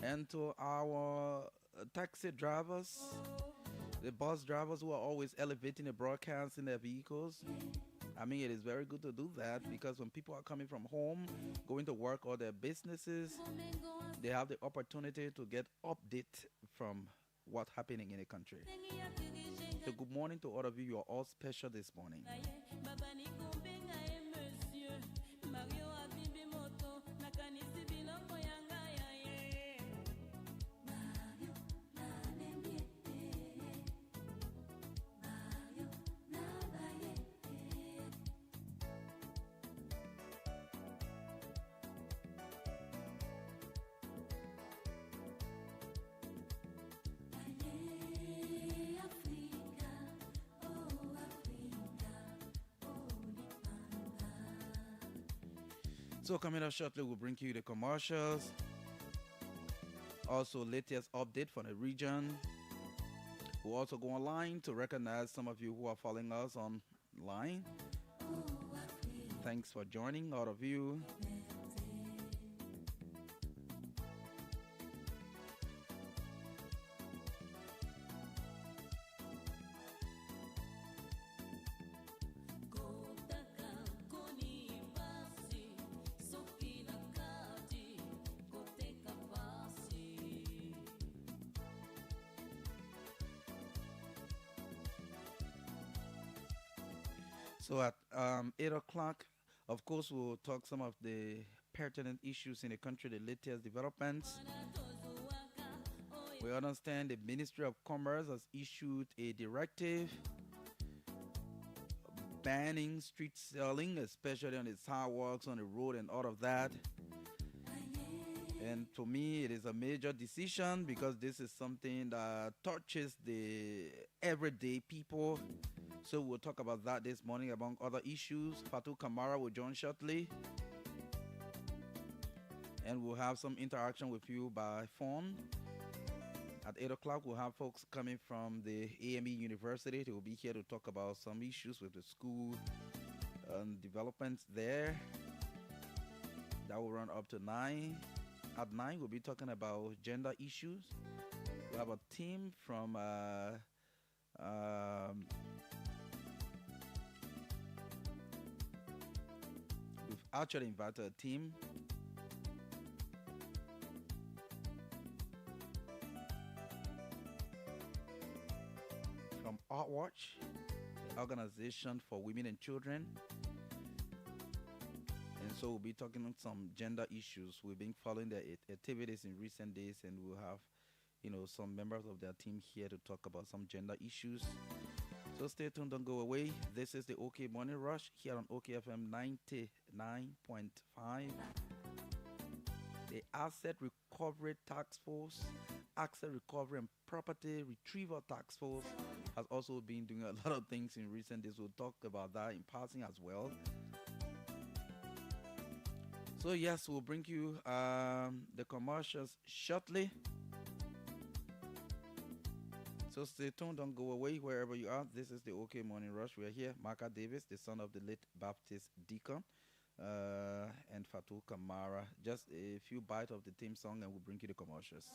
And to our taxi drivers, the bus drivers who are always elevating the broadcast in their vehicles. I mean, it is very good to do that because when people are coming from home, going to work or their businesses, they have the opportunity to get update from what's happening in the country. So good morning to all of you. You are all special this morning. So coming up shortly, we'll bring you the commercials. Also, latest update from the region. We'll also go online to recognize some of you who are following us online. Thanks for joining, all of you. So at 8 o'clock, of course, we'll talk some of the pertinent issues in the country, the latest developments. We understand the Ministry of Commerce has issued a directive banning street selling, especially on the sidewalks, on the road, and all of that. And to me, it is a major decision because this is something that touches the everyday people. So we'll talk about that this morning among other issues. Fatu Kamara will join shortly. And we'll have some interaction with you by phone. At 8 o'clock, we'll have folks coming from the AME University. They will be here to talk about some issues with the school and developments there. That will run up to 9. At 9, we'll be talking about gender issues. We'll have a team from we've actually invited a team from Artwatch, the organization for women and children. And so we'll be talking on some gender issues. We've been following their activities in recent days, and we'll have, some members of their team here to talk about some gender issues. So stay tuned, don't go away. This is the OK Morning Rush here on OKFM 99.5. The Asset Recovery Task Force, Asset Recovery and Property Retrieval Task Force has also been doing a lot of things in recent days. We'll talk about that in passing as well. So yes, we'll bring you the commercials shortly. So stay tuned, don't go away wherever you are. This is the OK Morning Rush. We are here. Marka Davis, the son of the late Baptist deacon, and Fatu Kamara. Just a few bites of the theme song and we'll bring you the commercials.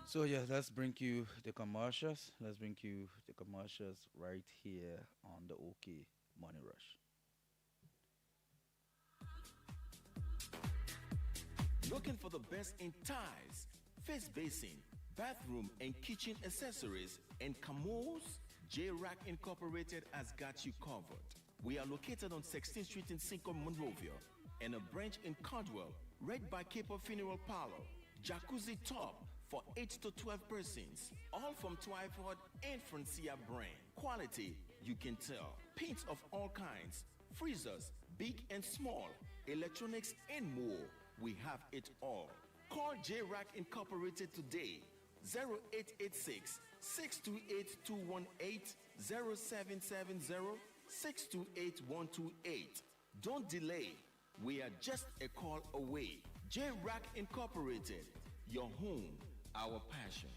So yeah, let's bring you the commercials. Let's bring you the commercials right here on the OK Morning Rush. Looking for the best in tiles, face basin, bathroom and kitchen accessories and Camo's? J-Rack Incorporated has got you covered. We are located on 16th Street in Cinco, Monrovia, and a branch in Caldwell, right by Cape of Funeral Parlor. Jacuzzi top, for 8 to 12 persons, all from Twyford and Francia brand. Quality, you can tell. Paints of all kinds, freezers, big and small, electronics and more. We have it all. Call J-Rack Incorporated today. 0886 628 218 0770 628 128. Don't delay. We are just a call away. J-Rack Incorporated. Your home, our passion.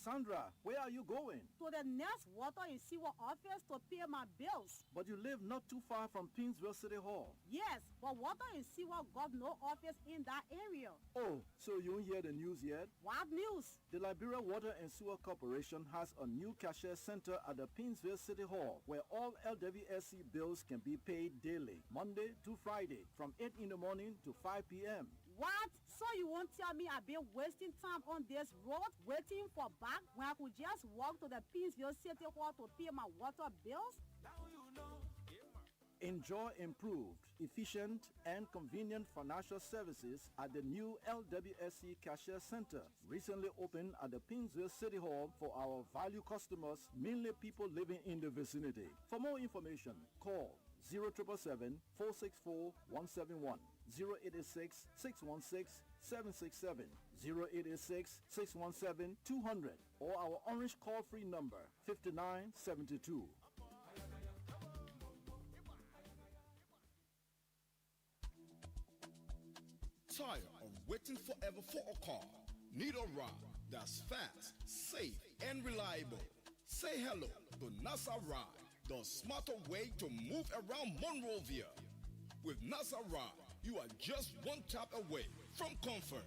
Sandra, where are you going? To the next water and sewer office to pay my bills. But you live not too far from Pinsville City Hall. Yes, but water and sewer got no office in that area. Oh, so you don't hear the news yet? What news? The Liberia Water and Sewer Corporation has a new cashier center at the Pinsville City Hall where all LWSC bills can be paid daily, Monday to Friday, from 8 in the morning to 5 p.m. What? So you won't tell me I've been wasting time on this road waiting for back when I could just walk to the Pinsville City Hall to pay my water bills? Enjoy improved, efficient, and convenient financial services at the new LWSC Cashier Center, recently opened at the Pinsville City Hall for our value customers, mainly people living in the vicinity. For more information, call 0777 464 171, 0886 616 767, 0886 617 200, or our orange call-free number 5972. Tired of waiting forever for a car? Need a ride that's fast, safe, and reliable? Say hello to NASA Ride, the smarter way to move around Monrovia. With NASA Ride, you are just one tap away from comfort.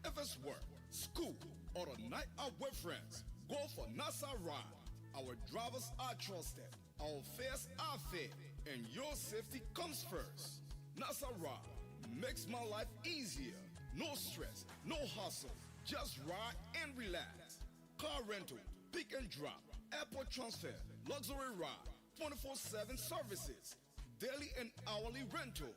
If it's work, school, or a night out with friends, go for NASA Ride. Our drivers are trusted, our fares are fair, and your safety comes first. NASA Ride makes my life easier. No stress, no hustle, just ride and relax. Car rental, pick and drop, airport transfer, luxury ride, 24/7 services, daily and hourly rental.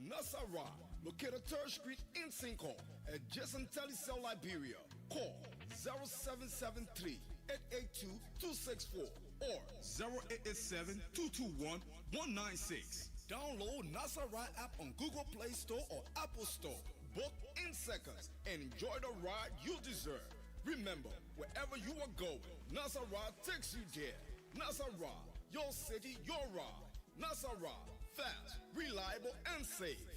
NASA Ride, located 3rd Street in Cinco, adjacent Telecel Liberia. Call 0773 882 264 or 0887 221 196. Download NASA Ride app on Google Play Store or Apple Store. Book in seconds and enjoy the ride you deserve. Remember, wherever you are going, NASA Ride takes you there. NASA Ride, your city, your ride. NASA Ride, fast, reliable, and safe.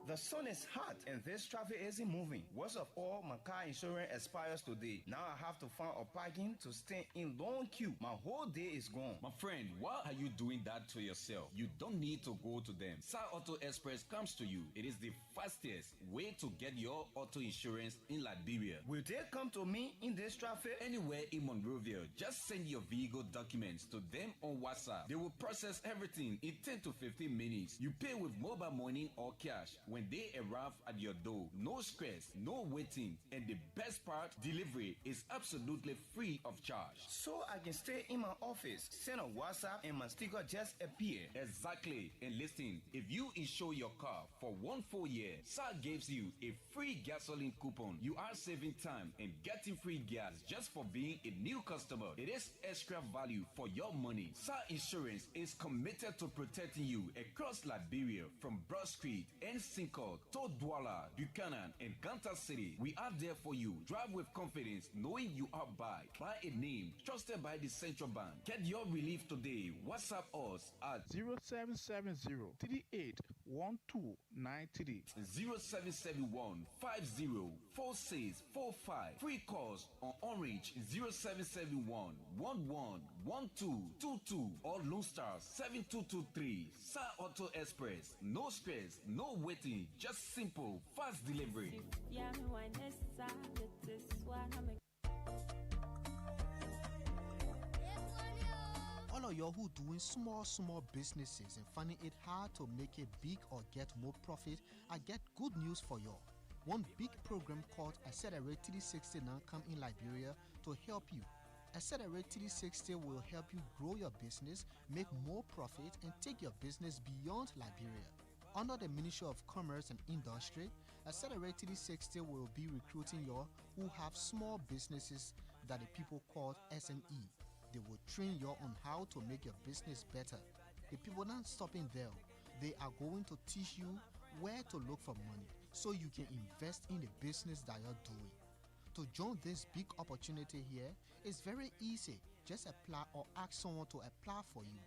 The sun is hot and this traffic isn't moving. Worst of all, my car insurance expires today. Now I have to find a parking to stay in long queue. My whole day is gone. My friend, why are you doing that to yourself? You don't need to go to them. Star Auto Express comes to you. It is the fastest way to get your auto insurance in Liberia. Will they come to me in this traffic? Anywhere in Monrovia, just send your vehicle documents to them on WhatsApp. They will process everything in 10 to 15 minutes. You pay with mobile money or cash. When they arrive at your door, no stress, no waiting, and the best part, delivery is absolutely free of charge. So I can stay in my office, send a WhatsApp, and my sticker just appear. Exactly. And listen, if you insure your car for 1 full year, SAR gives you a free gasoline coupon. You are saving time and getting free gas just for being a new customer. It is extra value for your money. SAR Insurance is committed to protecting you across Liberia from Broad Street and Cinco to Douala, Buchanan, and Ganta City. We are there for you. Drive with confidence, knowing you are by a name trusted by the Central Bank. Get your relief today. WhatsApp us at 0770 381293 0771 504645. Free calls on Orange 0771 111222 or Lone Star 7223. SAR Auto Express. No stress, no waiting, just simple, fast delivery. All of y'all who doing small businesses and finding it hard to make it big or get more profit, I get good news for y'all. One big program called Accelerate 360 now come in Liberia to help you. Accelerate 360 will help you grow your business, make more profit, and take your business beyond Liberia. Under the Ministry of Commerce and Industry, Accelerate 360 will be recruiting you who have small businesses that the people call SME. They will train you on how to make your business better. The people not stopping there. They are going to teach you where to look for money so you can invest in the business that you're doing. To join this big opportunity here is very easy. Just apply or ask someone to apply for you.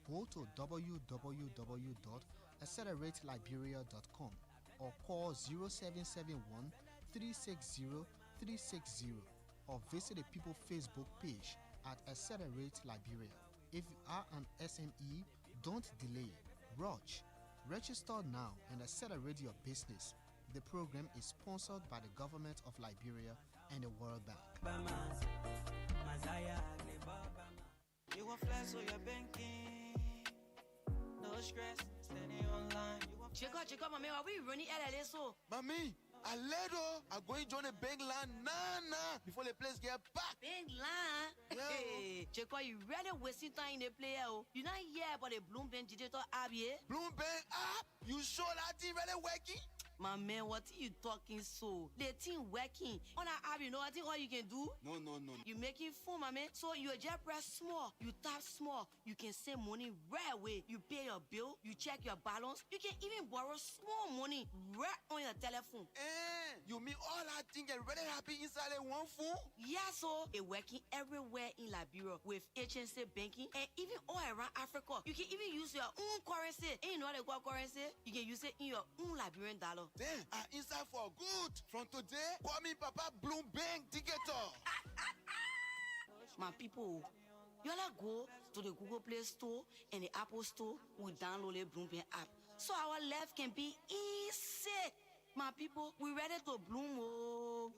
Go to www.accelerateliberia.com or call 0771 360 360 or visit the People Facebook page at Accelerate Liberia. If you are an SME, don't delay. Rush. Register now and accelerate your business. The program is sponsored by the government of Liberia and the World Bank. Check, mommy, are we running LLA so? Mommy, I let her. I'm going to join a bank line nah, before the place get back. Bank line? Yeah. Hey, check, you really wasting time in the player. You not hear about the Bloomberg digital app yet? Bloomberg app? You sure that thing really working? My man, what are you talking so? The thing working. On that app, you know what you can do? No. You making phone, my man. So you just press small. You tap small. You can send money right away. You pay your bill. You check your balance. You can even borrow small money right on your telephone. You mean all that thing can really happen inside the one phone? Yeah, so it working everywhere in Liberia with HNC banking and even all around Africa. You can even use your own currency. And you know what they call currency? You can use it in your own Liberian dollar. Then I inside for good. From today, call me Papa Bloomberg Ticketer. My people, you all go to the Google Play Store and the Apple Store. We download the Bloomberg app so our life can be easy. My people, we ready to bloom. Oh.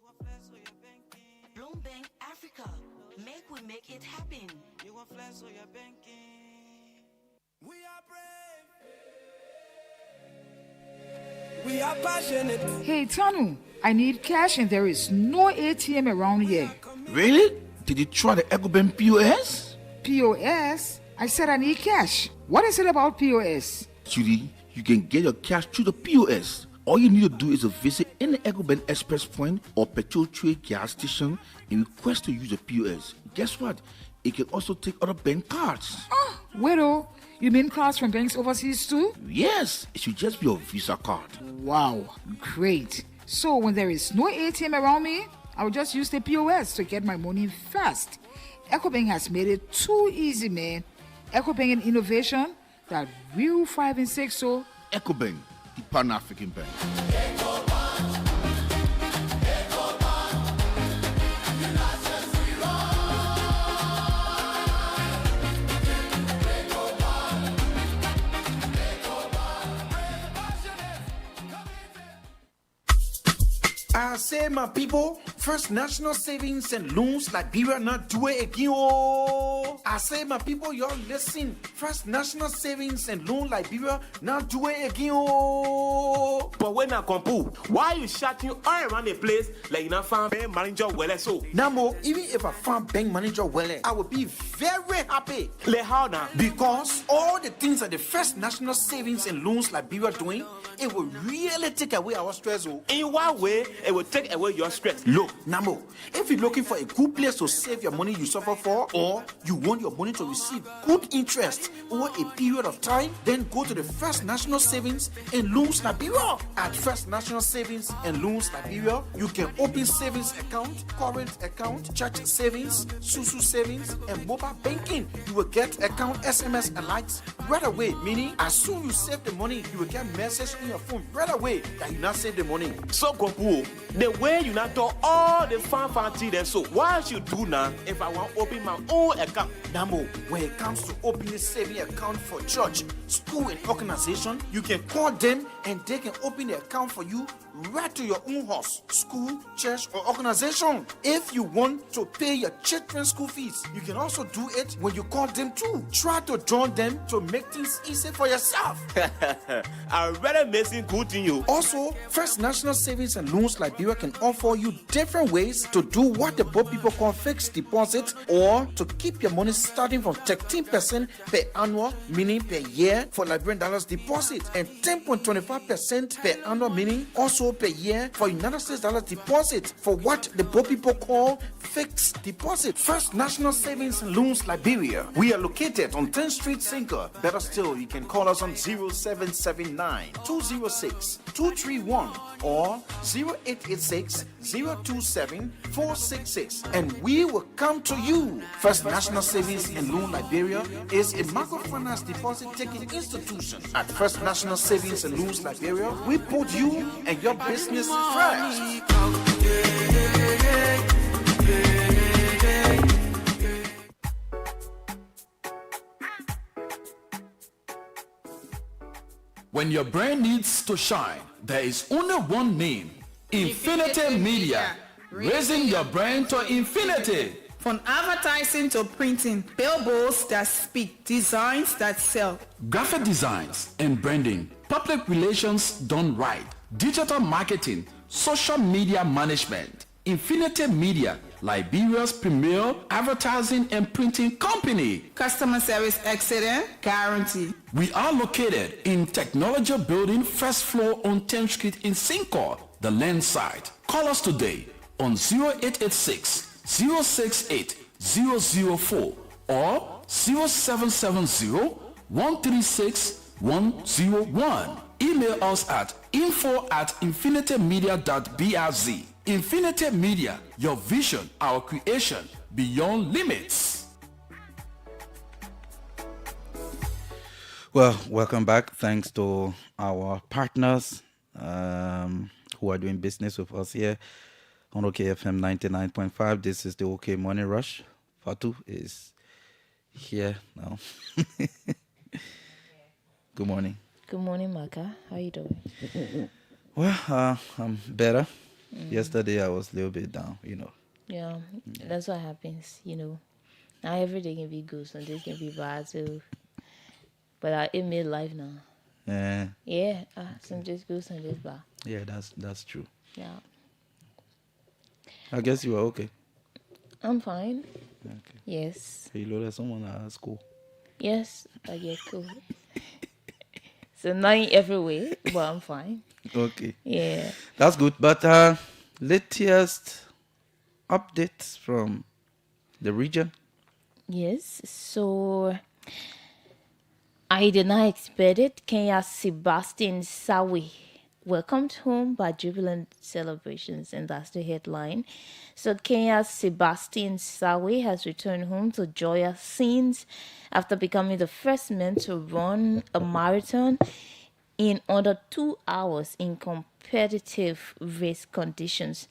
Bloomberg Africa, make it happen. You want flash so your banking. We are brave. We are passionate. Hey Tanu, I need cash and there is no ATM around here. Really? Did you try the EcoBank POS? POS? I said I need cash. What is it about POS? Judy, you can get your cash through the POS. All you need to do is to visit any EcoBank Express point or petrol trade gas station and request to use the POS. Guess what? It can also take other bank cards. Oh, widow. You mean cards from banks overseas too? Yes, it should just be your Visa card. Wow, great. So when there is no ATM around me, I'll just use the POS to get my money fast. EcoBank has made it too easy, man. EcoBank and innovation that real 5 and 6 so. EcoBank, the Pan-African Bank. I say, my people, First National Savings and Loans Liberia not do it again. Oh, I say, my people, y'all listen. First National Savings and Loan Liberia not do it again. Oh, but when I come, why you shouting all around the place like you not found bank manager well so? Namo, even if I found bank manager well, I would be very happy. Like how now? Because all the things that the First National Savings and Loans Liberia doing, it will really take away our stress. Oh. In what way it will take away your stress? Look, Namo, if you're looking for a good place to save your money you suffer for, or you want your money to receive good interest over a period of time, then go to the First National Savings and Loans Liberia. At First National Savings and Loans Liberia, you can open savings account, current account, church savings, SUSU savings, and mobile banking. You will get account SMS alerts right away, meaning as soon you save the money, you will get message on your phone right away that you not save the money. So Goku, the way you not do all the fancy then so what should do now if I want to open my own account? Namo, when it comes to opening a saving account for church, school, and organization, you can call them and they can open the account for you right to your own house, school, church, or organization. If you want to pay your children's school fees, you can also do it when you call them too. Try to join them to make things easy for yourself. I rather amazing good thing you. Also, First National Savings and Loans Liberia can offer you different ways to do what the poor people call fixed deposit, or to keep your money starting from 13% per annual, meaning per year, for Liberian dollars deposit, and 10.25% per annual, meaning also per year, for United States dollars deposit, for what the poor people call fixed deposit. First National Savings and Loans Liberia. We are located on 10th Street, Sinker. Better still, you can call us on 0779 206 231 or 0886 027 466, and we will come to you. First National Savings and Loan Liberia is a microfinance deposit taking institution. At First National Savings and Loans Liberia, we put you and your business first. When your brand needs to shine, there is only one name: Infinity Media. Raising your brand to infinity. From advertising to printing, billboards that speak, designs that sell. Graphic designs and branding, public relations done right, digital marketing, social media management. Infinity Media, Liberia's premier advertising and printing company. Customer service excellent, guarantee. We are located in Technology Building, first floor on 10th Street in Sinker, the land site. Call us today on 0886 068 004 or 0770 136 101. Email us at info@infinitymedia.brz. Infinity Media, your vision, our creation, beyond limits. Well, welcome back. Thanks to our partners who are doing business with us here on OKFM 99.5. This is the OK Morning Rush. Fatu is here now. Good morning. Good morning, Marka. How you doing? Well, I'm better. Yesterday I was a little bit down, Yeah, that's what happens, Not every day can be good, some days can be bad too. But I in midlife now. Yeah, some days good, some days bad. Yeah, that's true. Yeah. I guess you are okay. I'm fine. Okay. Yes. You look like someone at school. Yes, I get cool. So not in every way, but I'm fine. Okay. Yeah. That's good. But latest updates from the region? Yes. So I did not expect it. Kenya's Sebastian Sawi welcomed home by jubilant celebrations, and that's the headline. So Kenya's Sebastian Sawi has returned home to joyous scenes after becoming the first man to run a marathon in under 2 hours in competitive race conditions.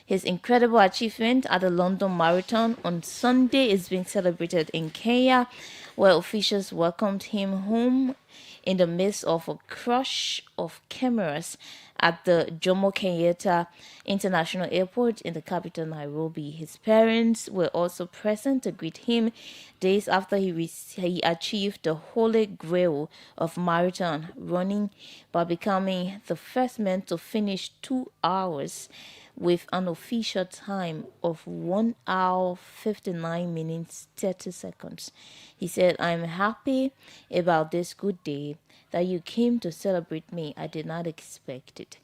His incredible achievement at the London Marathon on Sunday is being celebrated in Kenya, where officials welcomed him home in the midst of a crush of cameras at the Jomo Kenyatta International Airport in the capital, Nairobi. His parents were also present to greet him days after he achieved the holy grail of marathon running by becoming the first man to finish 2 hours with an official time of 1 hour 59 minutes 30 seconds. He said, "I'm happy about this good day that you came to celebrate me. I did not expect it."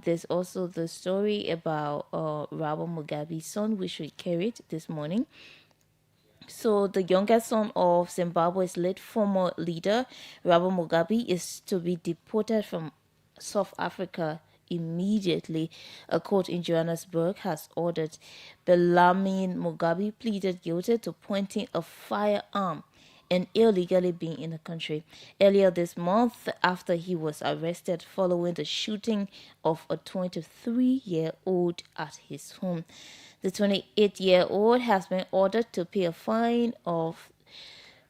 There's also the story about Robert Mugabe's son, which we carried this morning. So the youngest son of Zimbabwe's late former leader, Robert Mugabe, is to be deported from South Africa immediately. A court in Johannesburg has ordered Bellarmine Mugabe pleaded guilty to pointing a firearm and illegally being in the country earlier this month after he was arrested following the shooting of a 23-year-old at his home. The 28-year-old has been ordered to pay a fine of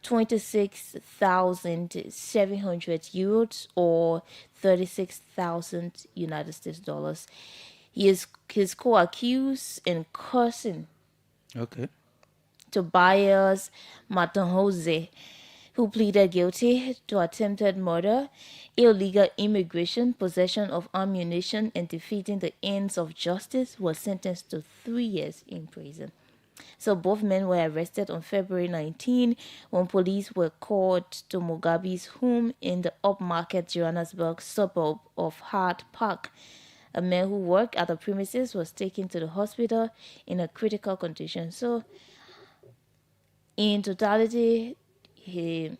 26,700 euros or 36,000 United States dollars. His co-accused in cursing Okay. Tobias Matanjose, who pleaded guilty to attempted murder, illegal immigration, possession of ammunition, and defeating the ends of justice, was sentenced to 3 years in prison. So both men were arrested on February 19 when police were called to Mugabe's home in the upmarket Johannesburg suburb of Hart Park. A man who worked at the premises was taken to the hospital in a critical condition. So in totality, the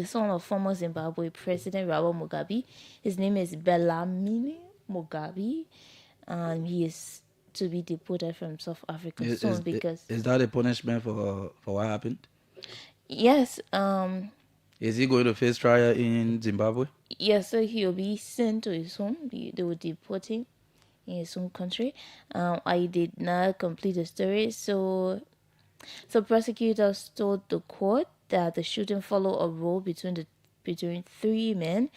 son of former Zimbabwe President Robert Mugabe, his name is Bellarmine Mugabe, and he is to be deported from South Africa soon because is that a punishment for what happened? Yes. Is he going to face trial in Zimbabwe? Yes, so he'll be sent to his home. They will deport him in his home country. I did not complete the story, so prosecutors told the court that the shooting followed a row between three men.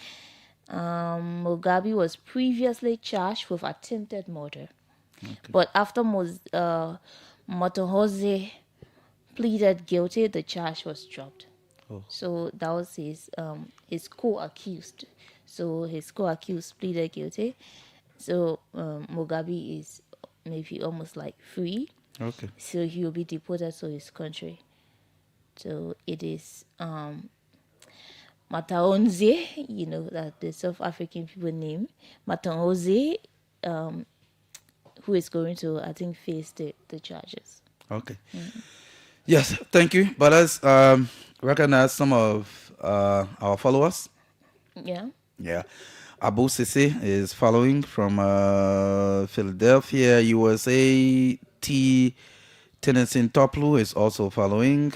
Mugabe was previously charged with attempted murder, but after Motohose pleaded guilty, the charge was dropped. Oh. So that was his co-accused. So his co-accused pleaded guilty. So Mugabe is maybe almost like free. Okay. So he will be deported to his country. So it is Mataonze, that the South African people name Mataonze, who is going to, I think, face the charges. Okay. Mm-hmm. Yes, thank you. But let's recognize some of our followers. Yeah. Yeah. Abu Sisi is following from Philadelphia, USA. Tennessee Toplu is also following.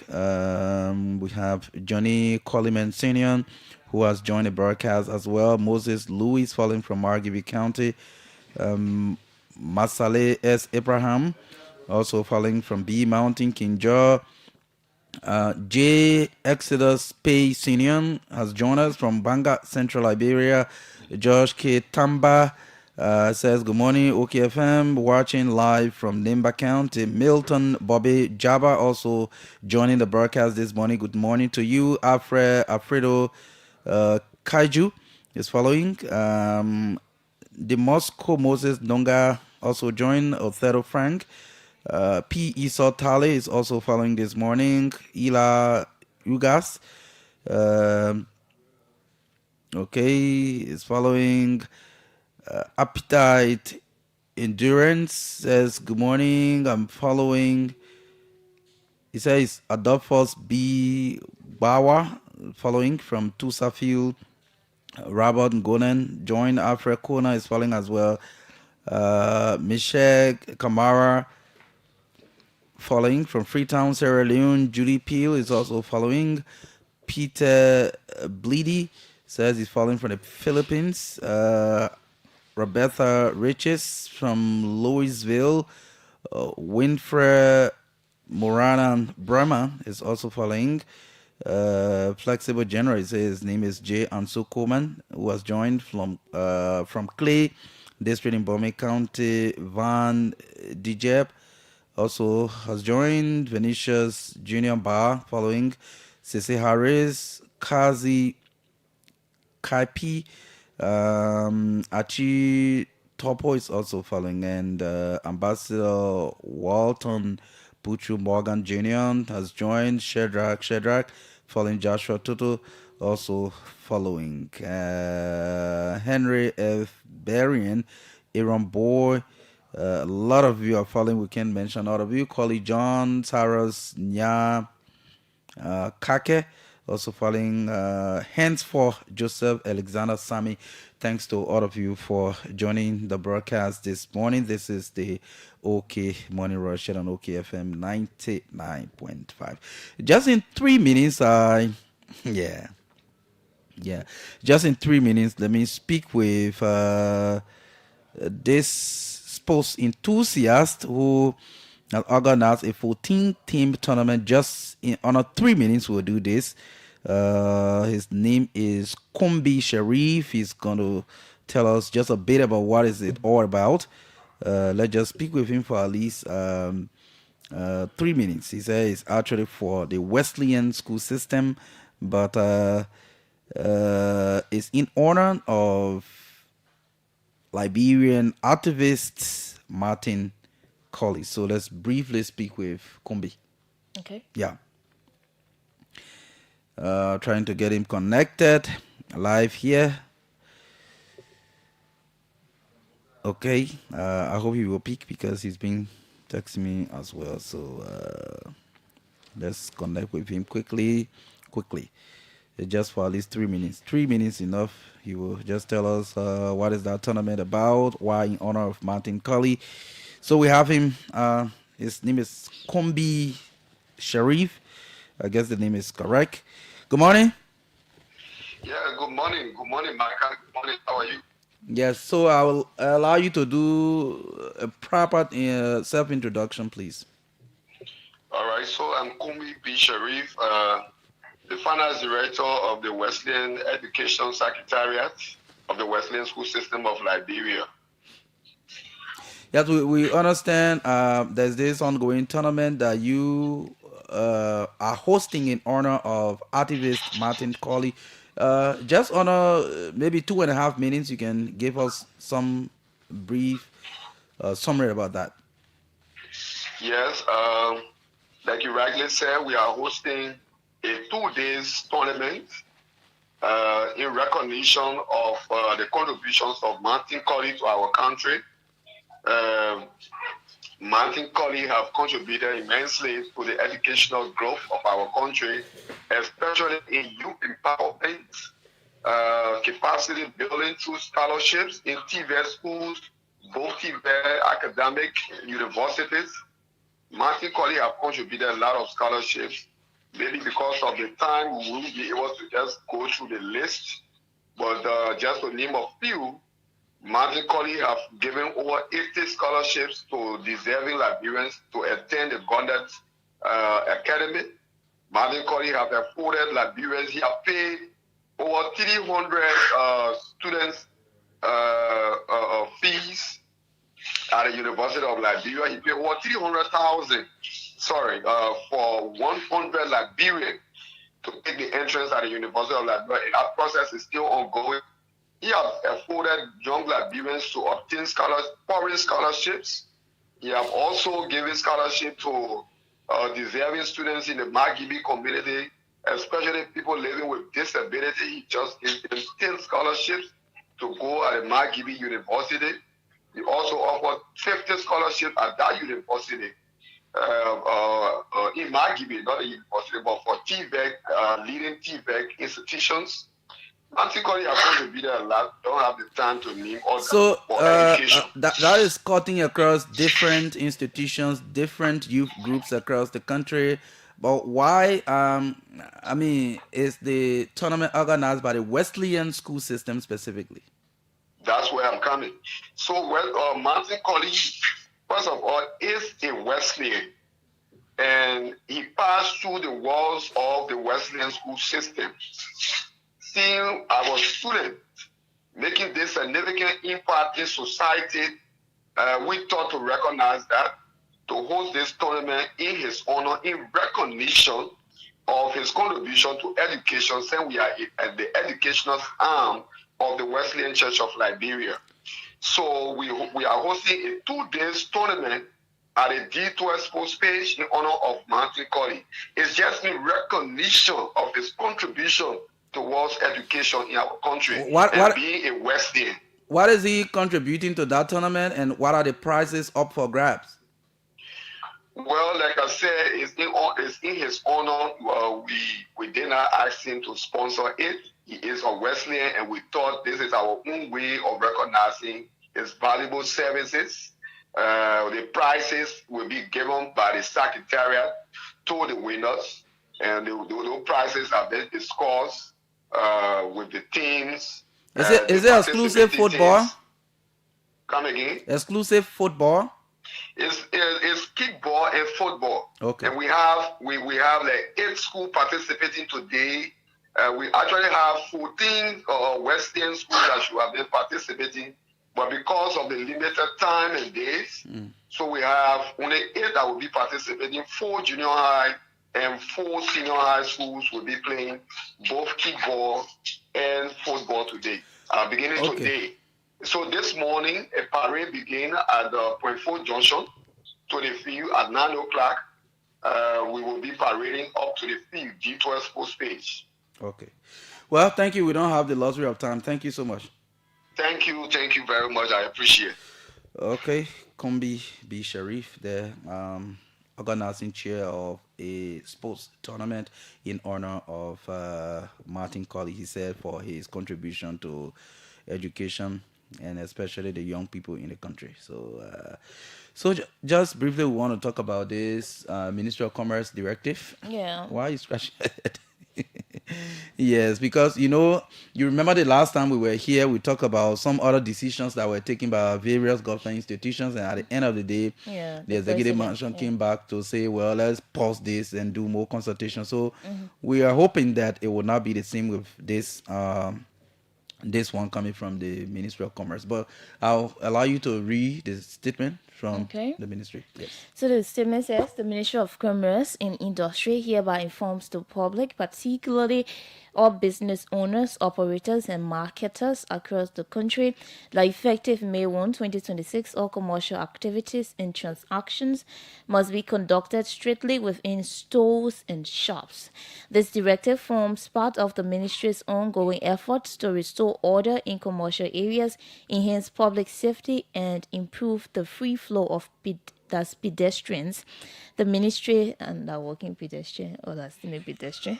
We have Johnny Coleman Senior, who has joined the broadcast as well. Moses Lewis following from Margibi County. Masale S. Abraham also following from B Mountain, King Jaw. J. Exodus Pay Senior has joined us from Banga, Central Liberia. Josh K. Tamba says, good morning, OKFM, watching live from Nimba County. Milton Bobby Jabba also joining the broadcast this morning. Good morning to you. Alfredo Kaiju is following. The Moscow Moses Donga also joined. Othello Frank. P. Esau Tale is also following this morning. Ila Ugas. Is following. Appetite Endurance says, good morning. I'm following. He says, Adolphus B. Bawa following from Tusafield. Robert Ngonen joined. Alfred Kona is following as well. Michelle Kamara following from Freetown, Sierra Leone. Judy Peel is also following. Peter Bleedy says he's following from the Philippines. Roberta Riches from Louisville. Winfrey Moranan Brahma is also following. Flexible General, his name is J. Ansu Coleman, who has joined from Clay District in Bome County. Van Dijeb also has joined. Venetia's Junior Bar following. Cece Harris, Kazi Kaipi, Achi Topo is also following, and Ambassador Walton Puchu Morgan Jr. has joined. Shedrack following. Joshua Tutu also following. Henry F. Berrien, Aaron Boy, a lot of you are following. We can't mention all of you. Collie John, Taras Nya, Kake also following. Hands for Joseph Alexander Sami. Thanks to all of you for joining the broadcast this morning. This is the OK Morning Rush on OKFM 99.5. Just in 3 minutes, just in 3 minutes, let me speak with this sports enthusiast who Now, organize a 14-team tournament just in under 3 minutes. We'll do this. His name is Kumbi Sharif. He's going to tell us just a bit about what is it all about. Let's just speak with him for at least 3 minutes. He says it's actually for the Wesleyan school system, but it's in honor of Liberian activist Martin Colley. So let's briefly speak with Kumbi. Okay. Yeah. Trying to get him connected live here. Okay. I hope he will pick because he's been texting me as well. So let's connect with him quickly. Just for at least 3 minutes. 3 minutes enough. He will just tell us what is that tournament about, why in honor of Martin Colley. So we have him. His name is Kumbi Sharif. I guess the name is correct. Good morning. Yeah, good morning. Good morning, Marka. Good morning. How are you? Yes, so I will allow you to do a proper self-introduction, please. All right, so I'm Kumbi B. Sharif, the finance director of the Wesleyan Education Secretariat of the Wesleyan School System of Liberia. Yes, we understand there's this ongoing tournament that you are hosting in honor of activist Martin Colley. Just on maybe 2.5 minutes, you can give us some brief summary about that. Yes, like you rightly said, we are hosting a 2-day tournament in recognition of the contributions of Martin Colley to our country. Martin Colley have contributed immensely to the educational growth of our country, especially in youth empowerment, capacity building through scholarships in TVET schools, both TVET academic universities. Martin Colley have contributed a lot of scholarships. Maybe because of the time, we won't be able to just go through the list, but just to name a few, Martin Colley have given over 80 scholarships to deserving Liberians to attend the Gondet Academy. Martin Colley have afforded Liberians. He have paid over 300 students fees at the University of Liberia. He paid over 300,000, for 100 Liberians to take the entrance at the University of Liberia. And that process is still ongoing. He has afforded young Liberians to obtain foreign scholarships. He have also given scholarship to deserving students in the Magibi community, especially people living with disability. He just gave them 10 scholarships to go at the Magibi University. He also offered 50 scholarships at that university in Magibi, not a university, but for TVEC, leading TVEC institutions. Martin Colley has contributed a lot. Don't have the time to name all So for education. that is cutting across different institutions, different youth groups across the country. But why? Is the tournament organized by the Wesleyan school system specifically? That's where I'm coming. So, Martin Colley, first of all, is a Wesleyan, and he passed through the walls of the Wesleyan school system. Seeing our students making this significant impact in society, we thought to recognize that, to host this tournament in his honor, in recognition of his contribution to education, since we are at the educational arm of the Wesleyan Church of Liberia. So we are hosting a 2-day tournament at a D2 Sports page in honor of Martin Colley. It's just in recognition of his contribution towards education in our country and being a Wesleyan. What is he contributing to that tournament, and what are the prizes up for grabs? Well, like I said, it's in his honor. We did not ask him to sponsor it. He is a Wesleyan, and we thought this is our own way of recognizing his valuable services. The prizes will be given by the Secretariat to the winners, and those prizes are then discussed with the teams. Is it exclusive football? Come again? Exclusive football? It's is kickball and football. Okay. And we have like 8 schools participating today. We actually have 14 Western schools that should have been participating, but because of the limited time and days, so we have only 8 that will be participating. 4 junior high and 4 senior high schools will be playing both kickball and football today, beginning today. So this morning, a parade began at the Point 4 Junction to the field at 9 o'clock. We will be parading up to the field, G12 Sports Page. Okay. Well, thank you. We don't have the luxury of time. Thank you so much. Thank you very much. I appreciate it. Okay, Kombi B. Sharif, the organizing chair of a sports tournament in honor of Martin Colley, he said, for his contribution to education and especially the young people in the country. So, just briefly, we want to talk about this Ministry of Commerce directive. Yeah. Why are you scratching your head? Yes, because you remember the last time we were here, we talked about some other decisions that were taken by various government institutions, and at the end of the day, the executive mansion came back to say, well, let's pause this and do more consultation. So we are hoping that it will not be the same with this this one coming from the Ministry of Commerce. But I'll allow you to read the statement from the ministry. Yes. So the statement says the Ministry of Commerce and Industry hereby informs the public, particularly all business owners, operators, and marketers across the country, that effective May 1, 2026, all commercial activities and transactions must be conducted strictly within stores and shops. This directive forms part of the ministry's ongoing efforts to restore order in commercial areas, enhance public safety, and improve the free flow of pedestrians. The ministry and the walking pedestrian, or that's the pedestrian.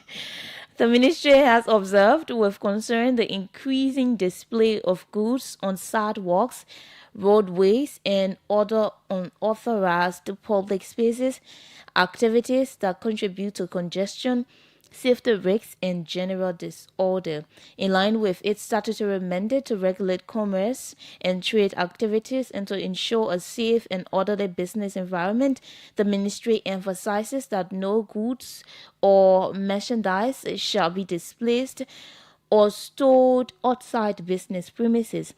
The ministry has observed with concern the increasing display of goods on sidewalks, roadways, and other unauthorized public spaces, activities that contribute to congestion, safety risks, and general disorder. In line with its statutory mandate to regulate commerce and trade activities and to ensure a safe and orderly business environment, the ministry emphasizes that no goods or merchandise shall be displayed or stored outside business premises.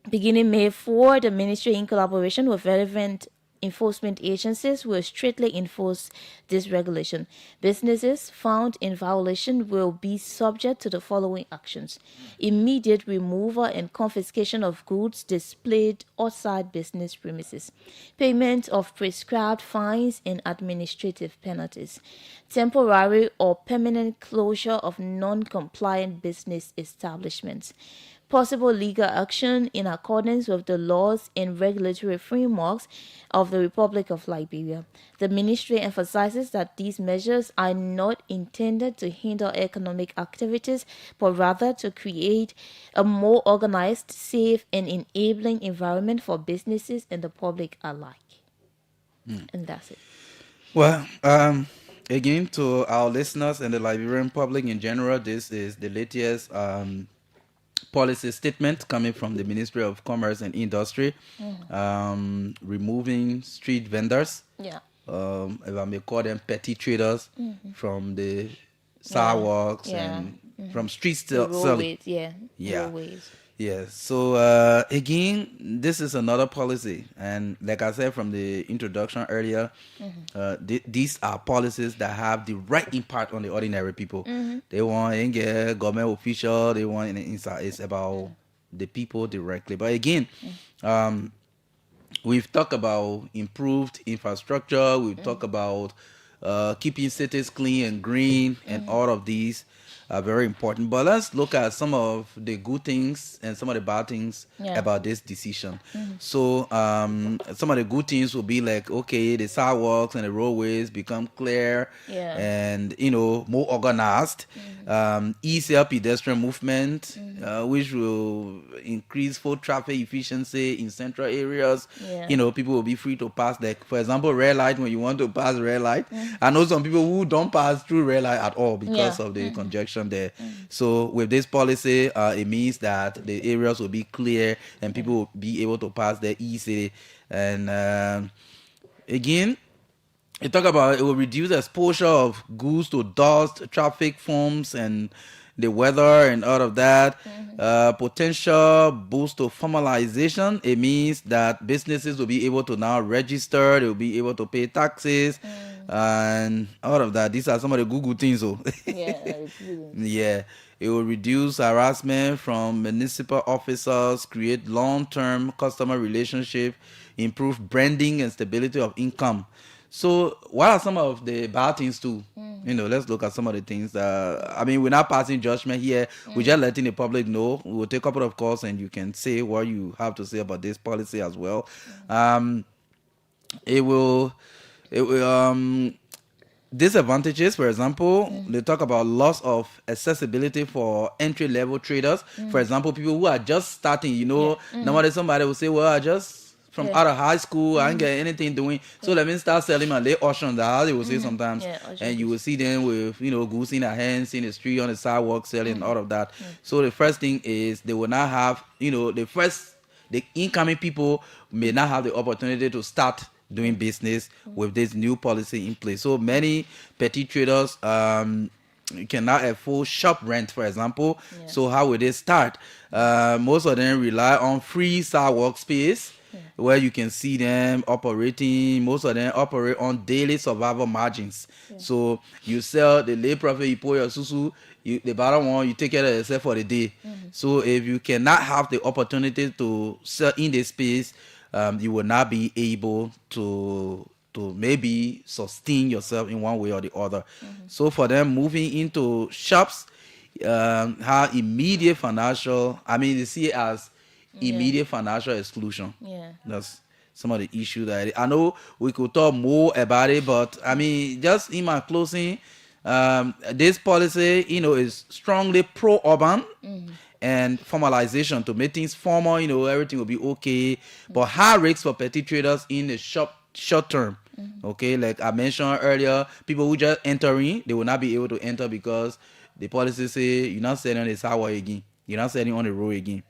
Beginning May 4, the ministry, in collaboration with relevant enforcement agencies, will strictly enforce this regulation. Businesses found in violation will be subject to the following actions: immediate removal and confiscation of goods displayed outside business premises, payment of prescribed fines and administrative penalties, temporary or permanent closure of non-compliant business establishments, possible legal action in accordance with the laws and regulatory frameworks of the Republic of Liberia. The ministry emphasizes that these measures are not intended to hinder economic activities, but rather to create a more organized, safe, and enabling environment for businesses and the public alike. And that's it. Well, again, to our listeners and the Liberian public in general, this is the latest policy statement coming from the Ministry of Commerce and Industry, removing street vendors, if I may call them petty traders, from the sidewalks and from streets selling. Roadways. Yes. So again, this is another policy, and like I said from the introduction earlier, these are policies that have the right impact on the ordinary people. They want get government official. They want inside. It's about the people directly. But again, we've talked about improved infrastructure. We've talked about keeping cities clean and green, and all of these are very important. But let's look at some of the good things and some of the bad things about this decision. So some of the good things will be like, okay, the sidewalks and the roadways become clear and more organized, easier pedestrian movement, which will increase foot traffic efficiency in central areas. People will be free to pass, like for example, red light. When you want to pass red light, I know some people who don't pass through red light at all because of the congestion there. So with this policy, it means that the areas will be clear and people will be able to pass there easily. And Again, you talk about it will reduce exposure of goods to dust, traffic forms, and the weather and all of that. Potential boost to formalization. It means that businesses will be able to now register. They will be able to pay taxes and all of that. These are some of the good things. Oh. Yeah. It will reduce harassment from municipal officers, create long-term customer relationship, improve branding and stability of income. So what are some of the bad things too? Let's look at some of the things. We're not passing judgment here. We're just letting the public know. We'll take a couple of calls and you can say what you have to say about this policy as well. It will disadvantages, for example, they talk about loss of accessibility for entry-level traders. For example, people who are just starting, normally somebody will say, well, I just from out of high school, I ain't get anything doing, so let me start selling my late auction. That's how they will say sometimes. And you will see them with, goods in their hands, in the street, on the sidewalk, selling all of that. So the first thing is they will not have, the incoming people may not have the opportunity to start doing business with this new policy in place. So many petty traders cannot afford shop rent, for example. So how will they start? Most of them rely on free sidewalk space where you can see them operating. Most of them operate on daily survival margins. So you sell the late profit, you pour your susu, the bottom one, you take care of yourself for the day. So if you cannot have the opportunity to sell in the space, you will not be able to maybe sustain yourself in one way or the other. So for them moving into shops, have immediate financial, they see it as immediate financial exclusion. That's some of the issues that I know we could talk more about it, but just in my closing, this policy, is strongly pro-urban and formalization to make things formal. Everything will be okay, but high risks for petty traders in the short term. Okay, like I mentioned earlier, people who just entering, they will not be able to enter because the policy say you're not selling on the sidewalk again, you're not selling on the road again.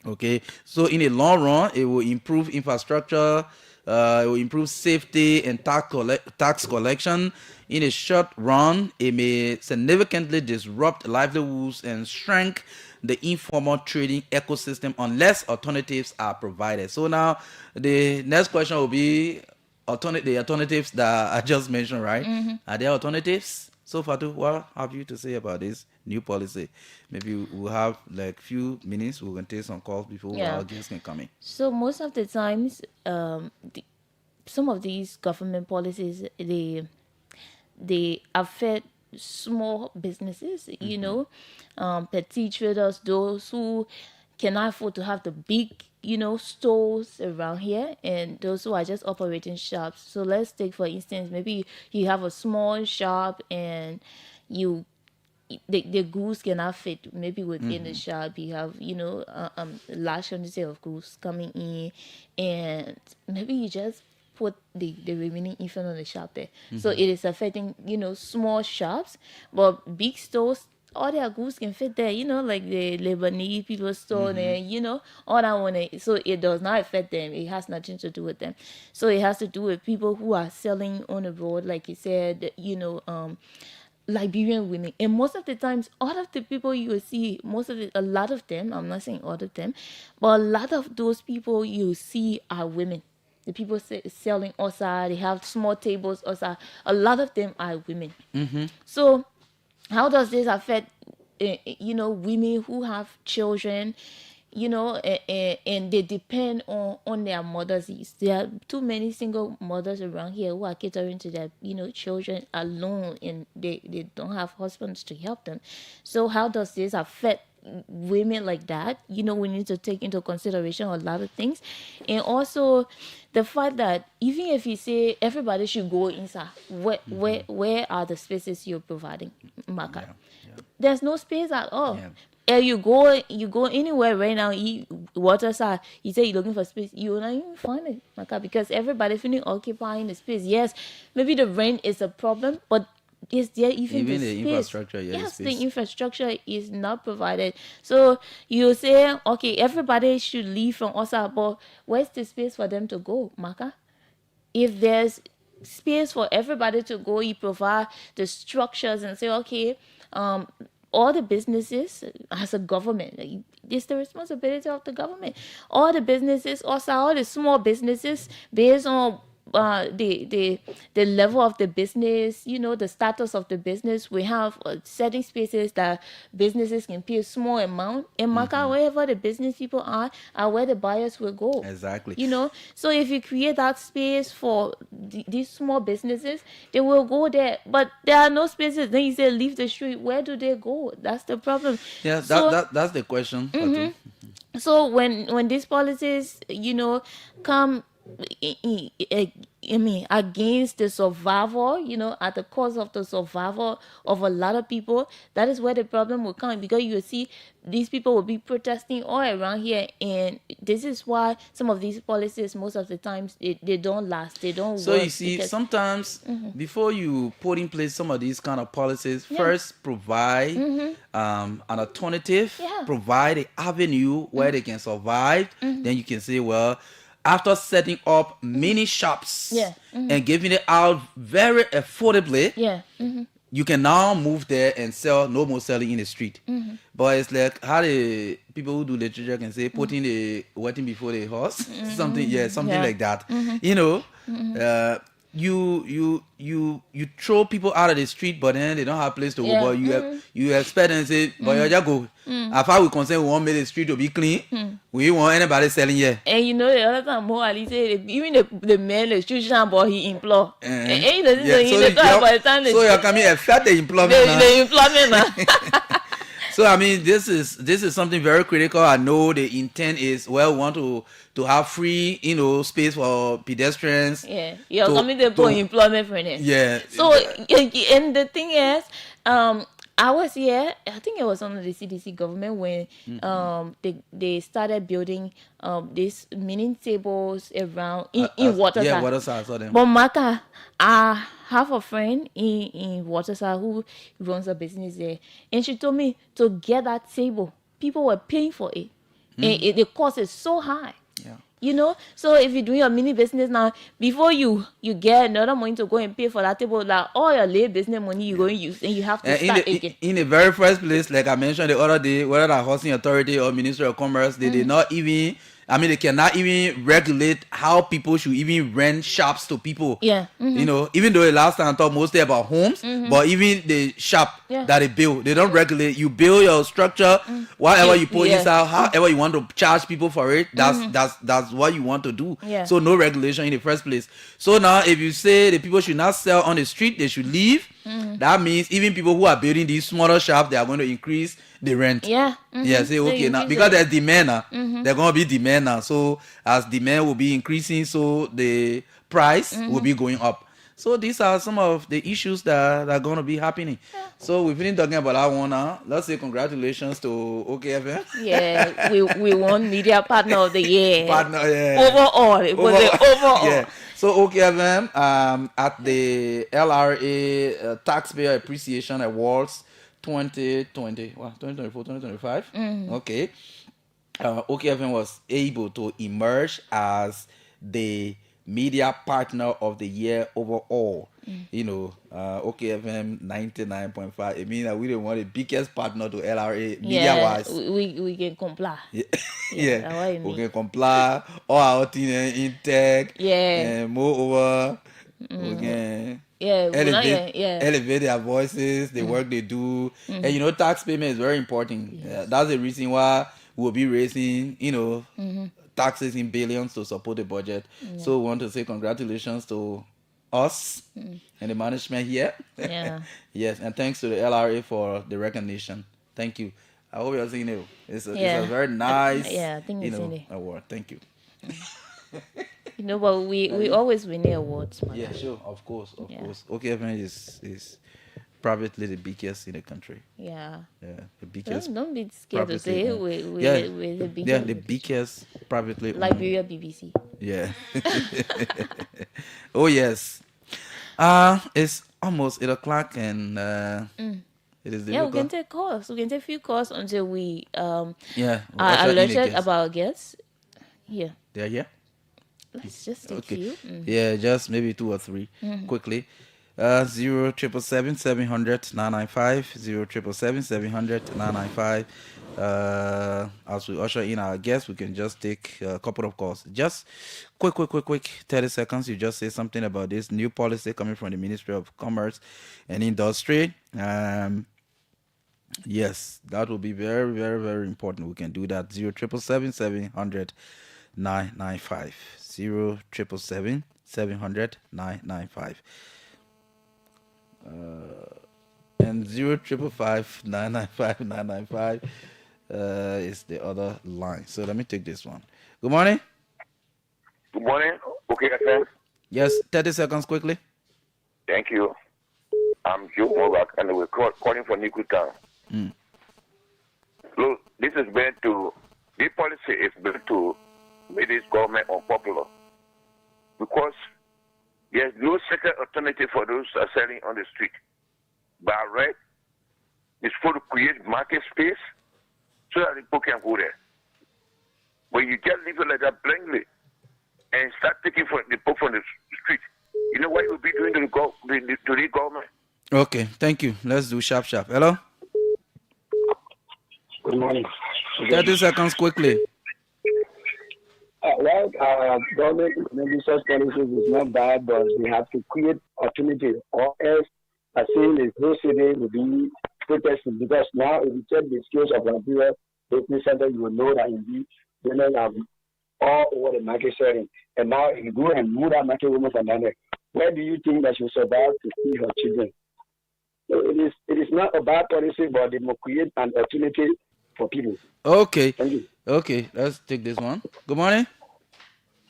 Okay, so in the long run, it will improve infrastructure, it will improve safety and tax collection. In the short run, it may significantly disrupt livelihoods and shrink the informal trading ecosystem unless alternatives are provided. So now, the next question will be the alternatives that I just mentioned, right? Are there alternatives? So Fatu, what have you to say about this new policy? Maybe we'll have like few minutes. We can take some calls before our guests can come in. So most of the times, some of these government policies, they affect small businesses, petty traders, those who cannot afford to have the big, stores around here, and those who are just operating shops. So let's take, for instance, maybe you have a small shop and the goods cannot fit maybe within the shop. You have large quantity of goods coming in, and maybe you just put the remaining infant on the shop there. So it is affecting small shops, but big stores, all their goods can fit there, like the Lebanese people store there, all that one. So it does not affect them. It has nothing to do with them. So it has to do with people who are selling on the road, like you said, Liberian women. And most of the times, all of the people you will see, a lot of them, I'm not saying all of them, but a lot of those people you see are women. The people selling outside, they have small tables outside. A lot of them are women. So how does this affect, women who have children, and they depend on their mothers? There are too many single mothers around here who are catering to their, children alone, and they don't have husbands to help them. So how does this affect women like that? We need to take into consideration a lot of things. And also the fact that even if you say everybody should go inside, where are the spaces you're providing, Marka? There's no space at all. You go anywhere right now, water side, you say you're looking for space, you will not even find it, Marka, because everybody feeling occupying the space. Yes, maybe the rent is a problem, but is there even the space? Infrastructure? Yes, the infrastructure is not provided. So you say, okay, everybody should leave from outside, but where's the space for them to go, Marka? if there's space for everybody to go, you provide the structures and say, okay, all the businesses as a government, it's the responsibility of the government. All the businesses, also all the small businesses, based on the level of the business, the status of the business. We have certain spaces that businesses can pay a small amount. In Marka, wherever the business people are where the buyers will go. Exactly. So if you create that space for these small businesses, they will go there. But there are no spaces. Then you say leave the street. Where do they go? That's the problem. Yeah, that's the question. Fatu. So when these policies, come against the survival, at the cost of the survival of a lot of people, that is where the problem will come, because you will see these people will be protesting all around here, and this is why some of these policies, most of the times, they don't last, they don't So work. you see, sometimes before you put in place some of these kind of policies, first provide an alternative, provide an avenue where they can survive. Then you can say, well, after setting up many shops and giving it out very affordably, you can now move there and sell, no more selling in the street. But it's like how the people who do literature can say, putting the wetting before the horse, something like that. You throw people out of the street, but then they don't have a place to go. But you expect them to say, but you just go. As far as we concerned, we want make the street to be clean. We want anybody selling here. And the other time, more Ali said, even the man, the institution, but he employ. And he doesn't say by the time so you're coming to affect the employment. The employment. So I mean, this is something very critical. I know the intent is, well, we want to have free, space for pedestrians. Yeah, you're coming to put employment for them. Yeah. So and the thing is, I was here, I think it was under the CDC government when they started building these mini tables around in Waterside. Yeah, Waterside, I saw them. But Marka, I have a friend in Waterside who runs a business there, and she told me to get that table, people were paying for it. And the cost is so high. Yeah. So if you're doing a mini business now, before you get another money to go and pay for that table, like all your late business money you're going to use, and you have to start again. In the very first place, like I mentioned the other day, whether the housing authority or Ministry of Commerce, they did not even, they cannot even regulate how people should even rent shops to people. Yeah. Even though the last time I talked mostly about homes, but even the shop that they build, they don't regulate. You build your structure, whatever you put inside, however you want to charge people for it, that's what you want to do. Yeah. So no regulation in the first place. So now if you say the people should not sell on the street, they should leave, that means even people who are building these smaller shops, they are going to increase the rent. Yeah. Yeah, say okay now, because there's demand now. There's gonna be demand now. So as demand will be increasing, so the price will be going up. So these are some of the issues that are gonna be happening. So we've been talking about that one now. Let's say congratulations to OKFM. Yeah, we won Media Partner of the Year. Overall, it was the overall. Yeah. So OKFM at the LRA Taxpayer Appreciation Awards 2024, 2025. Okay. OKFM was able to emerge as the Media Partner of the Year overall. OKFM 99.5. It means that we didn't want the biggest partner to LRA media-wise. We can comply. Yeah. We can comply. All our team in tech. Yeah. And moreover, we can elevate their voices, the work they do. And tax payment is very important. Yes. That's the reason why we'll be raising, taxes in billions to support the budget. So we want to say congratulations to us and the management here. Yeah. Yes, and thanks to the LRA for the recognition. Thank you. I hope you're seeing it. It's a very nice I think it's award. Thank you. But we always win the awards. Man. Yeah, sure, of course. OKFM is probably the biggest in the country. Yeah. Yeah, the biggest. Don't be scared to say it. We're the biggest. Yeah, the biggest privately. Liberia BBC. Yeah. Oh yes. It's almost 8:00 and it is we can take calls. We can take a few calls until we are alerted about guests. Yeah. They're here? Let's just take Okay. few. Yeah, just maybe 2 or 3 quickly. 0777700 0777700 as we usher in our guests, we can just take a couple of calls. Just quick 30 seconds. You just say something about this new policy coming from the Ministry of Commerce and Industry. Yes, that will be very, very, very important. We can do that. 0777700 995 0777700 995 and 055 995 995 is the other line. So let me take this one. Good morning. Good morning. Okay, FM. Yes, 30 seconds quickly. Thank you. I'm Geomatics, and we're calling for Nikutan. Look, this policy is meant to make this government unpopular because there's no second alternative for those who are selling on the street. By right, it's for to create market space so that people can go there. When you just leave it like that blankly and start taking the people from the street, you know what you'll be doing to the government? Okay, thank you. Let's do sharp. Hello? Good morning. 30 seconds quickly. Government implementing such policies is not bad, but they have to create opportunity, or else I think the whole city will be protesting. Because now, if you check the skills of Nigeria business center, you will know that indeed women are all over the market setting. And now, if you go and move that market women from down there, where do you think that she will survive to see her children? So it is not a bad policy, but they will create an opportunity for people. Okay. Thank you. Okay, let's take this one. Good morning.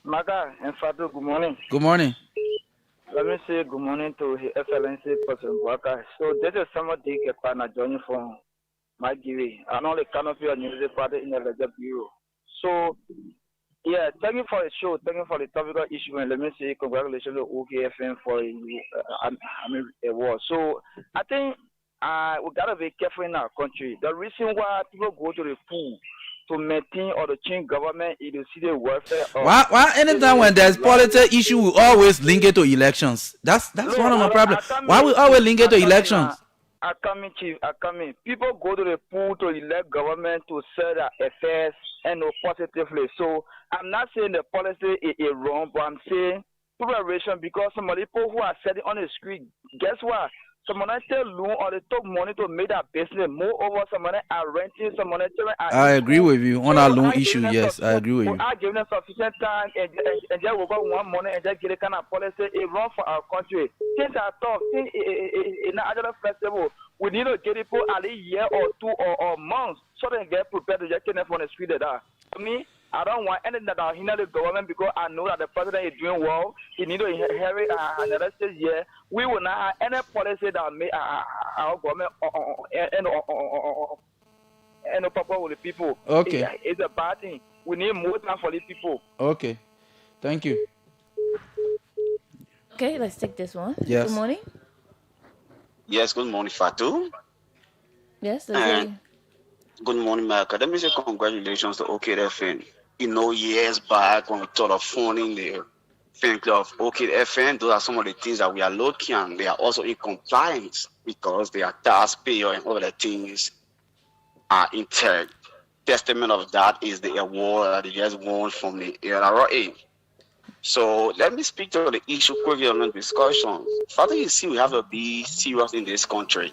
Marka and Fatu, good morning. Good morning. Let me say good morning to His Excellency President Marka. So this is somebody Kepana joining from my GV. I know the canopy of New Party in the Ledger Bureau. So, yeah, thank you for the show. Thank you for the topical issue. And let me say congratulations to OKFM for the award. So, I think we got to be careful in our country. The reason why people go to the pool to maintain or to change government is to see the welfare of... Why anytime when there's political issue, we always link it to elections? That's one of my problems. Why we always link it to elections? Chief. People go to the pool to elect government to sell their affairs and no positively. So I'm not saying the policy is wrong, but I'm saying preparation because some of the people who are sitting on the street, guess what? Someone tell loan or they took money to make that business. Moreover, someone are renting, someone I agree with you on our loan issue. Yes, I agree with you. I give them sufficient time and just will got one money and just get a kind of policy. It wrong for our country. Things are tough. Things in the other festival, we need to get people at a year or two or months so they get prepared to just get them from the street. That for me, I don't want anything that will hinder the government because I know that the president is doing well. He needs to inherit another stage year. We will not have any policy that make our government and no problem with the people. Okay. It's a bad thing. We need more time for the people. Okay. Thank you. Okay, let's take this one. Yes. Good morning. Yes, good morning, Fatu. Yes, good morning, Marka. Let me say congratulations to OKFN. Years back when we thought of funding the fan club of OKFN, those are some of the things that we are looking at. They are also in compliance because they are taxpayer and other things are intact. Testament of that is the award that they just won from the LRA. So let me speak to the issue quickly on the discussion. Father, you see, we have to be serious in this country.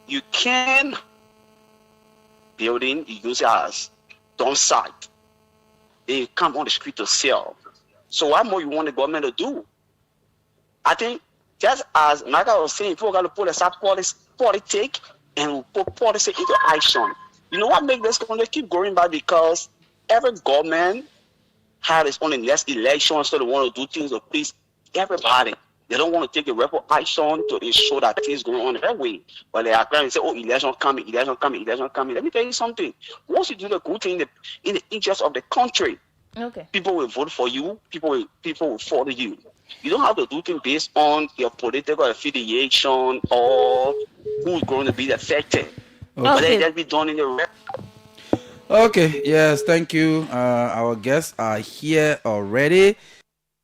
You can building, you use it as dump site. They come on the street to sell. So what more you want the government to do? I think just as Marka was saying, people got to put aside politics and put policy into action. You know what makes this country keep going by? Because every government had its own next election, so they want to do things to please everybody. They don't want to take a real action to ensure that things going on their way. But they are trying to say, oh, election coming. Let me tell you something. Once you do the good thing in the interest of the country, okay, people will vote for you. People will follow you. You don't have to do things based on your political affiliation or who's going to be affected. Okay. But they just be done in the Okay, yes, thank you. Our guests are here already.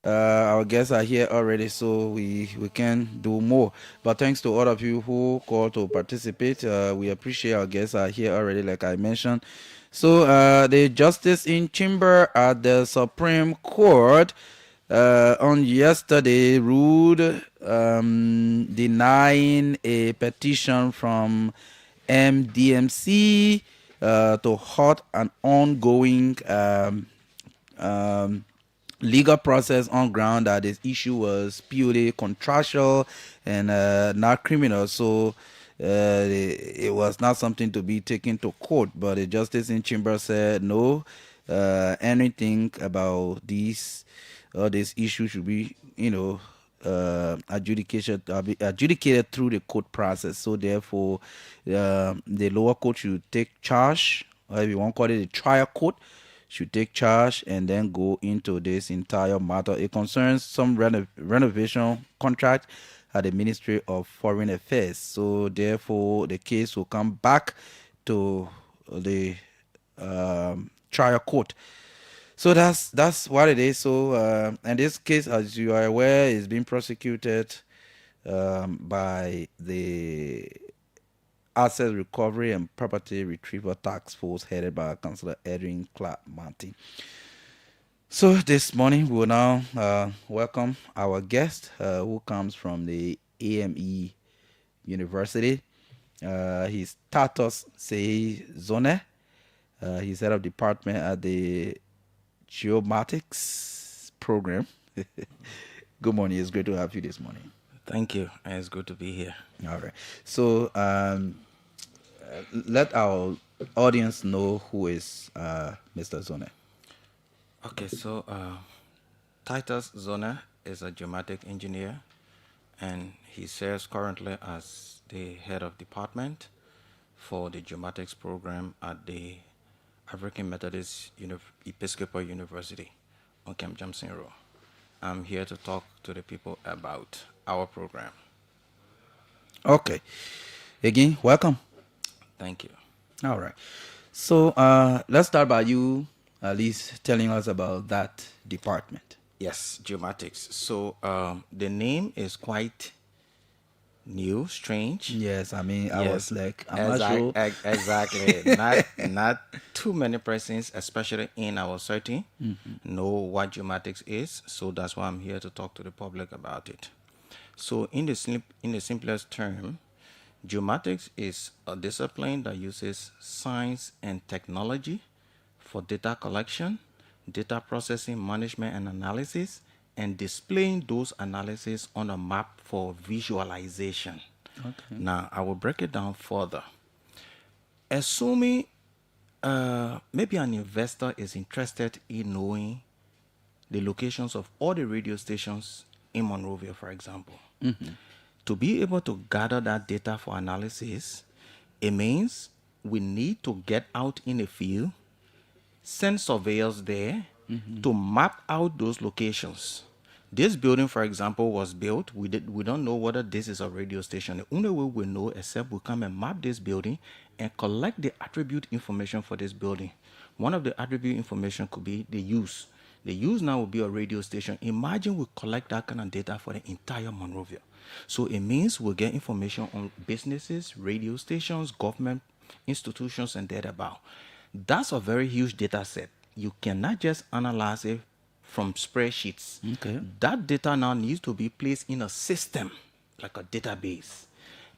Our guests are here already, so we can do more. But thanks to all of you who called to participate. We appreciate our guests are here already, like I mentioned. So the justice in chamber at the Supreme Court on yesterday ruled denying a petition from MDMC to halt an ongoing legal process on ground that this issue was purely contractual and not criminal. So it was not something to be taken to court. But the justice in chamber said no, anything about this issue should be, adjudicated through the court process. So therefore, the lower court should take charge, or if you want to call it the trial court, should take charge and then go into this entire matter. It concerns some renovation contract at the Ministry of Foreign Affairs. So therefore, the case will come back to the trial court. So that's what it is. So and this case, as you are aware, is being prosecuted by the Asset Recovery and Property Retrieval Task Force headed by Councillor Edwin Clark Martin. So this morning we will now welcome our guest who comes from the AME University. He's Tatos Sei Zone. He's head of department at the Geomatics program. Good morning. It's great to have you this morning. Thank you. It's good to be here. All right. So let our audience know who is Mr. Zone. Okay, so Titus Zone is a geomatic engineer, and he serves currently as the head of department for the Geomatics program at the African Methodist Episcopal University on Camp Jameson Road. I'm here to talk to the people about our program. Okay. Again, welcome. Thank you. All right. So let's start by you at least telling us about that department. Yes, Geomatics. So the name is quite new, strange. Yes, I mean, I was like, I'm not sure. Exactly. not too many persons, especially in our setting, know what geomatics is. So that's why I'm here to talk to the public about it. So in the simplest term, geomatics is a discipline that uses science and technology for data collection, data processing, management, and analysis, and displaying those analyses on a map for visualization. Okay. Now, I will break it down further. Assuming maybe an investor is interested in knowing the locations of all the radio stations in Monrovia, for example. To be able to gather that data for analysis, it means we need to get out in the field, send surveyors there to map out those locations. This building, for example, was built. We don't know whether this is a radio station. The only way we know except we come and map this building and collect the attribute information for this building. One of the attribute information could be the use. The use now will be a radio station. Imagine we collect that kind of data for the entire Monrovia. So it means we'll get information on businesses, radio stations, government institutions, and thereabout. That's a very huge data set. You cannot just analyze it from spreadsheets. Okay. That data now needs to be placed in a system, like a database.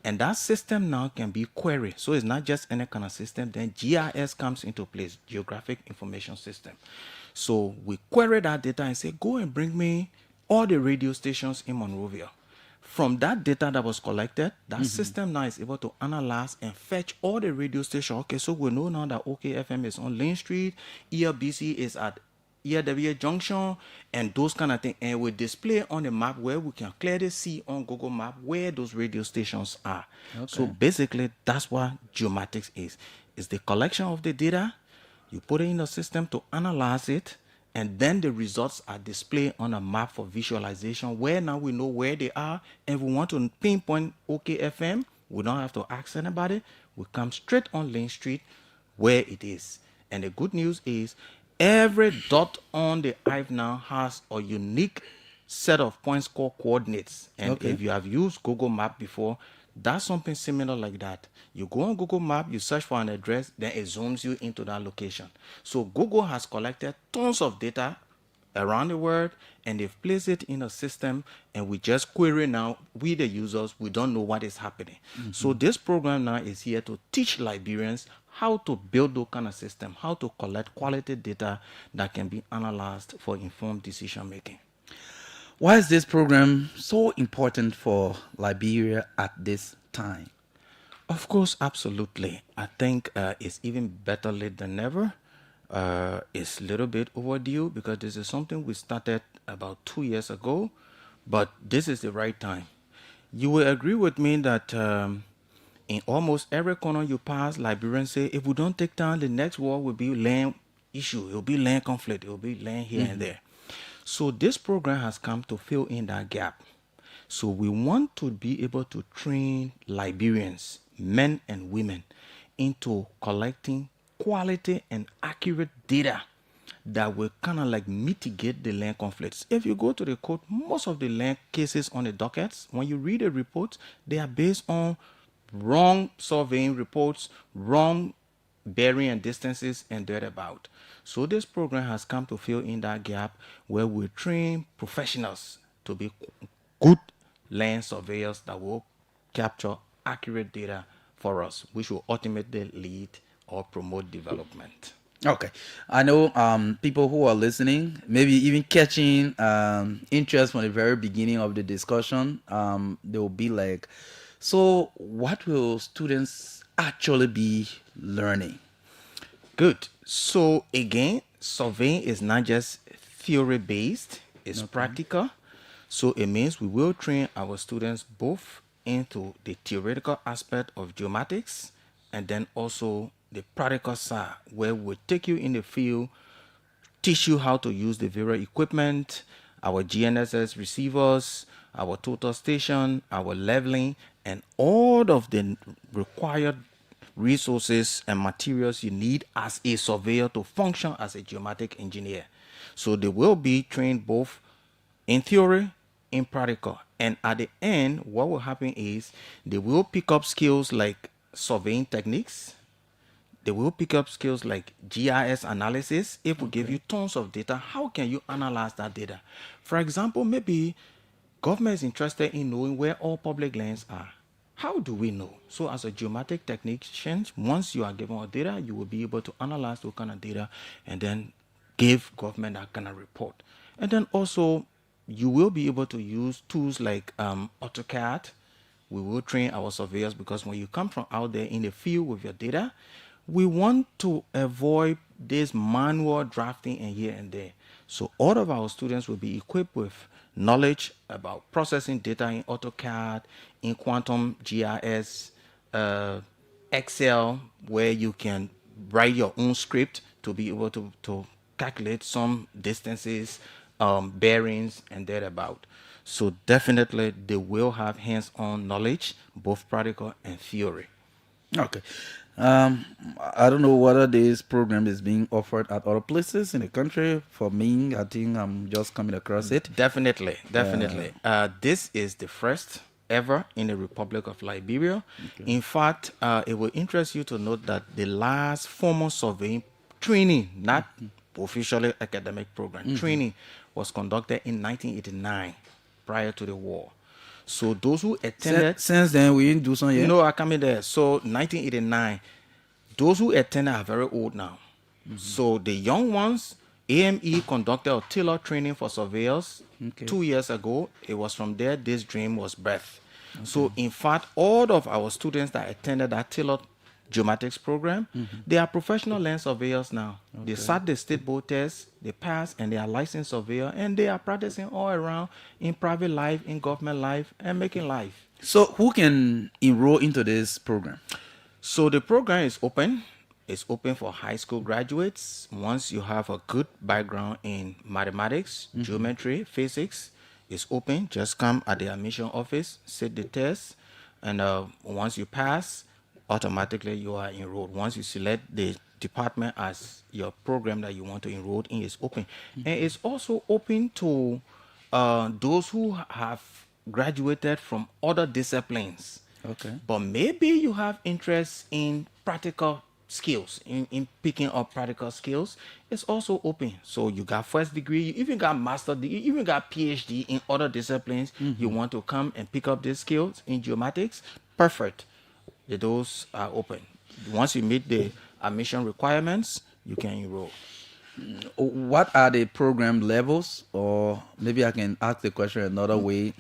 And that system now can be queried. So it's not just any kind of system. Then GIS comes into place, Geographic Information System. So we query that data and say, go and bring me all the radio stations in Monrovia. From that data that was collected, that system now is able to analyze and fetch all the radio stations. Okay, so we know now that OKFM is on Lane Street, ELBC is at ELW Junction, and those kind of things. And we display on the map where we can clearly see on Google Map where those radio stations are. Okay. So basically, that's what geomatics is. It's the collection of the data, you put it in the system to analyze it, and then the results are displayed on a map for visualization where now we know where they are. And we want to pinpoint OKFM, we don't have to ask anybody. We come straight on Lane Street where it is. And the good news is every dot on the hive now has a unique set of point score coordinates. And Okay. if you have used Google Map before, that's something similar like that. You go on Google Map, you search for an address, then it zooms you into that location. So Google has collected tons of data around the world, and they've placed it in a system, and we just query now. We, the users, we don't know what is happening. So this program now is here to teach Liberians how to build those kind of system, how to collect quality data that can be analyzed for informed decision making. Why is this program so important for Liberia at this time? Of course, absolutely. I think it's even better late than never. It's a little bit overdue because this is something we started about 2 years ago, but this is the right time. You will agree with me that in almost every corner you pass, Liberians say, if we don't take down, the next war will be land issue, it will be land conflict, it will be land here and there. So this program has come to fill in that gap. So we want to be able to train Liberians, men and women, into collecting quality and accurate data that will kind of like mitigate the land conflicts. If you go to the court, most of the land cases on the dockets, when you read the reports, they are based on wrong surveying reports, wrong bearing and distances, and thereabout. So this program has come to fill in that gap where we train professionals to be good land surveyors that will capture accurate data for us, which will ultimately lead or promote development. Okay, I know people who are listening, maybe even catching interest from the very beginning of the discussion. They will be like, so what will students actually be learning? Good. So again, surveying is not just theory based, it's practical. So it means we will train our students both into the theoretical aspect of geomatics and then also the practical side, where we take you in the field, teach you how to use the various equipment, our GNSS receivers, our total station, our leveling, and all of the required resources and materials you need as a surveyor to function as a geomatic engineer. So they will be trained both in theory, in practical. And at the end, what will happen is they will pick up skills like surveying techniques. They will pick up skills like GIS analysis. If we give you tons of data, how can you analyze that data? For example, maybe government is interested in knowing where all public lands are. How do we know? So as a geomatic technician, once you are given our data, you will be able to analyze those kind of data and then give government that kind of report. And then also, you will be able to use tools like AutoCAD. We will train our surveyors because when you come from out there in the field with your data, we want to avoid this manual drafting and here and there. So all of our students will be equipped with knowledge about processing data in AutoCAD, in quantum GIS, Excel, where you can write your own script to be able to calculate some distances, bearings, and thereabout. So definitely they will have hands-on knowledge, both practical and theory. Okay. I don't know whether this program is being offered at other places in the country. For me, I think I'm just coming across it. Definitely. This is the first ever in the Republic of Liberia. Okay. In fact, it will interest you to note that the last formal surveying training, not officially academic program, training was conducted in 1989, prior to the war. So those who attended... Since then, we didn't do something yet? No, I come in there. So 1989, those who attended are very old now. So the young ones, AME conducted a tailor training for surveyors 2 years ago. It was from there this dream was birthed. So in fact, all of our students that attended that tailored geomatics program, they are professional land surveyors now. They sat the state board test, they passed, and they are licensed surveyor, and they are practicing all around in private life, in government life, and making life. So who can enroll into this program? So the program is open. It's open for high school graduates. Once you have a good background in mathematics, geometry, physics, it's open. Just come at the admission office, sit the test, and once you pass, automatically you are enrolled. Once you select the department as your program that you want to enroll in, is open. And it's also open to those who have graduated from other disciplines. Okay. But maybe you have interest in practical skills, in picking up practical skills. It's also open. So you got first degree, you even got master degree, you even got PhD in other disciplines. You want to come and pick up these skills in geomatics, perfect. Those are open. Once you meet the admission requirements, you can enroll. What are the program levels? Or maybe I can ask the question another way.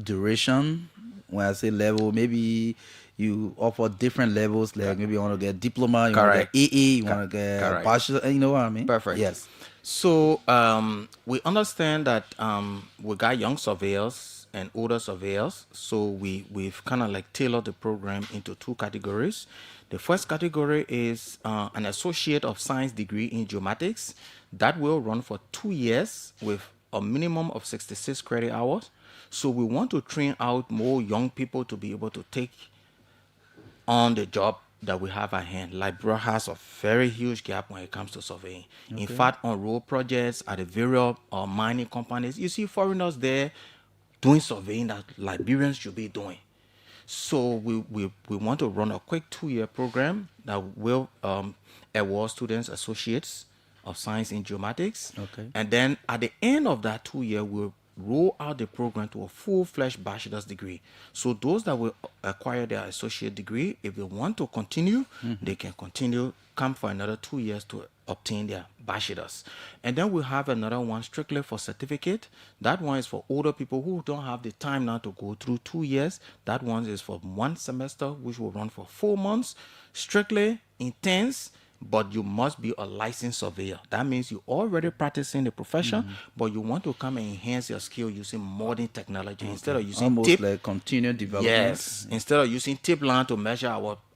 Duration. When I say level, maybe you offer different levels. Like maybe you want to get diploma, you want to get Correct. AA, you want to get Correct. bachelor. You know what I mean? Perfect. Yes. So we understand that we got young surveyors and older surveyors. So we've kind of like tailored the program into two categories. The first category is an associate of science degree in geomatics that will run for 2 years with a minimum of 66 credit hours. So we want to train out more young people to be able to take on the job that we have at hand. Liberia has a very huge gap when it comes to surveying. In Okay. fact, on road projects at the various mining companies, you see foreigners there doing surveying that Liberians should be doing. So we want to run a quick 2-year program that will award students associates of science in geomatics. Okay. And then at the end of that 2 year, we'll roll out the program to a full-fledged bachelor's degree. So those that will acquire their associate degree, if they want to continue, they can continue, come for another 2 years to obtain their bachelor's. And then we'll have another one strictly for certificate. That one is for older people who don't have the time now to go through 2 years. That one is for 1 semester, which will run for 4 months, strictly intense. But you must be a licensed surveyor. That means you're already practicing the profession, but you want to come and enhance your skill using modern technology instead of using almost tape. like continued development. Yes, instead of using tape line to measure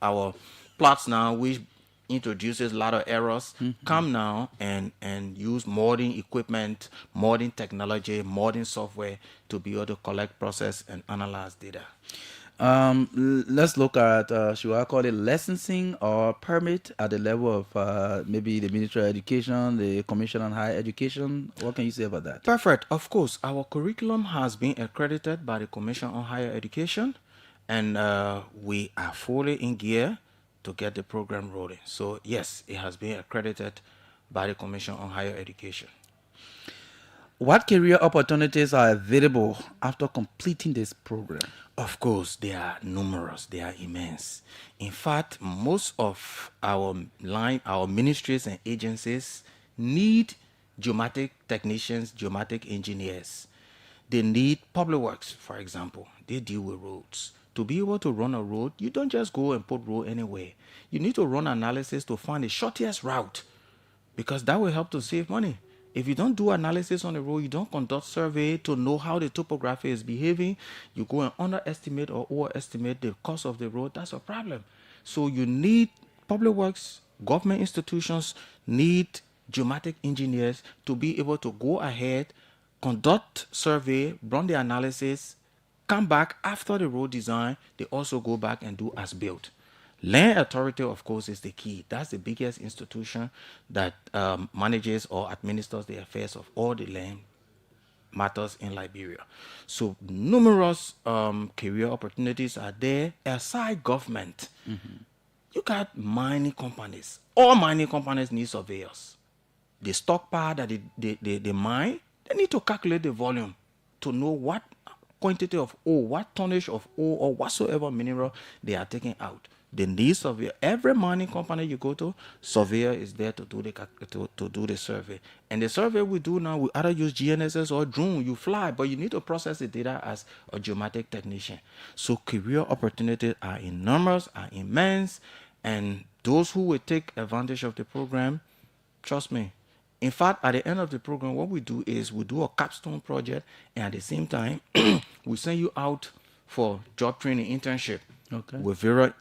our plots now, which introduces a lot of errors. Come now and use modern equipment, modern technology, modern software to be able to collect, process, and analyze data. Let's look at should I call it licensing or permit at the level of maybe the Ministry of Education, the Commission on Higher Education. What can you say about that? Perfect. Of course, our curriculum has been accredited by the Commission on Higher Education, and we are fully in gear to get the program rolling. So yes, it has been accredited by the Commission on Higher Education. What career opportunities are available after completing this program? Of course, they are numerous. They are immense. In fact, most of our ministries and agencies need geomatic technicians, geomatic engineers. They need public works, for example. They deal with roads. To be able to run a road, you don't just go and put road anywhere. You need to run analysis to find the shortest route, because that will help to save money. If you don't do analysis on the road, you don't conduct survey to know how the topography is behaving, you go and underestimate or overestimate the cost of the road, that's a problem. So you need public works, government institutions need geomatic engineers to be able to go ahead, conduct survey, run the analysis, come back after the road design. They also go back and do as built. Land authority, of course, is the key. That's the biggest institution that manages or administers the affairs of all the land matters in Liberia. So numerous career opportunities are there. Aside government, you got mining companies. All mining companies need surveyors. The stockpile that they mine, they need to calculate the volume to know what quantity of ore, what tonnage of ore or whatsoever mineral they are taking out. They need surveyor. Every mining company you go to, surveyor is there to do the survey. And the survey we do now, we either use GNSS or drone. You fly, but you need to process the data as a geomatic technician. So career opportunities are enormous, are immense, and those who will take advantage of the program, trust me. In fact, at the end of the program, what we do is we do a capstone project, and at the same time, we send you out for job training internship with various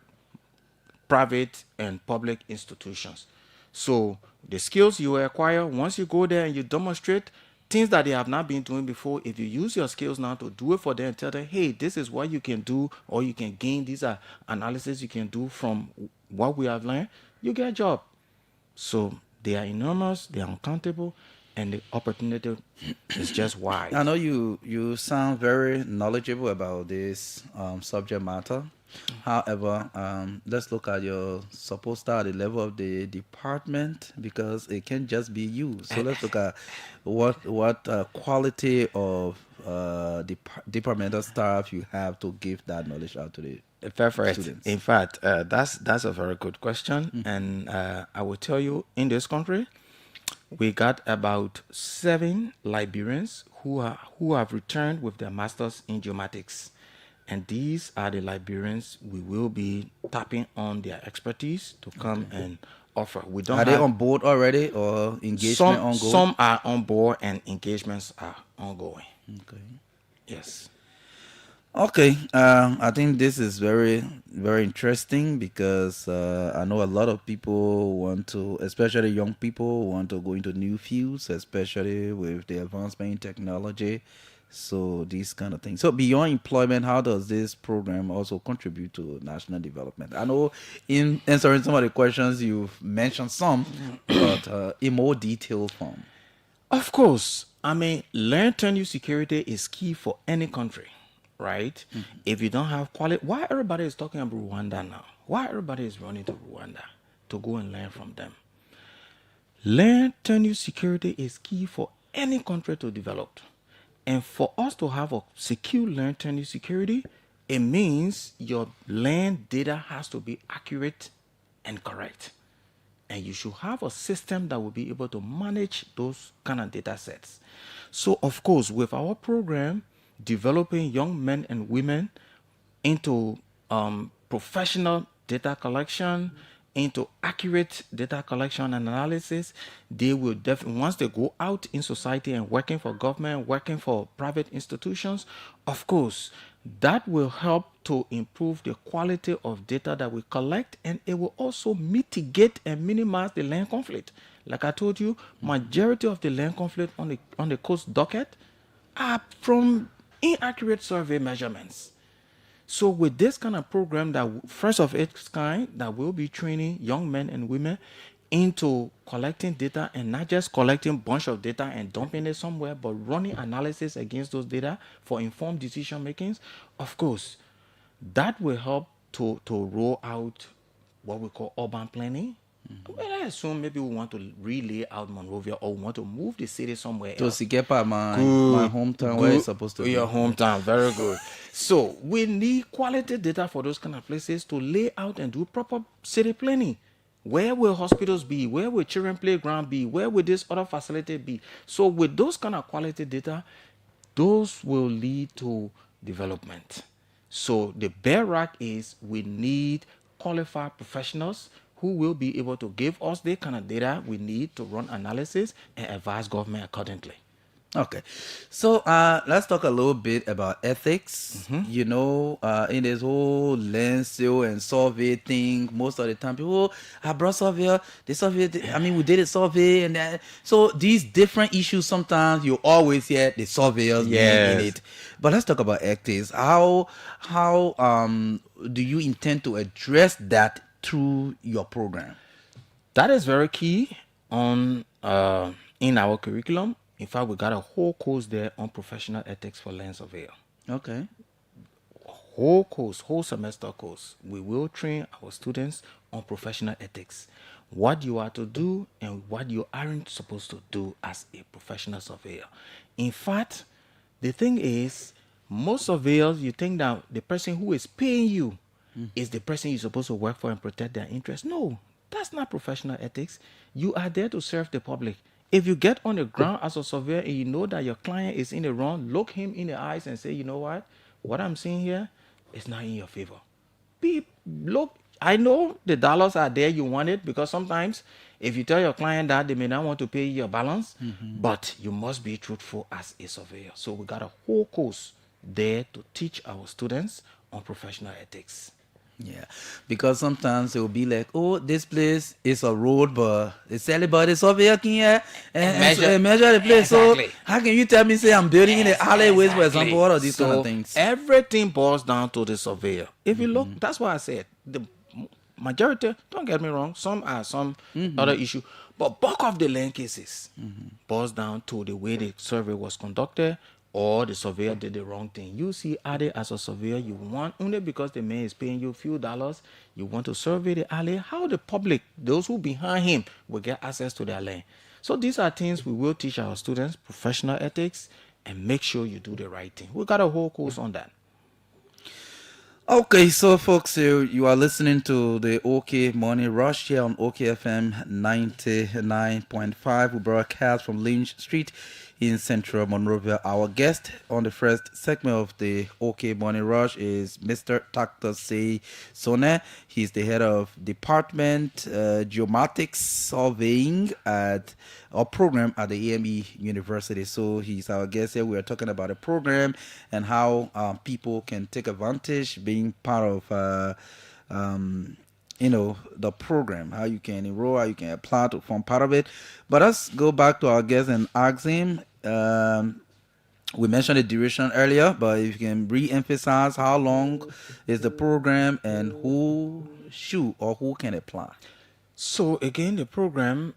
private and public institutions. So the skills you acquire, once you go there and you demonstrate, things that they have not been doing before, if you use your skills now to do it for them, tell them, hey, this is what you can do, or you can gain. These are analysis you can do from what we have learned. You get a job. So they are enormous, they are uncountable, and the opportunity is just wide. I know you sound very knowledgeable about this subject matter. However, let's look at your supposed start at the level of the department, because it can't just be you. So let's look at what quality of departmental staff you have to give that knowledge out to the Perfect. students. In fact, that's a very good question, and I will tell you, in this country, we got about 7 Liberians who have returned with their masters in geomatics, and these are the Liberians we will be tapping on their expertise to come and offer. We don't. Are they on board already, or engagement ongoing? Some are on board, and engagements are ongoing. Okay. Yes. Okay, I think this is very, very interesting, because I know a lot of people want to, especially young people, want to go into new fields, especially with the advancement in technology. So these kind of things. So beyond employment, how does this program also contribute to national development? I know in answering some of the questions you've mentioned some, but in more detailed form. Of course, I mean, learn new security is key for any country, right? If you don't have quality, why everybody is talking about Rwanda now? Why everybody is running to Rwanda to go and learn from them? Learn new security is key for any country to develop. And for us to have a secure learn new security, it means your land data has to be accurate and correct. And you should have a system that will be able to manage those kind of data sets. So, of course, with our program, developing young men and women into professional data collection, into accurate data collection and analysis, they will definitely, once they go out in society and working for government, working for private institutions, of course, that will help to improve the quality of data that we collect, and it will also mitigate and minimize the land conflict. Like I told you, majority of the land conflict on the coast docket are from inaccurate survey measurements. So with this kind of program, that first of its kind, that will be training young men and women into collecting data, and not just collecting a bunch of data and dumping it somewhere, but running analysis against those data for informed decision makings, of course, that will help to roll out what we call urban planning. Well, I assume maybe we want to relay out Monrovia, or we want to move the city somewhere else. To Sikepa, my hometown, where it's supposed to be. Your hometown, very good. So we need quality data for those kind of places to lay out and do proper city planning. Where will hospitals be? Where will children playground be? Where will this other facility be? So with those kind of quality data, those will lead to development. So the bare rock is we need qualified professionals who will be able to give us the kind of data we need to run analysis and advise government accordingly. Okay, so let's talk a little bit about ethics. You know, in this whole land sale and survey thing, most of the time people, I brought surveyor, we did a survey, and that. So these different issues, sometimes you always hear the surveyors being in it. But let's talk about ethics. How do you intend to address that through your program? That is very key on in our curriculum. In fact, we got a whole course there on professional ethics for land surveyor. Okay. Whole course, whole semester course. We will train our students on professional ethics. What you are to do and what you aren't supposed to do as a professional surveyor. In fact, the thing is, most surveyors, you think that the person who is paying you is the person you're supposed to work for and protect their interests. No, that's not professional ethics. You are there to serve the public. If you get on the ground as a surveyor and you know that your client is in the wrong, look him in the eyes and say, you know what I'm seeing here is not in your favor. Look, I know the dollars are there, you want it, because sometimes if you tell your client that, they may not want to pay your balance, but you must be truthful as a surveyor. So we got a whole course there to teach our students on professional ethics. Yeah, because sometimes it will be like, oh, this place is a road, but it's everybody surveyor here and measure the place. Exactly. So how can you tell me, say I'm building in the alleyways, for example, what are these kind of So things? everything boils down to the surveyor. If you look, that's why I said the majority. Don't get me wrong. Some are some other issue, but bulk of the land cases boils down to the way the survey was conducted, or the surveyor did the wrong thing. You see, added as a surveyor, you want only because the man is paying you a few dollars, you want to survey the alley. How the public, those who behind him, will get access to their land. So these are things we will teach our students, professional ethics, and make sure you do the right thing. We got a whole course on that. Okay, so folks, you are listening to the OK Morning Rush here on OKFM 99.5. We broadcast from Lynch Street in Central Monrovia. Our guest on the first segment of the OK Morning Rush is Mr. Dr. Say Sone. He's the head of Department Geomatics Surveying at our program at the AME University. So he's our guest here. We are talking about a program and how people can take advantage being part of the program, how you can enroll, how you can apply to form part of it. But let's go back to our guest and ask him. We mentioned the duration earlier, but if you can re-emphasize how long is the program and who can apply. So again, the program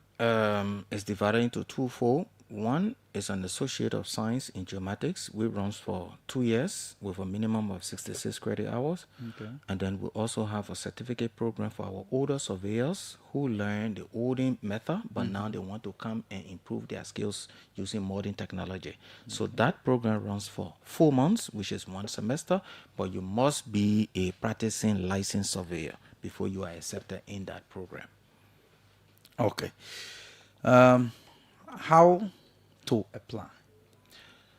is divided into twofold. One is an Associate of Science in Geomatics, which runs for 2 years with a minimum of 66 credit hours. Okay. And then we also have a certificate program for our older surveyors who learn the olden method, but now they want to come and improve their skills using modern technology. So that program runs for 4 months, which is 1 semester, but you must be a practicing licensed surveyor before you are accepted in that program. Okay. How to apply?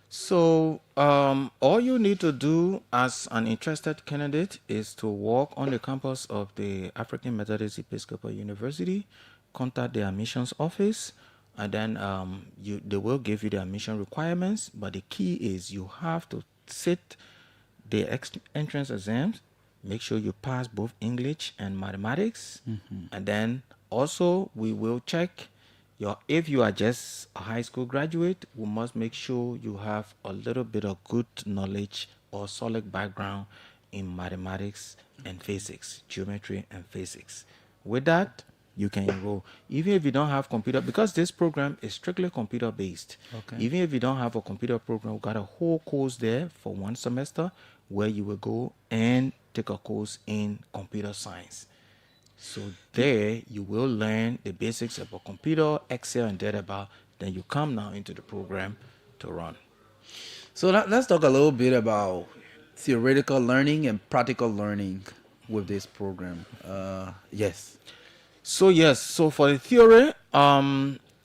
So all you need to do as an interested candidate is to walk on the campus of the African Methodist Episcopal University, contact the admissions office, and then they will give you the admission requirements. But the key is you have to sit the entrance exams, make sure you pass both English and mathematics, and then also we will check if you are just a high school graduate, we must make sure you have a little bit of good knowledge or solid background in mathematics and physics, geometry and physics. With that, you can enroll. Even if you don't have computer, because this program is strictly computer based. Okay. Even if you don't have a computer program, we got a whole course there for 1 semester where you will go and take a course in computer science. So there you will learn the basics about computer, Excel, and database. Then you come now into the program to run. So let's talk a little bit about theoretical learning and practical learning with this program. Yes. So for the theory,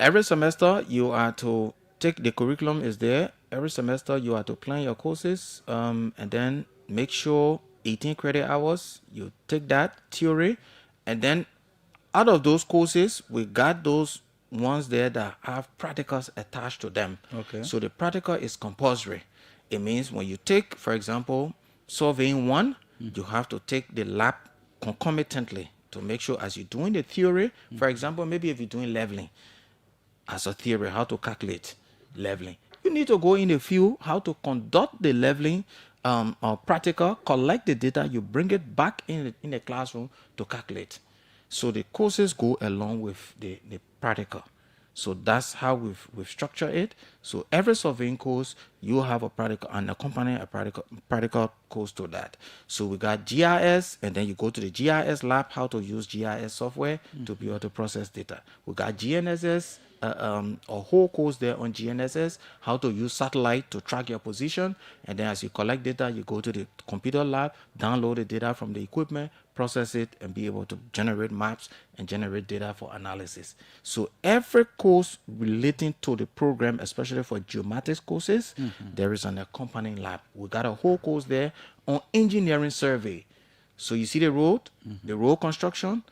every semester you are to take the curriculum is there. Every semester you are to plan your courses, and then make sure 18 credit hours you take that theory. And then out of those courses, we got those ones there that have practicals attached to them. Okay. So the practical is compulsory. It means when you take, for example, surveying 1, you have to take the lab concomitantly to make sure as you're doing the theory, for example, maybe if you're doing leveling as a theory, how to calculate leveling, you need to go in the field, how to conduct the leveling practical, collect the data, you bring it back in the classroom to calculate. So the courses go along with the practical. So that's how we've structured it. So every surveying course, you have a practical and accompanying a practical course to that. So we got GIS, and then you go to the GIS lab, how to use GIS software to be able to process data. We got GNSS, a whole course there on GNSS, how to use satellite to track your position. And then as you collect data, you go to the computer lab, download the data from the equipment, process it, and be able to generate maps and generate data for analysis. So every course relating to the program, especially for geomatics courses, there is an accompanying lab. We got a whole course there on engineering survey. So you see the road construction,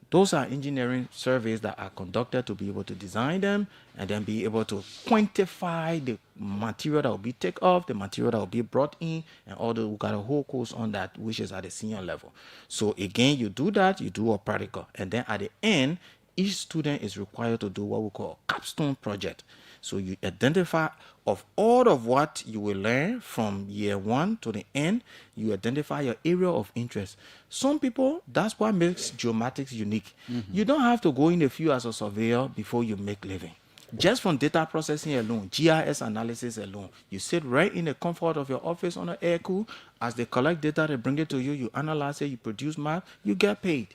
Those are engineering surveys that are conducted to be able to design them and then be able to quantify the material that will be taken off, the material that will be brought in, and all the, we got a whole course on that, which is at the senior level. So again, you do that, you do a practical, and then at the end, each student is required to do what we call a capstone project. So you identify of all of what you will learn from year one to the end, you identify your area of interest. Some people, that's what makes Geomatics unique. You don't have to go in the field as a surveyor before you make living. Just from data processing alone, GIS analysis alone, you sit right in the comfort of your office on an air cool. As they collect data, they bring it to you, you analyze it, you produce map, you get paid.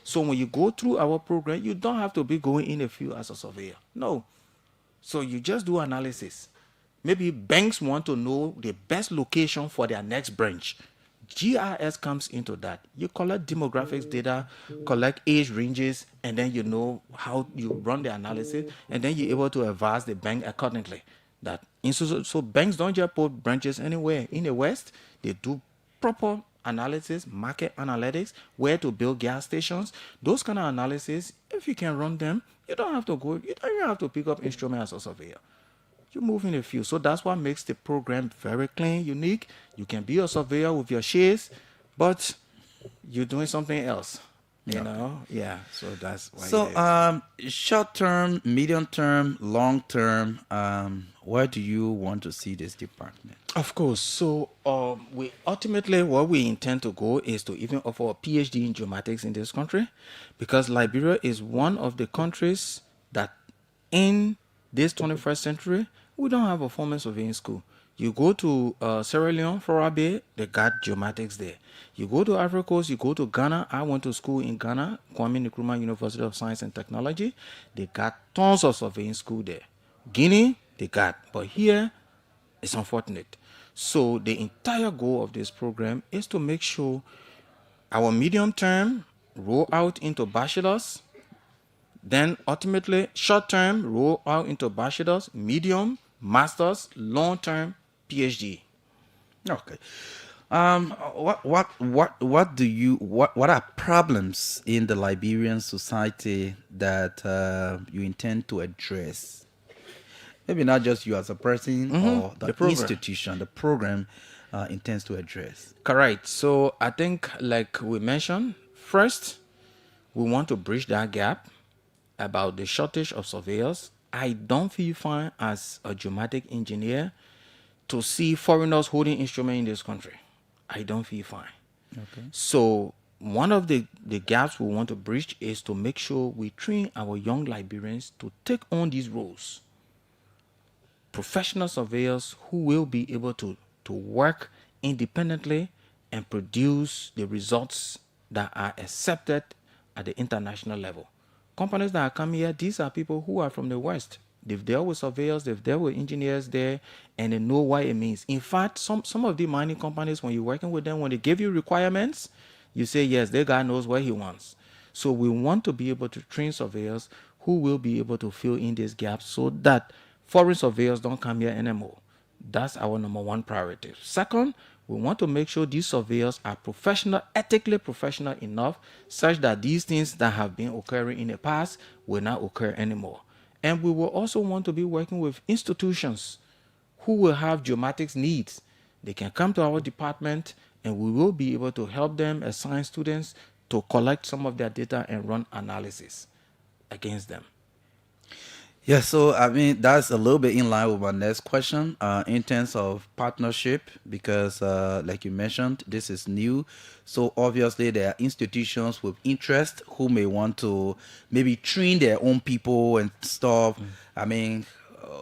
So when you go through our program, you don't have to be going in the field as a surveyor. No. So you just do analysis. Maybe banks want to know the best location for their next branch. GIS comes into that. You collect demographics data, collect age ranges, and then you know how you run the analysis, and then you're able to advise the bank accordingly. That so banks don't just put branches anywhere in the West. They do proper analysis, market analytics, where to build gas stations. Those kind of analysis, if you can run them, you don't have to go. You don't even have to pick up instruments as a surveyor. You move in a few. So that's what makes the program very clean, unique. You can be a surveyor with your shares, but you're doing something else. You know? Yeah. So that's why So short term, medium term, long term, where do you want to see this department? Of course. So we ultimately what we intend to go is to even offer a PhD in geomatics in this country, because Liberia is one of the countries that in this 21st century, we don't have a formal surveying school. You go to Sierra Leone, Flora Bay, they got geomatics there. You go to Ivory Coast, you go to Ghana. I went to school in Ghana, Kwame Nkrumah University of Science and Technology. They got tons of surveying school there. Guinea, they got. But here, it's unfortunate. So the entire goal of this program is to make sure our medium term roll out into bachelor's, then ultimately short term roll out into bachelor's, medium, master's, long term, PhD. Okay. What are problems in the Liberian society that you intend to address? Maybe not just you as a person or the institution, the program intends to address. Correct. So I think, like we mentioned, first, we want to bridge that gap about the shortage of surveyors. I don't feel fine as a geomatic engineer to see foreigners holding instruments in this country. I don't feel fine. Okay. So one of the gaps we want to bridge is to make sure we train our young Liberians to take on these roles. Professional surveyors who will be able to work independently and produce the results that are accepted at the international level. Companies that are coming here, these are people who are from the West. They've dealt with surveyors, they've dealt with engineers there, and they know what it means. In fact, some of the mining companies, when you're working with them, when they give you requirements, you say, yes, the guy knows what he wants. So we want to be able to train surveyors who will be able to fill in these gaps so that foreign surveyors don't come here anymore. That's our number one priority. Second, we want to make sure these surveyors are professional, ethically professional enough, such that these things that have been occurring in the past will not occur anymore. And we will also want to be working with institutions who will have geomatics needs. They can come to our department and we will be able to help them assign students to collect some of their data and run analysis against them. Yeah, so I mean that's a little bit in line with my next question in terms of partnership, because like you mentioned, this is new. So obviously there are institutions with interest who may want to maybe train their own people and stuff. I mean,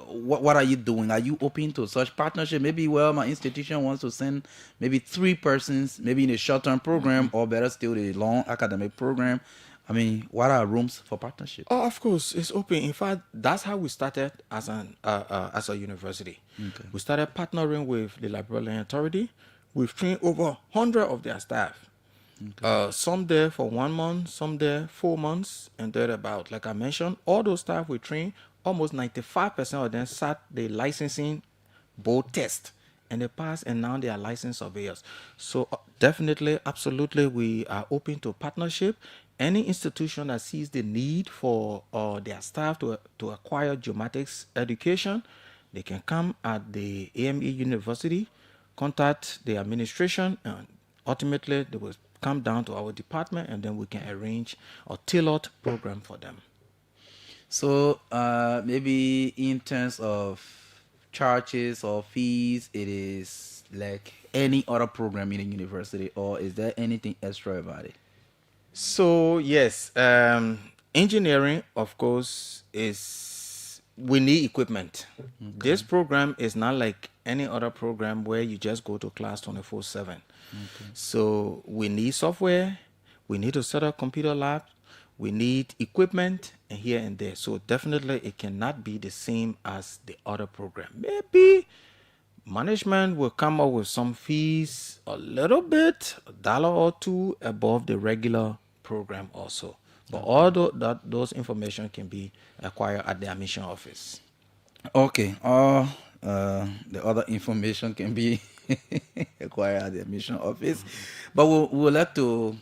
what are you doing? Are you open to such partnership? Maybe, well, my institution wants to send maybe 3 persons, maybe in a short-term program, or better still, the long academic program. I mean, what are rooms for partnership? Oh, of course, it's open. In fact, that's how we started as a university. Okay. We started partnering with the Liberian Authority. We've trained over 100 of their staff. Okay. Some there for 1 month, some there 4 months, and thereabout. Like I mentioned, all those staff we trained, almost 95% of them sat the licensing board test, and they passed, and now they are licensed surveyors. So definitely, absolutely, we are open to partnership. any institution that sees the need for their staff to acquire geomatics education, they can come at the AME University, contact the administration, and ultimately they will come down to our department, and then we can arrange a tailored program for them. So maybe in terms of charges or fees, it is like any other program in the university, or is there anything extra about it? So yes, engineering, of course, is we need equipment. This program is not like any other program where you just go to class 24/7. So we need software, we need to set up computer lab, we need equipment, and here and there. So definitely it cannot be the same as the other program. Maybe management will come up with some fees a little bit, $1 or $2 above the regular program also. But all those information can be acquired at the admission office. Okay. The other information can be acquired at the admission office. But we'll like to,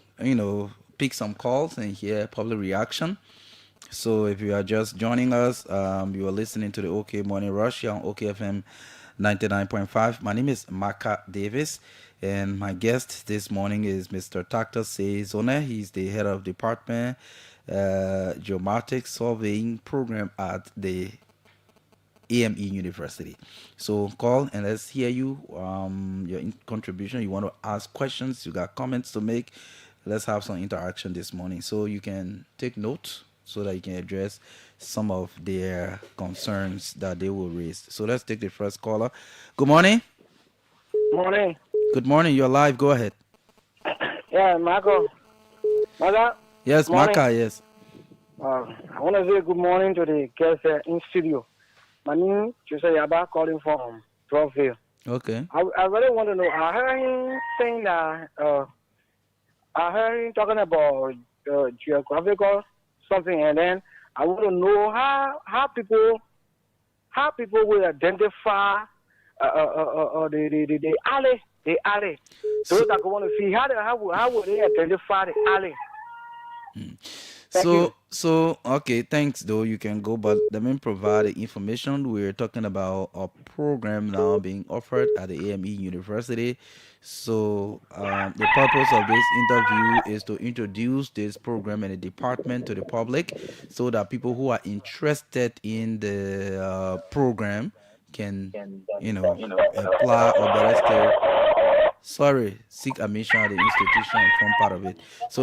pick some calls and hear public reaction. So if you are just joining us, you are listening to the OK Morning Rush here on OKFM 99.5. My name is Marka Davis, and my guest this morning is Mr. Dr. Zone. He's the head of department Geomatics Surveying Program at the AME University. So call and let's hear you, your contribution. You want to ask questions, you got comments to make. Let's have some interaction this morning. So you can take notes so that you can address some of their concerns that they will raise. So let's take the first caller. Good morning. Morning. Good morning. You're live. Go ahead. Yeah, Marco. Marka? Yes, Morning. Marka, yes. I want to say good morning to the guests in studio. My name is Jose Yaba, calling from Broadville. Okay. I really want to know, I heard him saying that, I heard him talking about geographical something, and then I want to know how people will identify the alley. Those that want to see how will they identify the alley? So okay, thanks though. You can go, but let me provide the information. We're talking about a program now being offered at the AME University. So the purpose of this interview is to introduce this program and the department to the public, so that people who are interested in the program can, apply, or better still, seek admission at the institution and form part of it. So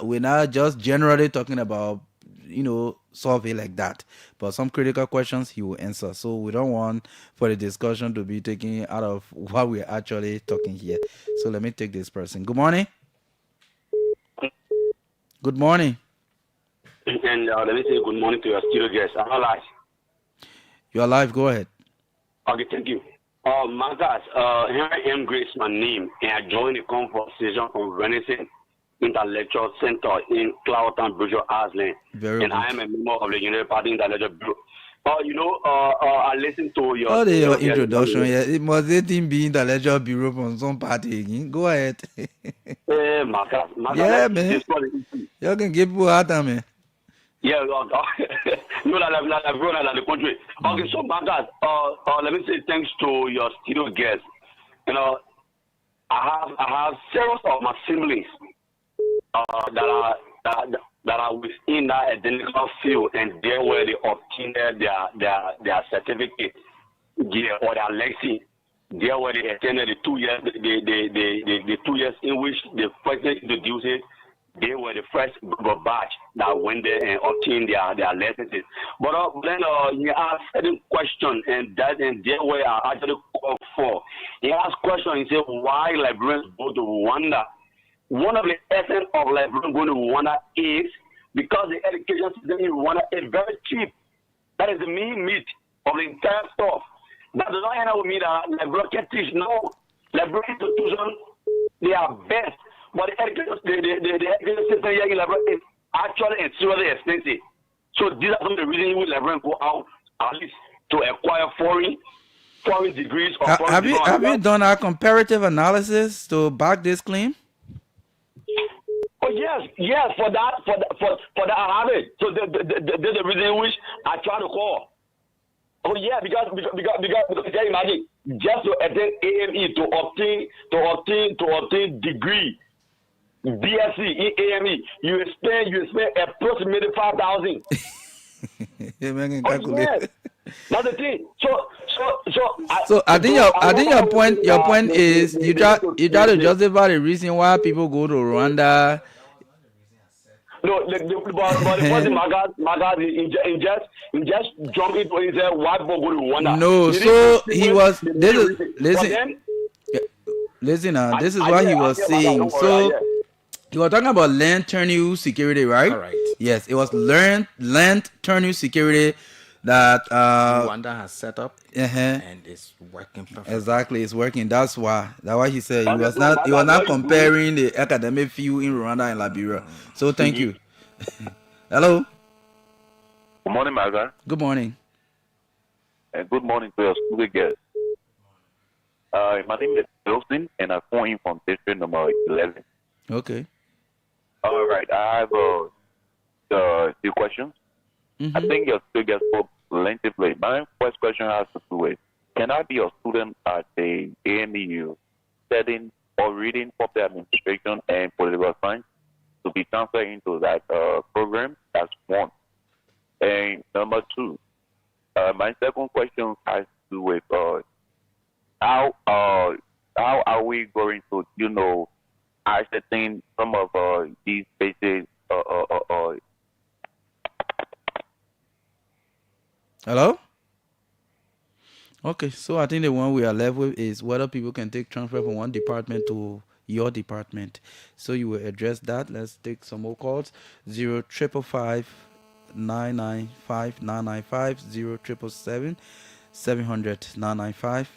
we're not just generally talking about, survey like that, but some critical questions he will answer. So we don't want for the discussion to be taken out of what we're actually talking here. So let me take this person. Good morning. Good morning. And let me say good morning to your studio guests. I'm alive. You're alive. Go ahead. Okay, thank you. My guys, Henry M. Grace, my name, and I joined the conversation from Venison Intellectual Center in Cloudtown, Bridger, Ireland. And I am a member of the United Party Intellectual Bureau. I listened to your introduction. Yeah, it must be Intellectual Bureau from some party again. Go ahead. Marka, yeah, man. You can give people hard time, man. Yeah, no, the country. Okay, so my guys, let me say thanks to your studio guests. I have several of my siblings that are within that identical field, and there where they obtain their certificate, or their lexi. There where they attended the 2 years, the 2 years in which the president introduced it. They were the first batch that went there and obtained their licenses. But then he asked certain question, and there where I actually called for. He asked question. He said, why librarians go to Rwanda? One of the essence of librarians going to Rwanda is because the education system in Rwanda is very cheap. That is the main meat of the entire stuff. That does not end up with me that librarians can teach. No, librarian institutions, they are best. But the education system here in Liberia is actually extremely expensive. So these are some of the reasons we librarians go out at least to acquire foreign degrees. Or have you done a comparative analysis to back this claim? Oh yes. For that, I have it. So there's the reason which I try to call. Oh yeah, because can you imagine just to attend AME to obtain degree BSc in AME, you spend approximately 5,000. Yes, that's the thing. So I think your point is you try to justify the reason why people go to Rwanda. No, but the person Marka, he just jump into it and say why people go to Rwanda. No, so he was listen now. This is what he was saying. So you were talking about land turn security, right? All right. Yes, it was land turn security that Rwanda has set up and it's working perfectly. Exactly, it's working. That's why he said he was not comparing the academic field in Rwanda and Liberia. So thank you. Hello. Good morning, Marka. Good morning. And good morning to your studio guest. My name is Wilson, and I'm calling from district number 11. Okay. All right, I have the few questions. Mm-hmm. I think your studio guest spoke lengthily. My first question has to do with: can I be a student at the AMEU studying or reading public administration and political science to be transferred into that program? That's one. And number two, my second question has to do with how are we going to, ascertain some of these basic Hello? Okay, so I think the one we are left with is whether people can take transfer from one department to your department. So you will address that. Let's take some more calls. 0555 995 995 0777 700 995.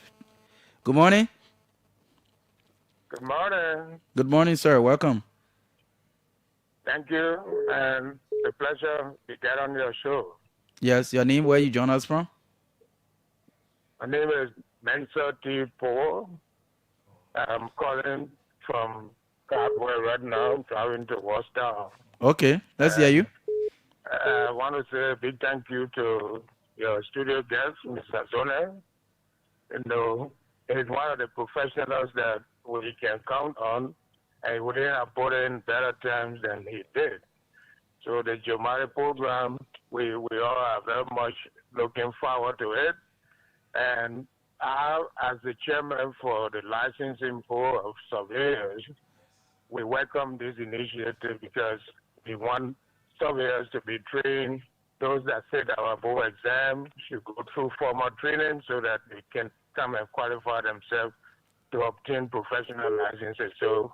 Good morning. Good morning. Good morning, sir. Welcome. Thank you, and a pleasure to get on your show. Yes, your name, where you join us from? My name is Mensa T. Paul. I'm calling from Cardwell right now. I'm traveling to Worcester. Okay, let's hear you. I want to say a big thank you to your studio guest, Mr. Zone. He's one of the professionals that we can count on, and he wouldn't have put in better terms than he did. So the Geomatics program, we all are very much looking forward to it. And I, as the chairman for the licensing board of surveyors, we welcome this initiative because we want surveyors to be trained. Those that sit our board exam should go through formal training so that they can come and qualify themselves to obtain professional licenses. So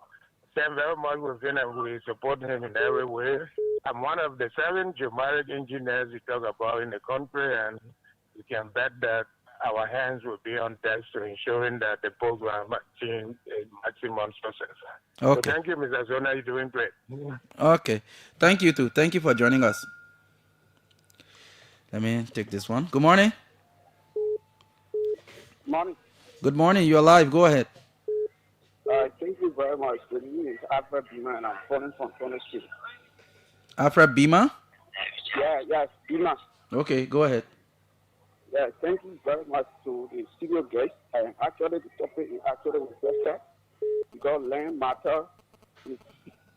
thank very much with him, and we support him in every way. I'm one of the 7 geomatic engineers we talk about in the country, and you can bet that our hands will be on deck to ensuring that the program achieves maximum success. Okay. So thank you, Mr. Zona. You're doing great. Okay. Thank you, too. Thank you for joining us. Let me take this one. Good morning. Morning. Good morning. You're live. Go ahead. Thank you very much. The name is Alfred Bima, and I'm calling from Tony Street. Alfred Bima? Yes, Bima. Okay, go ahead. Yeah, thank you very much to the studio guest. And actually, the topic is actually requested because land matter is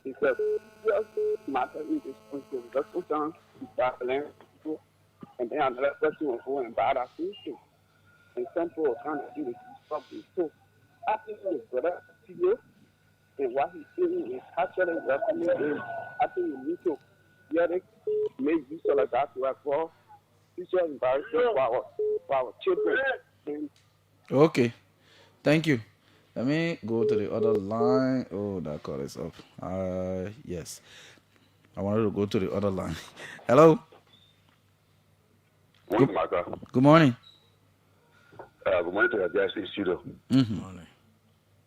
a serious matter in this country. Because sometimes you buy land people, and then another person will go and buy that thing too. And some people kind of do this something. So I think it's better to you. And what he's saying is actually welcoming. I think we need to make use of that to for future embarrassment for our children. And Okay. Thank you. Let me go to the other line. Oh, that call is up. Yes. I wanted to go to the other line. Hello. Morning, Marka. Good morning. Good morning to the guest in studio. Mm-hmm.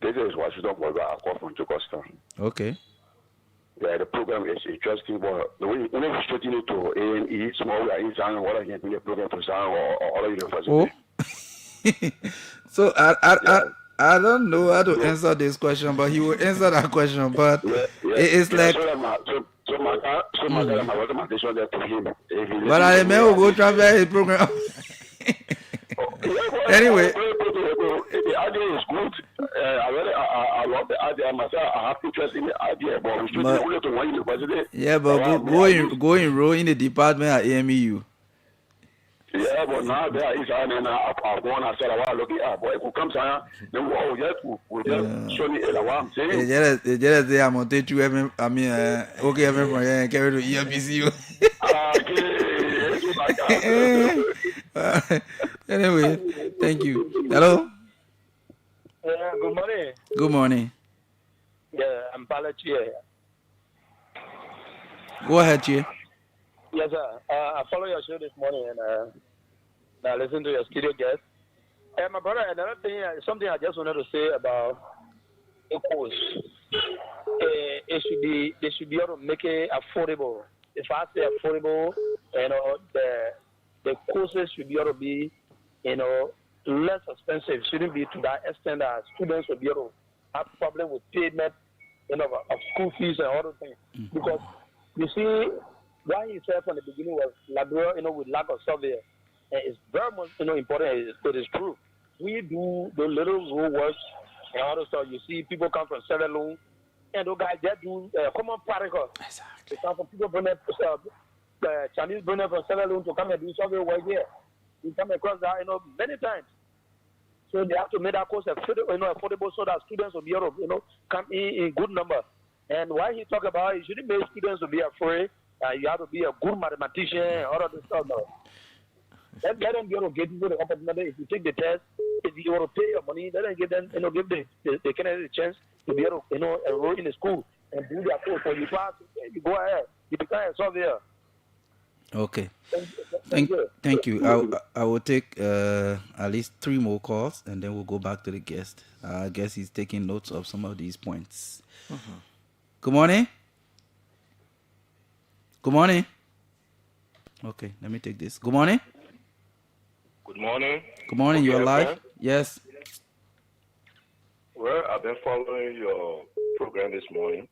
This is Washington Borga. I call from Jakarta. Okay. Yeah, the program is interesting, but the way when you straighten it to AME, small we are in Zion, what I can do the program for Zion or other university. Oh. So I don't know how to answer this question, but he will answer that question. But it's like. So my recommendation there to him. But I remember go travel his program. Anyway. The idea is good. I love the idea myself. I have interest in the idea, but we should only to one university. Yeah, but go enroll in the department at AMEU. Yeah, but now there is and then I go on and say I look at boy who comes here, then we just show me what I'm saying. They just say I'm gonna take you okay, I'm from here and carry to EMPCU. Anyway, thank you. Hello. Yeah, good morning. Good morning. Yeah, I'm Palachie. Go ahead, Chie. Yes, sir. I follow your show this morning and I listen to your studio guest. And my brother, another thing, something I just wanted to say about equals. They should be able to make it affordable. If I say affordable, the courses should be able to be, less expensive. Shouldn't be to that extent that students will be able to have problem with payment, of school fees and other things. Mm-hmm. Because you see, why he said from the beginning was labor, with lack of surveyor. And it's very much, important. It is true. We do the little road work and all the stuff. You see, people come from Sierra Leone, and those guys that do common practical. Exactly. They come from people bring Chinese bring from Sierra Leone to come and do survey work here. We come across that, many times. So they have to make that course affordable so that students will be able to, come in good number. And why he talk about it, you shouldn't make students to be afraid. You have to be a good mathematician and all of this stuff. No. Let them be able to get into the opportunity. If you take the test, if you want to pay your money, let them give them, give the candidate a chance to be able to, enroll in the school and do their course. When you pass, you go ahead. You become a surveyor. Okay. Thank you. I will take at least 3 more calls and then we'll go back to the guest. I guess he's taking notes of some of these points. Mm-hmm. Good morning. Good morning. Okay, let me take this. Good morning. Good morning. Good morning. You're live? Yes. Well, I've been following your program this morning,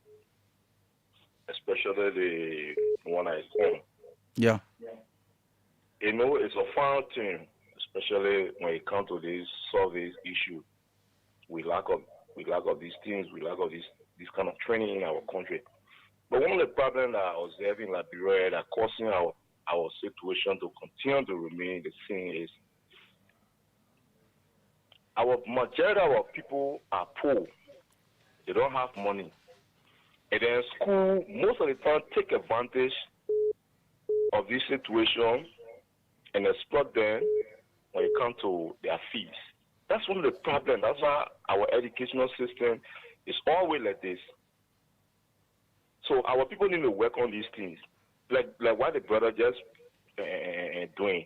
especially the one I saw. Yeah. It's a fun thing, especially when it comes to this service issue. We lack of these things. We lack of this kind of training in our country. But one of the problems that I observe in Liberia that causing our situation to continue to remain the same is our majority of our people are poor. They don't have money. And then school, most of the time, take advantage of this situation and exploit them when it comes to their fees. That's one of the problems. That's why our educational system is always like this. So our people need to work on these things, like what the brother just doing.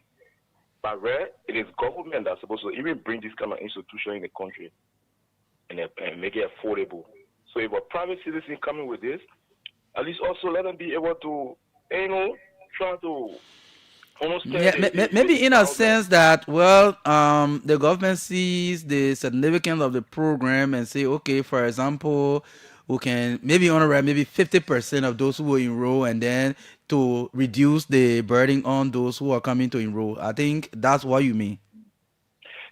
But it is government that's supposed to even bring this kind of institution in the country and make it affordable. So if a private citizen coming with this, at least also let them be able to, try to understand. Maybe in a sense that, the government sees the significance of the program and say, okay, for example, we can maybe honorate maybe 50% of those who will enroll and then to reduce the burden on those who are coming to enroll. I think that's what you mean.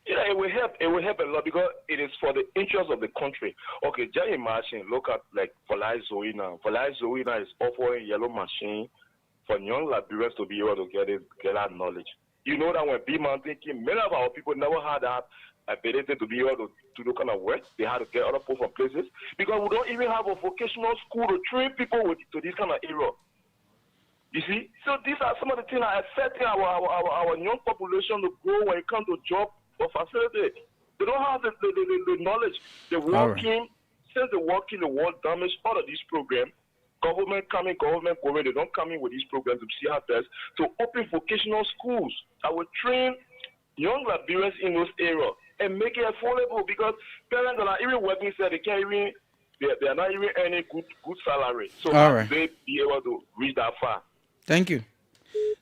Yeah, it will help. It will help a lot because it is for the interest of the country. Okay, just imagine, look at like Volai Zoina. Volai Zoina is offering yellow machine for young Liberians to be able to get that knowledge. You know that when B-Man thinking, many of our people never had that ability to be able to do the kind of work. They had to get other people from places because we don't even have a vocational school to train people to this kind of area. You see? So these are some of the things that are affecting our young population to grow when it comes to job or facility. They don't have the knowledge. They're working, since they're working, the world damage all of these programs. Government coming, they don't come in with these programs to see how best to open vocational schools that will train young Liberians in those areas and make it affordable because parents are even working, so they can't even, they are not even earning good salary. So they be able to reach that far. Thank you.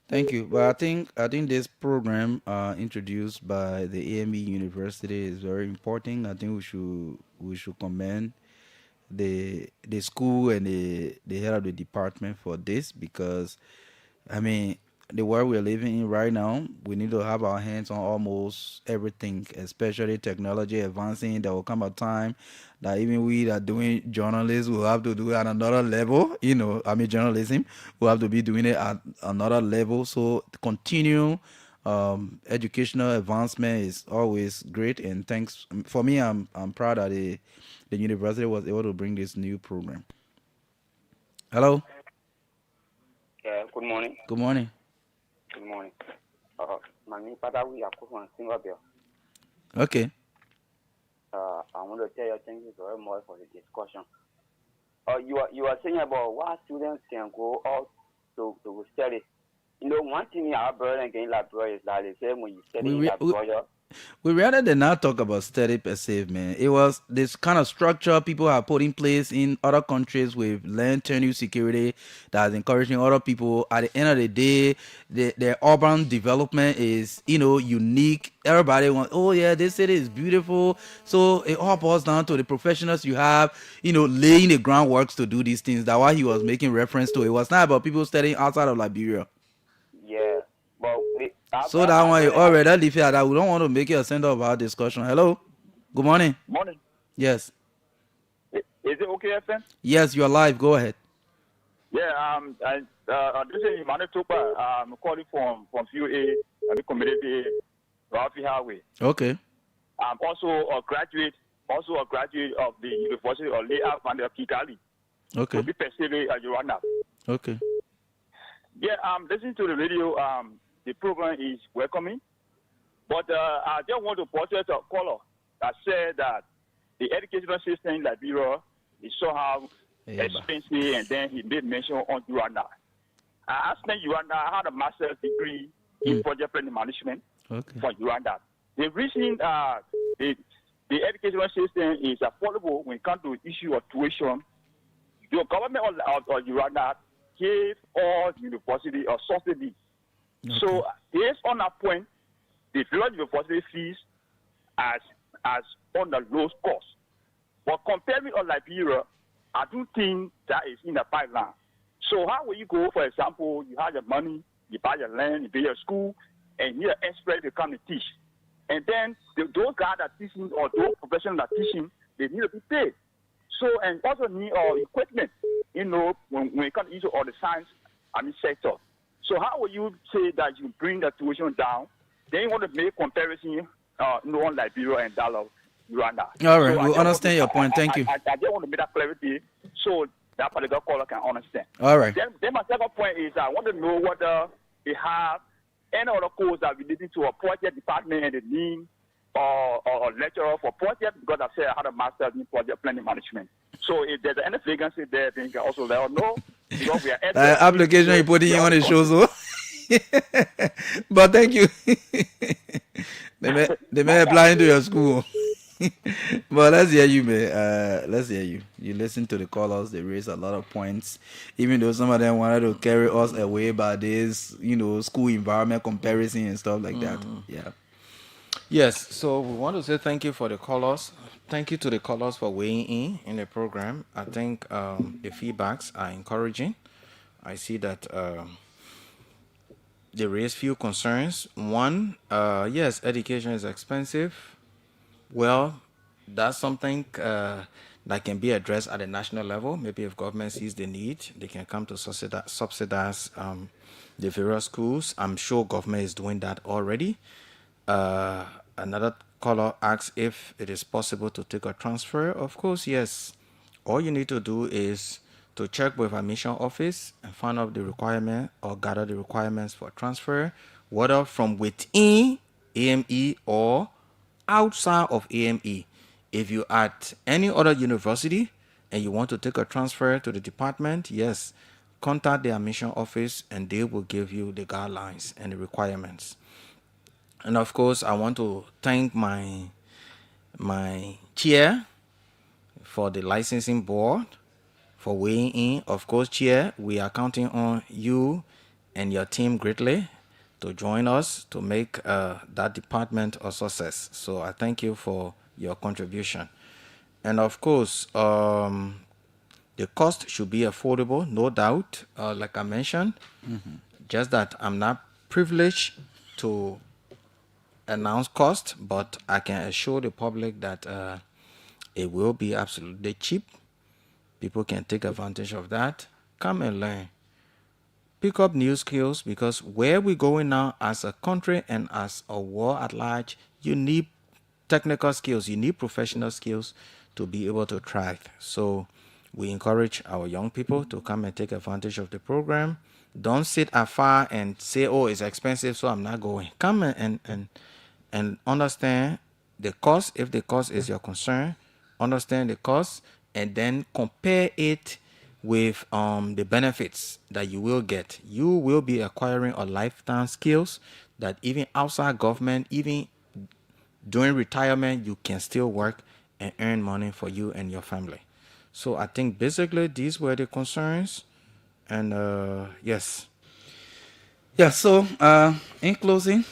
Thank you. But I think this program introduced by the AME University is very important. I think we should commend the school and the head of the department for this, because I mean, the world we're living in right now, we need to have our hands on almost everything, especially technology advancing. There will come a time that even we that doing journalism will have to do it at another level. Journalism will have to be doing it at another level. So continue educational advancement is always great. And thanks for me. I'm proud that the university was able to bring this new program. Hello. Yeah, good morning. Good morning. Good morning. My name is Fatu. We are from Singapore. Okay. I want to tell you thank you very much for the discussion. You are saying about why students can go out to study. You know, one thing our brother and getting library is that they say when you study in library. We rather than not talk about study per se, man. It was this kind of structure people have put in place in other countries with land tenure security that is encouraging other people. At the end of the day, the urban development is, unique. Everybody wants, oh yeah, this city is beautiful. So it all boils down to the professionals you have, laying the groundworks to do these things. That's why he was making reference to. It was not about people studying outside of Liberia. Yeah, but So that one you already leave here that we don't want to make it a center of our discussion. Hello. Good morning. Morning. Yes. Is it okay, FM? Yes, you're live. Go ahead. Yeah, this is Manitoba. I'm calling from QA, the community, Rafi Highway. Okay. I'm also a graduate of the University of Layout and Kigali. Okay. To be specific, Uganda. Okay. Yeah, I'm listening to the radio. The program is welcoming, but I just want to portray a caller that said that the educational system in Liberia is somehow expensive, and then he made mention on Uganda. I spent Uganda. I had a master's degree in project planning management from Uganda. The reason the educational system is affordable when it comes to issue of tuition, the government of Uganda gave all university a subsidy. Okay. So based on that point, the federal university fees as on the low cost. But comparing with Liberia, I do think that is in the pipeline. So how will you go, for example, you have your money, you buy your land, you build your school, and you're expert to come and teach. And then those guys that are teaching or those professionals that are teaching, they need to be paid. So, and also need equipment, when it comes to all the science sector. So how will you say that you bring the tuition down? Then you want to make comparison, on Liberia and that of Rwanda. All right, we understand your point. Thank you. I just want to make that clarity so that particular caller can understand. All right. Then my second point is I want to know whether they have any other course that relating to a project department and the need or lecturer for project, because I said I had a master's in project planning management. So if there's any vacancy there, then you can also let us know. Because we are application you put in on the show, so. But thank you. they may apply into your school. But let's hear you, man. Let's hear you. You listen to the callers. They raise a lot of points, even though some of them wanted to carry us away by this, school environment comparison and stuff like that. Yeah. Yes, so we want to say thank you for the callers. Thank you to the callers for weighing in the program. I think the feedbacks are encouraging. I see that they raise few concerns. One, yes, education is expensive. Well, that's something that can be addressed at a national level. Maybe if government sees the need, they can come to subsidize the various schools. I'm sure government is doing that already. Another caller asks if it is possible to take a transfer. Of course, yes. All you need to do is to check with admission office and find out the requirement or gather the requirements for transfer, whether from within AME or outside of AME. If you at any other university and you want to take a transfer to the department, yes, contact the admission office and they will give you the guidelines and the requirements. And of course, I want to thank my chair for the licensing board for weighing in. Of course, chair, we are counting on you and your team greatly to join us to make that department a success. So I thank you for your contribution. And of course, the cost should be affordable, no doubt, like I mentioned. Just that I'm not privileged to announce cost, but I can assure the public that it will be absolutely cheap. People can take advantage of that. Come and learn. Pick up new skills, because where we're going now as a country and as a world at large, you need technical skills, you need professional skills to be able to thrive. So we encourage our young people to come and take advantage of the program. Don't sit afar and say, oh, it's expensive, so I'm not going. Come and understand the cost. If the cost is your concern, understand the cost, and then compare it with the benefits that you will get. You will be acquiring a lifetime skills that even outside government, even during retirement, you can still work and earn money for you and your family. So I think basically these were the concerns. And yes. Yeah, so in closing.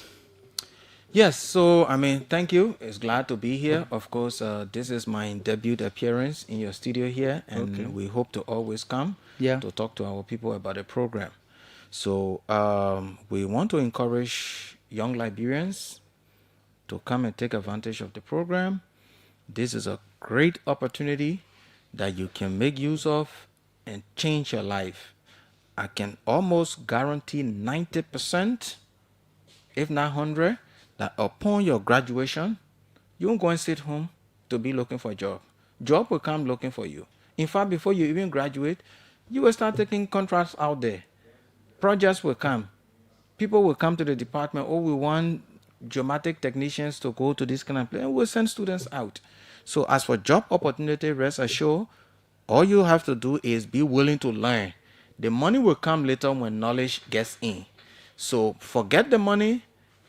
Yes, so I mean, thank you. It's glad to be here. Of course, this is my debut appearance in your studio here, and we hope to always come to talk to our people about the program. So we want to encourage young Liberians to come and take advantage of the program. This is a great opportunity that you can make use of and change your life. I can almost guarantee 90%, if not 100%, that upon your graduation, you won't go and sit home to be looking for a job. Job will come looking for you. In fact, before you even graduate, you will start taking contracts out there. Projects will come. People will come to the department, oh, we want geomatic technicians to go to this kind of place, and we'll send students out. So as for job opportunity, rest assured, all you have to do is be willing to learn. The money will come later when knowledge gets in. So forget the money,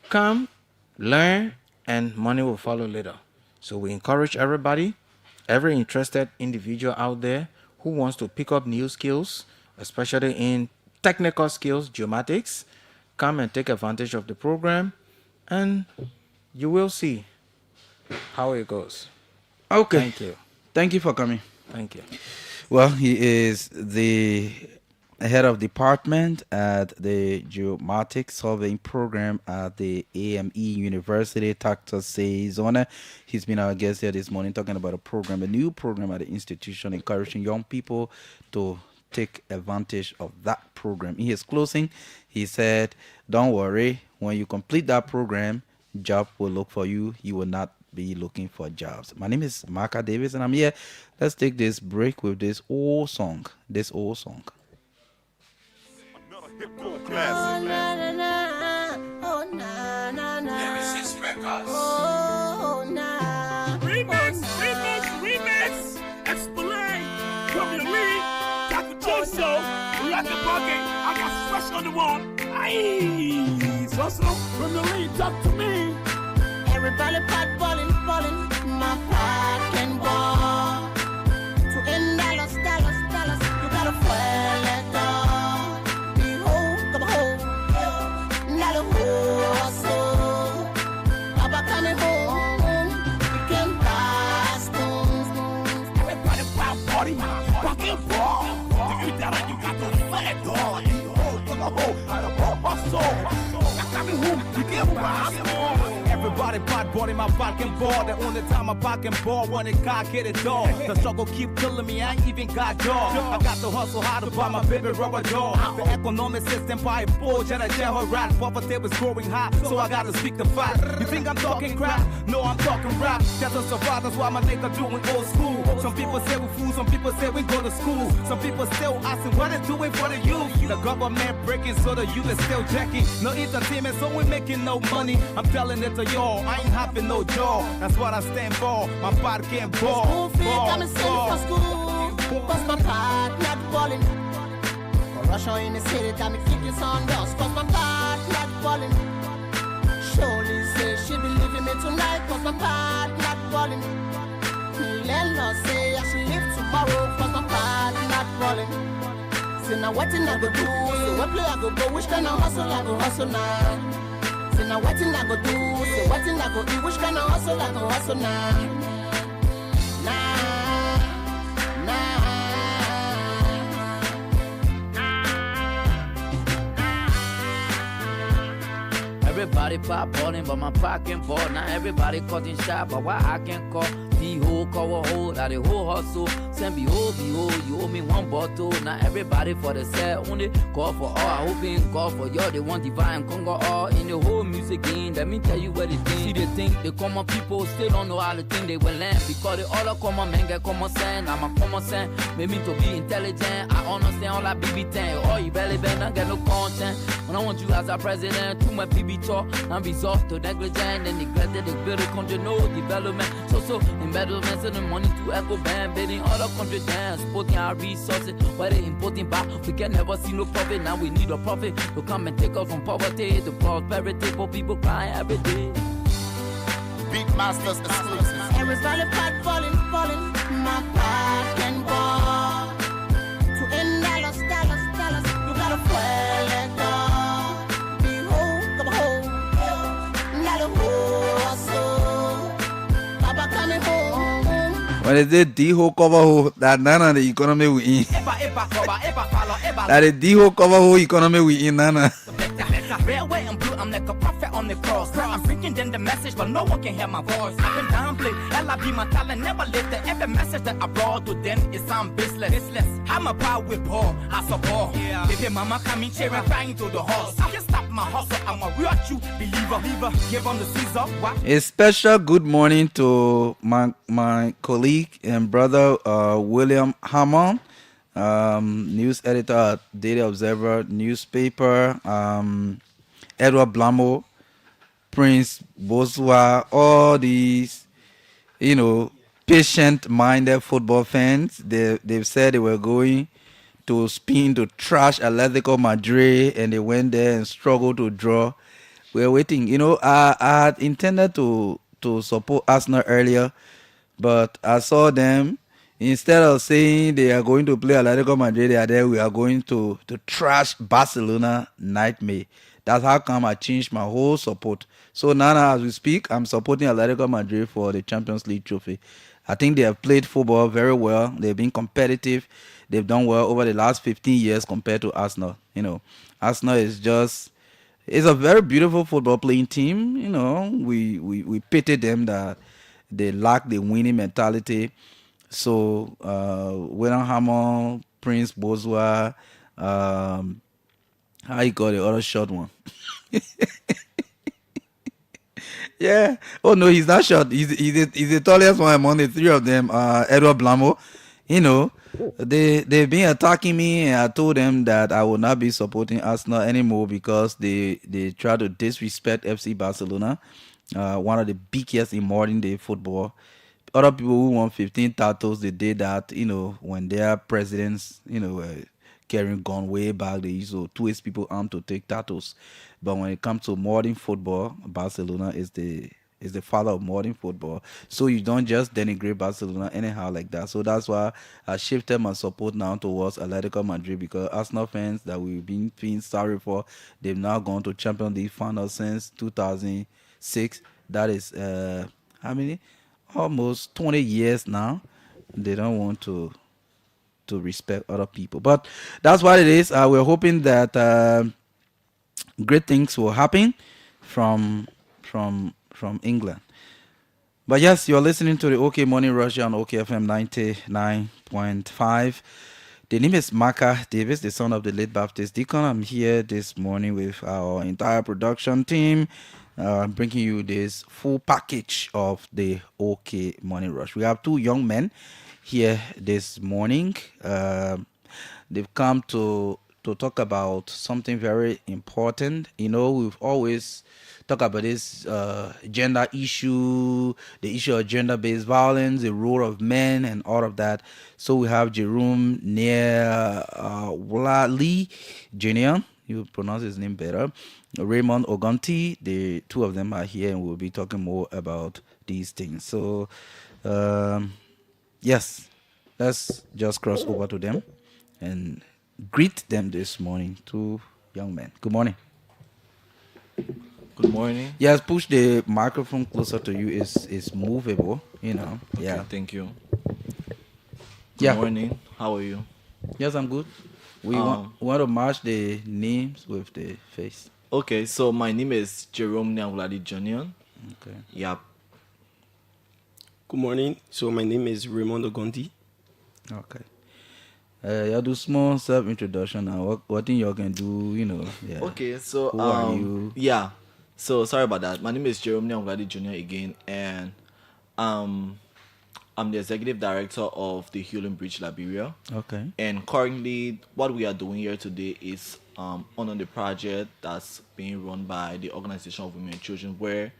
come, learn, and money will follow later. So we encourage everybody, every interested individual out there who wants to pick up new skills, especially in technical skills, geomatics, come and take advantage of the program, and you will see how it goes. Okay. Thank you. Thank you for coming. Thank you. Well, he is the head of department at the Geomatics Surveying Program at the AME University, Texas Arizona. He's been our guest here this morning talking about a new program at the institution, encouraging young people to take advantage of that program. In his closing, he said, don't worry, when you complete that program, job will look for you. You will not be looking for jobs. My name is Marka Davis, and I'm here. Let's take this break with this old song. Oh, na, na, na. Oh, na, na, na. Oh, na. Remix. Explain. Come to me. Dr. Joso. Rock the bucket. I got fresh on the wall. Aye. So from the lead, talk to me. Everybody pot balling. My pot can ball. To end dollars. You gotta fuel it up. Behold, come home. Not a hustle. Papa coming home. You can buy spoons. Everybody pot party. Bucket ball. To eat that, you got to fuel it up. Come home. Out of all my soul. Coming home. You can buy spoons. Everybody pot body my pocket ball. The only time my pocket ball when it cock hit it door. The struggle keep killing me, I ain't even got dog. I got to hustle hard to buy my baby rubber doll. The economic system by bull, Jenna her rat. Poverty was growing hot, so I gotta speak the fact. You think I'm talking crap? No, I'm talking rap. Just to survive, that's why my nigga doing old school. Some people say we fools, some people say we go to school. Some people still asking what they doing for the youth. The government breaking, so the youth is still jacking. No entertainment, so we making no money. I'm telling it to y'all, I ain't having no jaw. That's what I stand for. My pot can't ball. School fee, come and send me for school. Cause my pot not balling. Corruption in the city, got me kicking on dust. Cause my pot not balling. Surely say she be leaving me tonight. Cause my pot not balling. Landlord say I should leave tomorrow. Cause my pot not balling. Say now what I go do? Say what play I go go? Which kind of hustle I go hustle now? Say now what I go do? Say what I go do? Which kind of hustle I go hustle now? Everybody pop ballin', but my pocket ball. Now everybody cutting shot, but why I can't call? The whole cover hold, that the whole hustle. Send behold, you owe me one bottle. Now everybody for the set, only call for all. I hope in God for you, they want divine Congo all in the whole music game. Let me tell you what they think. See, they think the common people still don't know how to think they will learn. Because the other common men get common sense. I'm a common sense, made me to be intelligent. I understand all that BB10. Oh, you barely better get no content. When I want you as a president, too much BB talk and resort to negligent and neglected the building country, no development. So, embezzlement, sending money to echo band, bidding other country down, supporting our resources. Why they importing back? We can never see no profit. Now we need a profit to come and take us from poverty to prosperity. For people crying every day. Beat Masters exclusive. Everybody pot falling. My pot can ball. To end dollars. You gotta fuel it up. Behold, come home. Not a hustle. Papa coming home. When they say D-ho cover ho, that nana the economy we in. That the D-ho cover ho economy we in nana. Railway and blue, I'm like a prophet on the cross. I'm preaching them the message, but no one can hear my voice. I've been downplayed, LIB my talent, never lifted. Every message that I brought to them is sound baseless. I'm a power with Paul, I support. Baby mama coming cheering, crying to the horse. I can't stop my hustle, I'm a real true believer. Give on the Caesar, what? A special good morning to my colleague and brother William Hammond, news editor at Daily Observer newspaper, Edward Blamo, Prince Boswa, all these, patient-minded football fans. They've said they were going to Spain to trash Atletico Madrid, and they went there and struggled to draw. We're waiting. I had intended to support Arsenal earlier, but I saw them. Instead of saying they are going to play Atletico Madrid, they are there. We are going to trash Barcelona nightmare. That's how come I changed my whole support. So now as we speak, I'm supporting Atletico Madrid for the Champions League trophy. I think they have played football very well. They've been competitive. They've done well over the last 15 years compared to Arsenal. Arsenal is it's a very beautiful football playing team. We pity them that they lack the winning mentality. So William Hammond, Prince Boswa, how you call the other short one? Yeah. Oh no, he's not short. He's the tallest one among the three of them. Edward Blamo. They've been attacking me, and I told them that I will not be supporting Arsenal anymore because they try to disrespect FC Barcelona, one of the biggest in modern day football. Other people who won 15 titles, they did that, when their presidents, carrying gun way back, they used to twist people armed to take titles. But when it comes to modern football, Barcelona is the father of modern football. So you don't just denigrate Barcelona anyhow like that. So that's why I shifted my support now towards Atletico Madrid, because Arsenal fans that we've been feeling sorry for, they've now gone to Champions League final since 2006. That is how many? Almost 20 years now. They don't want to respect other people, but that's what it is. We're hoping that great things will happen from England. But yes, you're listening to the OK Morning Rush on OKFM 99.5. The name is Marka Davis, the son of the late Baptist Deacon. I'm here this morning with our entire production team, bringing you this full package of the OK Morning Rush. We have two young men here this morning. They've come to talk about something very important. We've always talked about this gender issue, the issue of gender-based violence, the role of men, and all of that. So we have Jerome Lee Jr., you pronounce his name better, Raymond Ogonti. The two of them are here, and we'll be talking more about these things. So, yes, let's just cross over to them and greet them this morning. Two young men. Good morning. Good morning. Yes, push the microphone closer to you. It's movable. Okay, Yeah. thank you. Good Yeah. morning. How are you? Yes, I'm good. We want to match the names with the face. Okay, so my name is Jerome Nyanguladi Junior. Okay. Yep. Good morning. So my name is Raymond Ogondi. Okay. Y'all do small self introduction and what thing y'all can do, Yeah. Okay, so who are you? Yeah. So sorry about that. My name is Jerome Nyanguladi Junior again, and I'm the executive director of the Healing Bridge Liberia. Okay. And currently, what we are doing here today is on the project that's being run by the Organization of Women and Children, where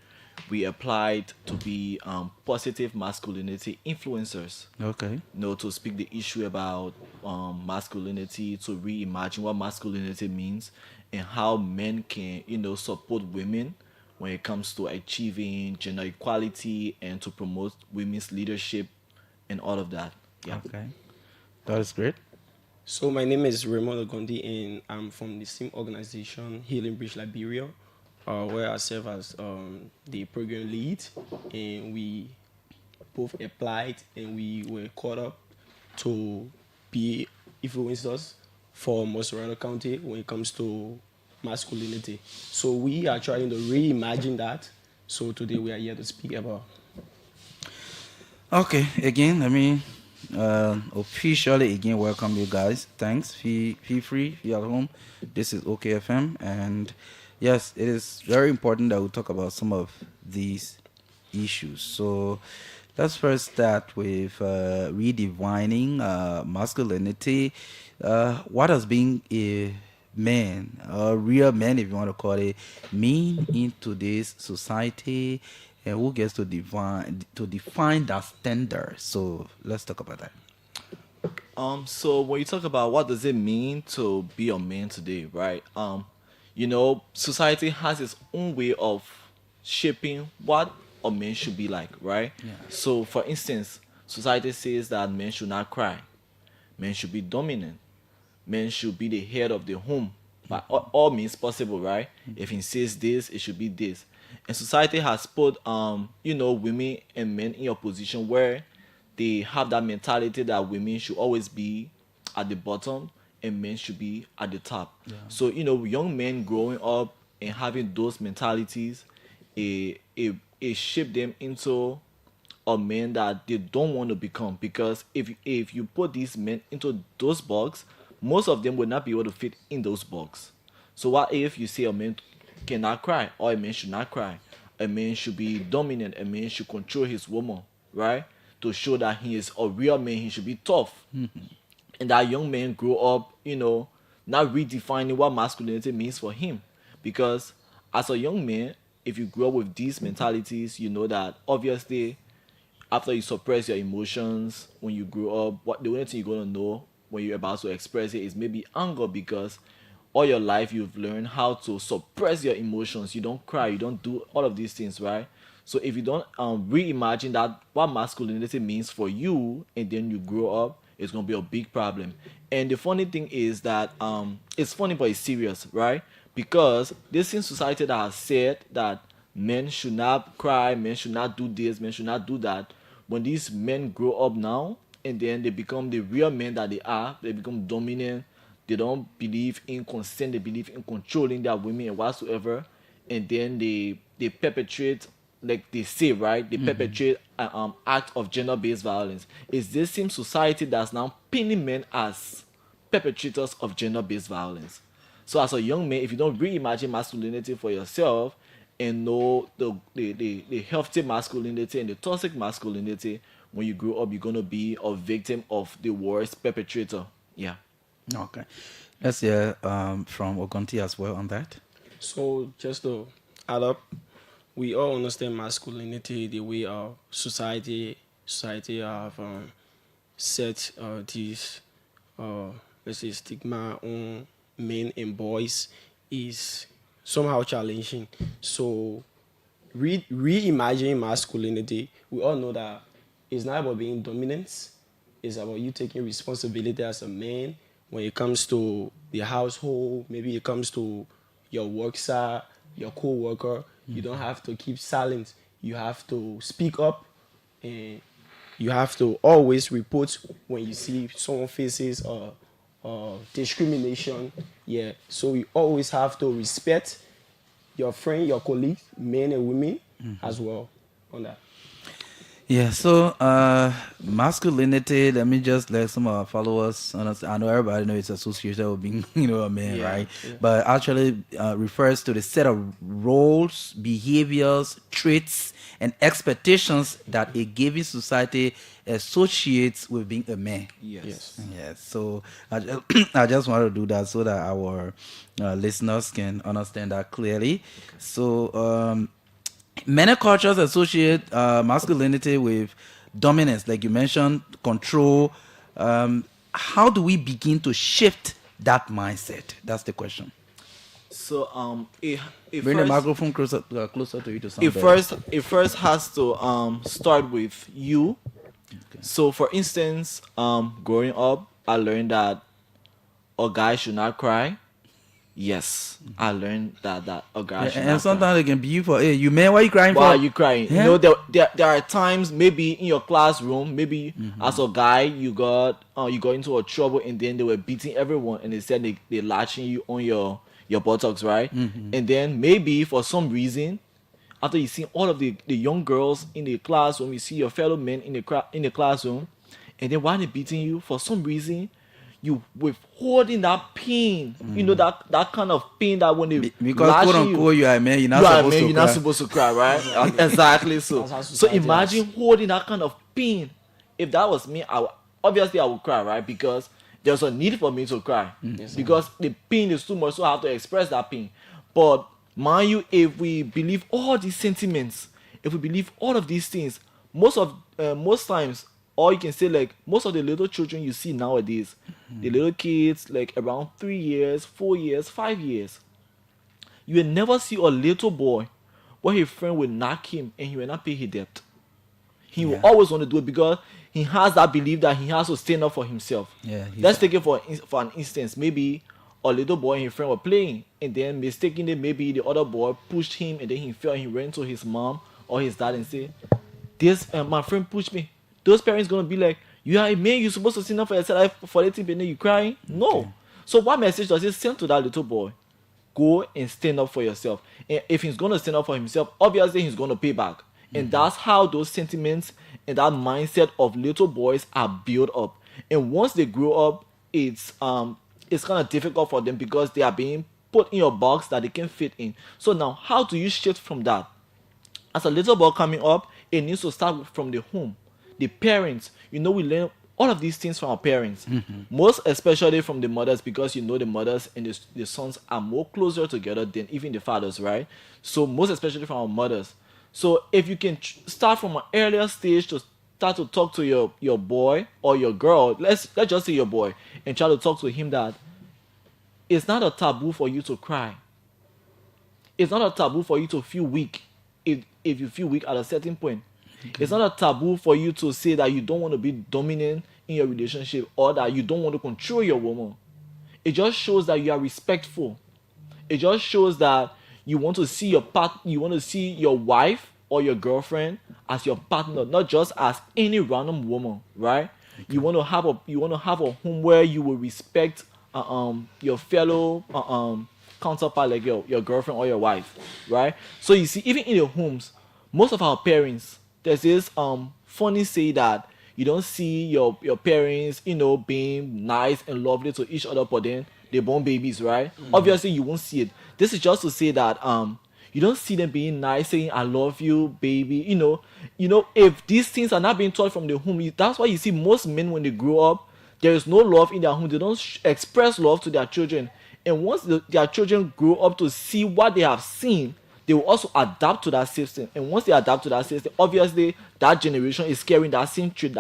we applied to be positive masculinity influencers. Okay. To speak the issue about masculinity, to reimagine what masculinity means and how men can, support women when it comes to achieving gender equality and to promote women's leadership and all of that. Yeah. Okay. That is great. So my name is Raymond Ogondi, and I'm from the same organization, Healing Bridge Liberia, where I serve as the program lead, and we both applied and we were caught up to be influencers for Mossorano County when it comes to masculinity. So we are trying to reimagine that. So today we are here to speak about. Okay, again, officially again welcome you guys. Thanks. Feel free if you're at home. This is OKFM, and yes, it is very important that we talk about some of these issues. So let's first start with redefining masculinity. What does being a man, a real man, if you want to call it, mean in today's society? And who gets to define that standard? So let's talk about that. So when you talk about what does it mean to be a man today, right? Society has its own way of shaping what a man should be like, right? Yeah. So for instance, society says that men should not cry, men should be dominant, men should be the head of the home by all means possible, right? If he says this, it should be this. And society has put women and men in a position where they have that mentality that women should always be at the bottom and men should be at the top. Yeah. So young men growing up and having those mentalities, it shape them into a man that they don't want to become, because if you put these men into those boxes, most of them will not be able to fit in those boxes. So what if you say a man cannot cry, or a man should not cry, a man should be dominant, a man should control his woman, right? To show that he is a real man, he should be tough. Mm-hmm. And that young man grow up, not redefining what masculinity means for him. Because as a young man, if you grow up with these mentalities, you know that obviously after you suppress your emotions when you grow up, what the only thing you're gonna know when you're about to express it is maybe anger, because all your life you've learned how to suppress your emotions. You don't cry, you don't do all of these things, right? So if you don't reimagine that what masculinity means for you, and then you grow up, it's gonna be a big problem. And the funny thing is that it's funny but it's serious, right? Because this in society that has said that men should not cry, men should not do this, men should not do that. When these men grow up now and then they become the real men that they are, they become dominant, they don't believe in consent, they believe in controlling their women and whatsoever, and then they perpetrate, like they say, right? They perpetrate an act of gender-based violence. It's this same society that's now pinning men as perpetrators of gender-based violence. So as a young man, if you don't reimagine masculinity for yourself and know the healthy masculinity and the toxic masculinity, when you grow up, you're going to be a victim of the worst perpetrator. Yeah. Okay. Let's hear from Ogonti as well on that. So just to add up, we all understand masculinity the way our society have set these let's say stigma on men and boys is somehow challenging. So reimagining masculinity, we all know that it's not about being dominant. It's about you taking responsibility as a man when it comes to the household, maybe it comes to your work side, your co-worker, you don't have to keep silent. You have to speak up, and you have to always report when you see someone faces discrimination. Yeah, so you always have to respect your friend, your colleagues, men and women as well on that. Yeah, so masculinity, let me just let some of our followers understand. I know everybody knows it's associated with being, a man, Yeah, right? yeah. But actually refers to the set of roles, behaviors, traits, and expectations that a given society associates with being a man. Yes. Yes. So I just want to do that so that our listeners can understand that clearly. So many cultures associate masculinity with dominance, like you mentioned, control. How do we begin to shift that mindset? That's the question. So Bring the microphone closer to you to sound better. it first has to start with you. So for instance, growing up, I learned that a guy should not cry. Yes, I learned that a guy should And not cry. sometimes they can be for, hey, you man, why you crying for? Why are you crying? Yeah? You know, there are times maybe in your classroom, maybe as a guy you got into a trouble and then they were beating everyone and they said they latching you on your buttocks, right? And then maybe for some reason, after you see all of the young girls in the classroom, you see your fellow men in the classroom, and then while they're beating you, for some reason, you withholding that pain. You know that kind of pain that when they because lash quote unquote you are a man, you're not you are a supposed man, to you're cry. not supposed to cry, right? Exactly. So That's how so society imagine holding that kind of pain. If that was me, obviously I would cry, right? Because there's a need for me to cry. Because the pain is too much, so I have to express that pain. But mind you, if we believe all these sentiments, if we believe all of these things, most times, or you can say like most of the little children you see nowadays, the little kids like around 3 years, 4 years, 5 years, you will never see a little boy where his friend will knock him and he will not pay his debt. He will always want to do it because he has that belief that he has to stand up for himself. Yeah, Let's take it for an instance. Maybe a little boy and his friend were playing, and then mistakenly maybe the other boy pushed him, and then he fell and he ran to his mom or his dad and said, "This my friend pushed me." Those parents gonna be like, "You are a man. You're supposed to stand up for yourself for letting people know you crying." No. So what message does it send to that little boy? Go and stand up for yourself. And if he's gonna stand up for himself, obviously he's gonna pay back. And that's how those sentiments and that mindset of little boys are built up. And once they grow up, it's kind of difficult for them because they are being put in a box that they can fit in. So now, how do you shift from that? As a little boy coming up, it needs to start from the home, the parents. We learn all of these things from our parents, most especially from the mothers, because the mothers and the sons are more closer together than even the fathers, right? So most especially from our mothers. So if you can start from an earlier stage to start to talk to your boy or your girl, let's just say your boy, and try to talk to him that it's not a taboo for you to cry. It's not a taboo for you to feel weak if you feel weak at a certain point. It's not a taboo for you to say that you don't want to be dominant in your relationship or that you don't want to control your woman. It just shows that you are respectful. It just shows that you want to see your wife or your girlfriend as your partner, not just as any random woman, right? Okay. You want to have a home where you will respect your fellow counterpart, like your girlfriend or your wife, right? So you see, even in the homes, most of our parents, there's this funny say that you don't see your parents, being nice and lovely to each other, but then they born babies, right? Obviously you won't see it. This is just to say that you don't see them being nice, saying "I love you, baby." If these things are not being taught from the home, that's why you see most men when they grow up, there is no love in their home. They don't express love to their children, and once their children grow up to see what they have seen, they will also adapt to that system. And once they adapt to that system, obviously that generation is carrying that same trait.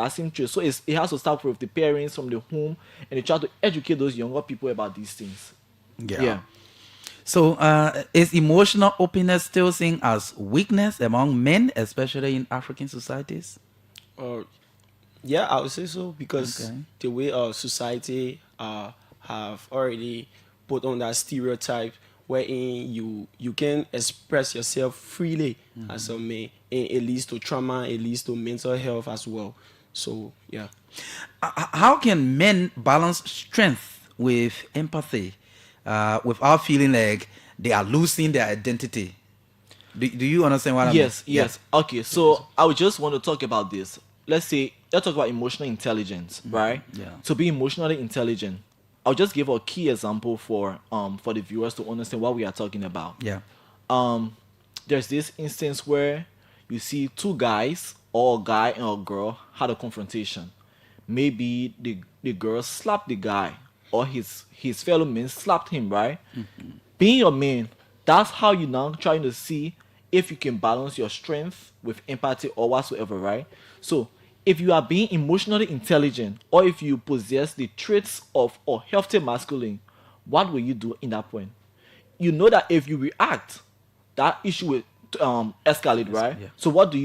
So it has to start with the parents from the home, and they try to educate those younger people about these things. Yeah. So is emotional openness still seen as weakness among men, especially in African societies? Yeah, I would say so, because the way our society have already put on that stereotype wherein you can express yourself freely as a man, and it leads to trauma, it leads to mental health as well. So yeah. How can men balance strength with empathy without feeling like they are losing their identity? Do you understand what I mean? Yes. Okay, so I would just want to talk about this. Let's talk about emotional intelligence, right? Yeah. To be emotionally intelligent, I'll just give a key example for the viewers to understand what we are talking about. Yeah. There's this instance where you see two guys, or a guy and a girl, had a confrontation. Maybe the girl slapped the guy, or his fellow men slapped him, right? Being a man, that's how you now trying to see if you can balance your strength with empathy or whatsoever, right? So if you are being emotionally intelligent, or if you possess the traits of a healthy masculine, what will you do in that point? You know that if you react, that issue will escalate, right? Yeah. So what do?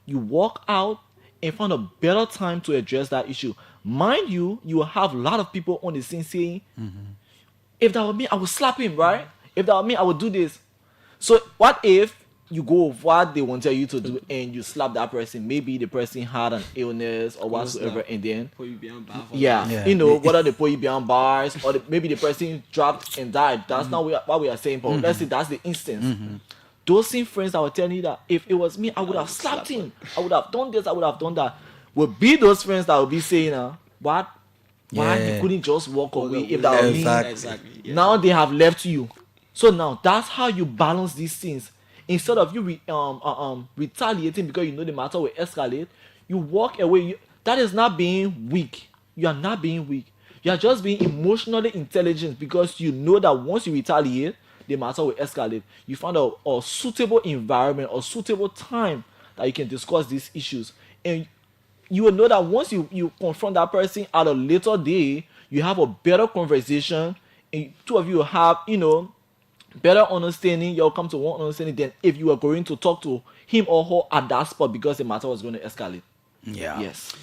You walk out and find a better time to address that issue. Mind you, you will have a lot of people on the scene saying, if that were me, I would slap him, right? If that were me, I would do this. So what if you go with what they wanted you to do and you slap that person? Maybe the person had an illness or whatsoever, and then whether they put you behind bars, or maybe the person dropped and died. That's not what we are saying, but let's say that's the instance. Those same friends that were telling you that if it was me, I would have slapped him, I would have done this, I would have done that, would be those friends that would be saying, why you couldn't just walk away if that was me? Exactly. Yeah. Now they have left you. So now that's how you balance these things. Instead of you retaliating because you know the matter will escalate, you walk away. That is not being weak. You are not being weak. You are just being emotionally intelligent, because you know that once you retaliate, the matter will escalate. You find a suitable environment or suitable time that you can discuss these issues. And you will know that once you confront that person at a later day, you have a better conversation, and two of you will have, better understanding. You'll come to one understanding than if you were going to talk to him or her at that spot, because the matter was going to escalate. Yeah. Yes.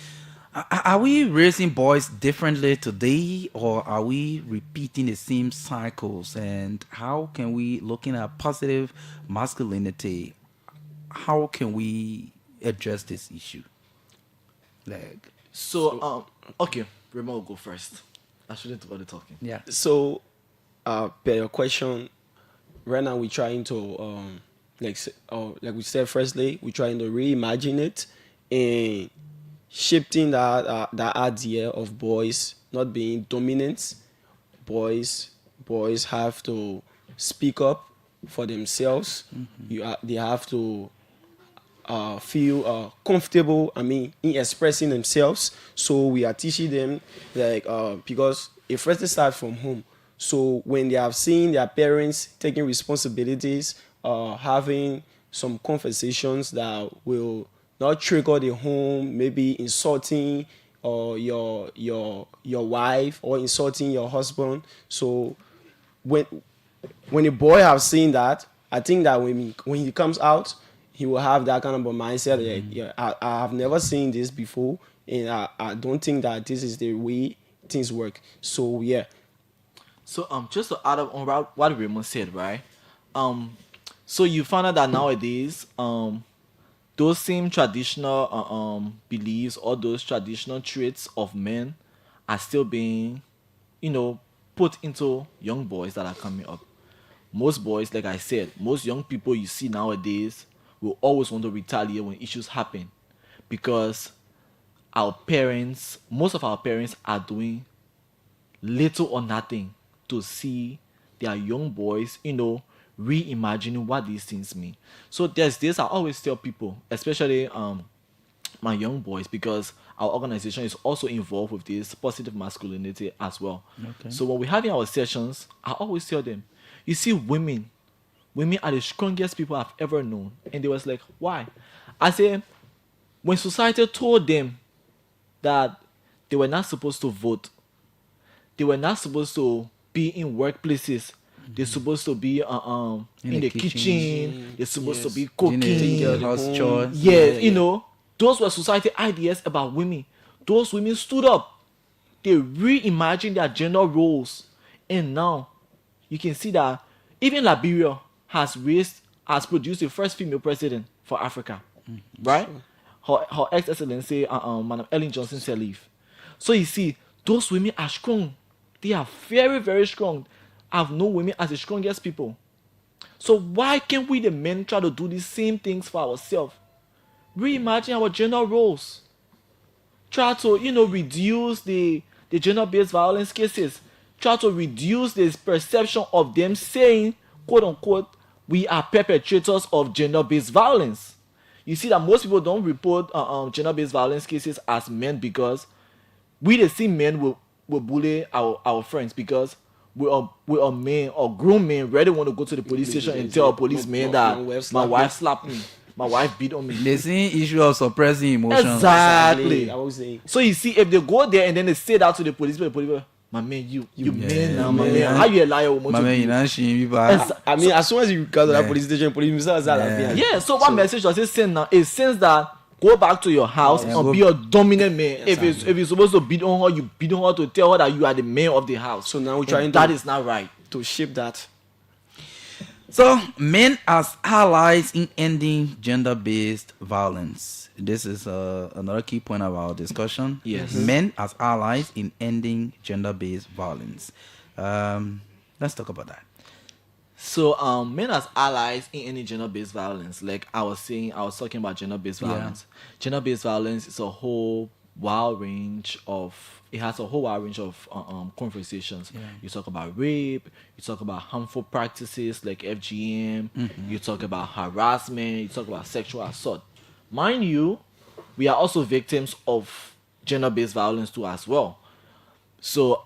Are we raising boys differently today, or are we repeating the same cycles? And how can we, looking at positive masculinity, how can we address this issue? Okay, Remo will go first. I shouldn't do all the talking. Yeah. So, per your question, right now we're trying to, like we said, firstly, we're trying to reimagine it and shifting that idea of boys not being dominant. Boys have to speak up for themselves. They have to feel comfortable, in expressing themselves. So we are teaching them, because it first starts from home. So when they have seen their parents taking responsibilities, having some conversations that will not trigger the home, maybe insulting your wife or insulting your husband. So when a boy have seen that, I think that when he comes out, he will have that kind of a mindset. I have never seen this before, and I don't think that this is the way things work. So yeah. So just to add up on what Raymond said, right? So you find out that nowadays, those same traditional beliefs or those traditional traits of men are still being, put into young boys that are coming up. Most boys, like I said, most young people you see nowadays will always want to retaliate when issues happen, because most of our parents are doing little or nothing to see their young boys, reimagining what these things mean. So there's this I always tell people, especially my young boys, because our organization is also involved with this positive masculinity as well. Okay. So when we're having our sessions, I always tell them, you see, women are the strongest people I've ever known. And they was like, why? I say, when society told them that they were not supposed to vote, they were not supposed to be in workplaces, they're supposed to be in the kitchen, they're supposed to be cooking, house chores. Yes, those were society ideas about women. Those women stood up. they reimagine their gender roles, and now you can see that even Liberia has produced the first female president for Africa, right? Her Ex-Excellency, Madam Ellen Johnson Sirleaf. So you see, those women are strong. They are very, very strong. I've known women as the strongest people. So why can't we, the men, try to do the same things for ourselves? Reimagine our gender roles. Try to, reduce the gender-based violence cases. Try to reduce the perception of them saying, quote unquote, we are perpetrators of gender-based violence. You see that most people don't report gender-based violence cases as men because we the same men will bully our friends because we are men or grown men really want to go to the police station and tell a policeman that my wife slapped me, my wife beat on me. The same issue of suppressing emotions. Exactly. I was saying. So you see, if they go there and then they say that to the police, my man, you man now, my man, how you a liar? My man, you not shame me, I mean, as soon as you go to that police station, police yeah. So what message does it send now? It sends that go back to your house and be a dominant man. Exactly. If you're supposed to beat on her, you beat on her to tell her that you are the man of the house. So now we're trying that is not right. To shape that. So men as allies in ending gender-based violence. This is another key point of our discussion. Yes. Men as allies in ending gender-based violence. Let's talk about that. So men as allies in any gender-based violence, like I was talking about gender-based violence. Gender-based violence is a whole wide range of conversations. You talk about rape, you talk about harmful practices like FGM, you talk about harassment, you talk about sexual assault. Mind you, we are also victims of gender-based violence too as well. So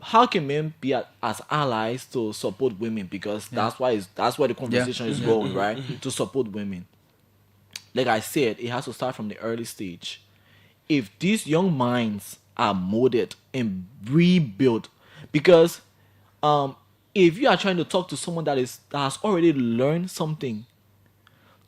how can men be as allies to support women? Because that's where the conversation is going, right? To support women. Like I said, it has to start from the early stage. If these young minds are molded and rebuilt, because if you are trying to talk to someone that has already learned something,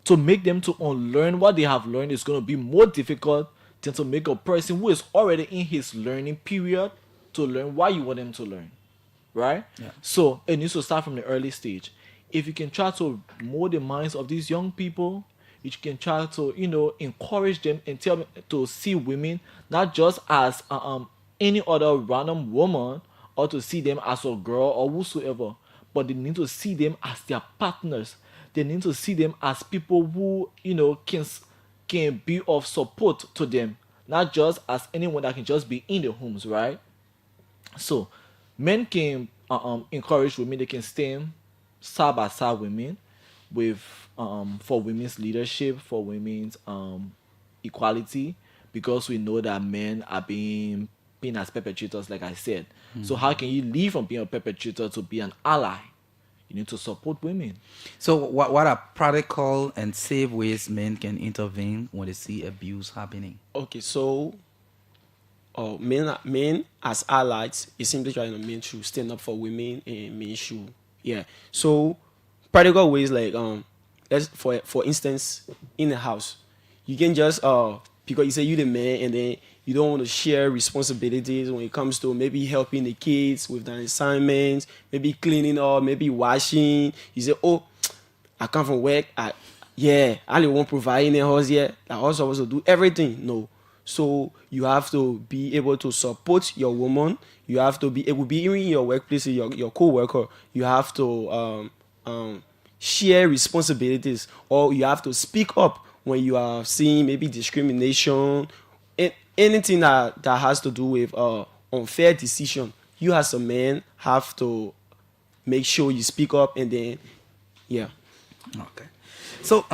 to make them to unlearn what they have learned is going to be more difficult than to make a person who is already in his learning period to learn what you want them to learn, right? So it needs to start from the early stage. If you can try to mold the minds of these young people, you can try to encourage them and tell them to see women not just as any other random woman, or to see them as a girl or whosoever, but they need to see them as their partners. They need to see them as people who can be of support to them, not just as anyone that can just be in the homes, right? So men can encourage women. They can stand side by side women with for women's leadership, for women's equality, because we know that men are being as perpetrators, like I said. So how can you leave from being a perpetrator to be an ally? You need to support women. So what are practical and safe ways men can intervene when they see abuse happening? Okay, so men as allies is simply trying to men should stand up for women, and men should So practical ways like let's for instance, in the house, you can just because you say you the man and then you don't want to share responsibilities when it comes to maybe helping the kids with their assignments, maybe cleaning up, maybe washing. You say, oh, I come from work, I only won't provide in the house yet. I also supposed to do everything. No. So you have to be able to support your woman. You have to be able to be in your workplace, your co-worker. You have to share responsibilities, or you have to speak up when you are seeing maybe discrimination, anything that has to do with unfair decision. You as a man have to make sure you speak up, and then Okay. So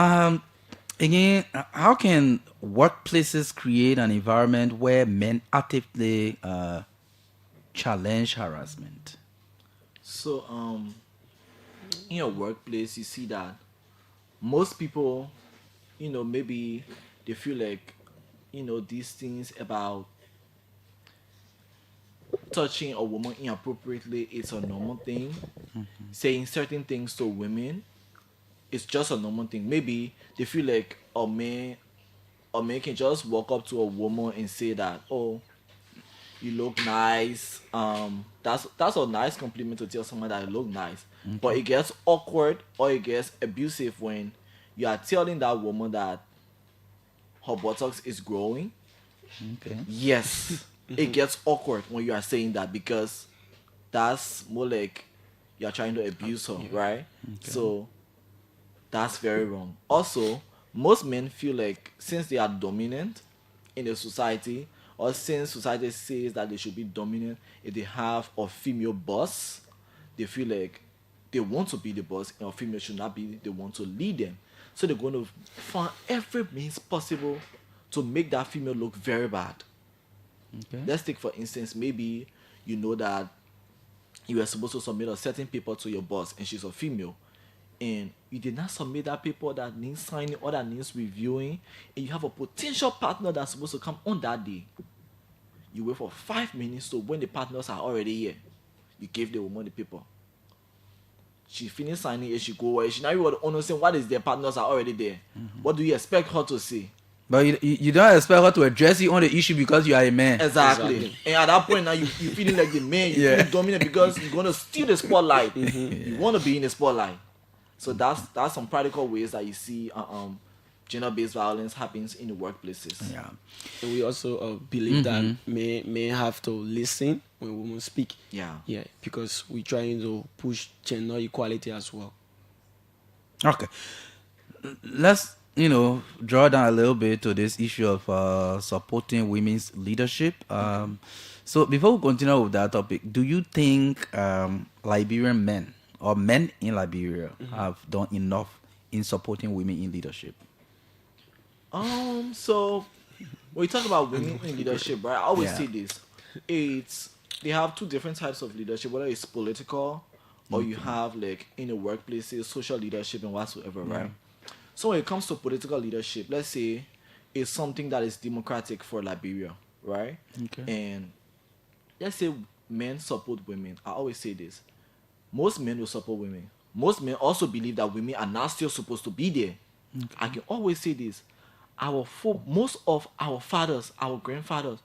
again, how can workplaces create an environment where men actively challenge harassment? So in your workplace, you see that most people, maybe they feel like, these things about touching a woman inappropriately is a normal thing. Saying certain things to women, it's just a normal thing. Maybe they feel like a man can just walk up to a woman and say that, oh, you look nice. That's a nice compliment to tell someone that you look nice. Okay. But it gets awkward or it gets abusive when you are telling that woman that her buttocks is growing. Okay. Yes, it gets awkward when you are saying that because that's more like you're trying to abuse her, right? So that's very wrong. Also, most men feel like since they are dominant in the society, or since society says that they should be dominant, if they have a female boss, they feel like they want to be the boss and a female should not be the one to lead them. So they're going to find every means possible to make that female look very bad. Okay. Let's take, for instance, maybe you know that you were supposed to submit a certain paper to your boss and she's a female and you did not submit that paper that needs signing or that needs reviewing, and you have a potential partner that's supposed to come on that day. You wait for 5 minutes, so when the partners are already here, you give the woman the paper. She finished signing it, she go away. She now you want to understand what is their partners are already there. What do you expect her to say? But you don't expect her to address you on the issue because you are a man. Exactly. And at that point now you feeling like the man, you feel dominant because you're gonna steal the spotlight. You want to be in the spotlight. So that's some practical ways that you see gender-based violence happens in the workplaces. Yeah. And we also believe that men have to listen when women speak. Yeah. Yeah, because we're trying to push gender equality as well. Okay. Let's draw down a little bit to this issue of supporting women's leadership. So before we continue with that topic, do you think Liberian men or men in Liberia have done enough in supporting women in leadership? So when we talk about women in leadership, right? I always say this. They have two different types of leadership, whether it's political or you have like in the workplaces, social leadership and whatsoever, right? So when it comes to political leadership, let's say it's something that is democratic for Liberia, right? Okay. And let's say men support women. I always say this. Most men will support women. Most men also believe that women are not still supposed to be there. Okay. I can always say this. Most of our fathers, our grandfathers,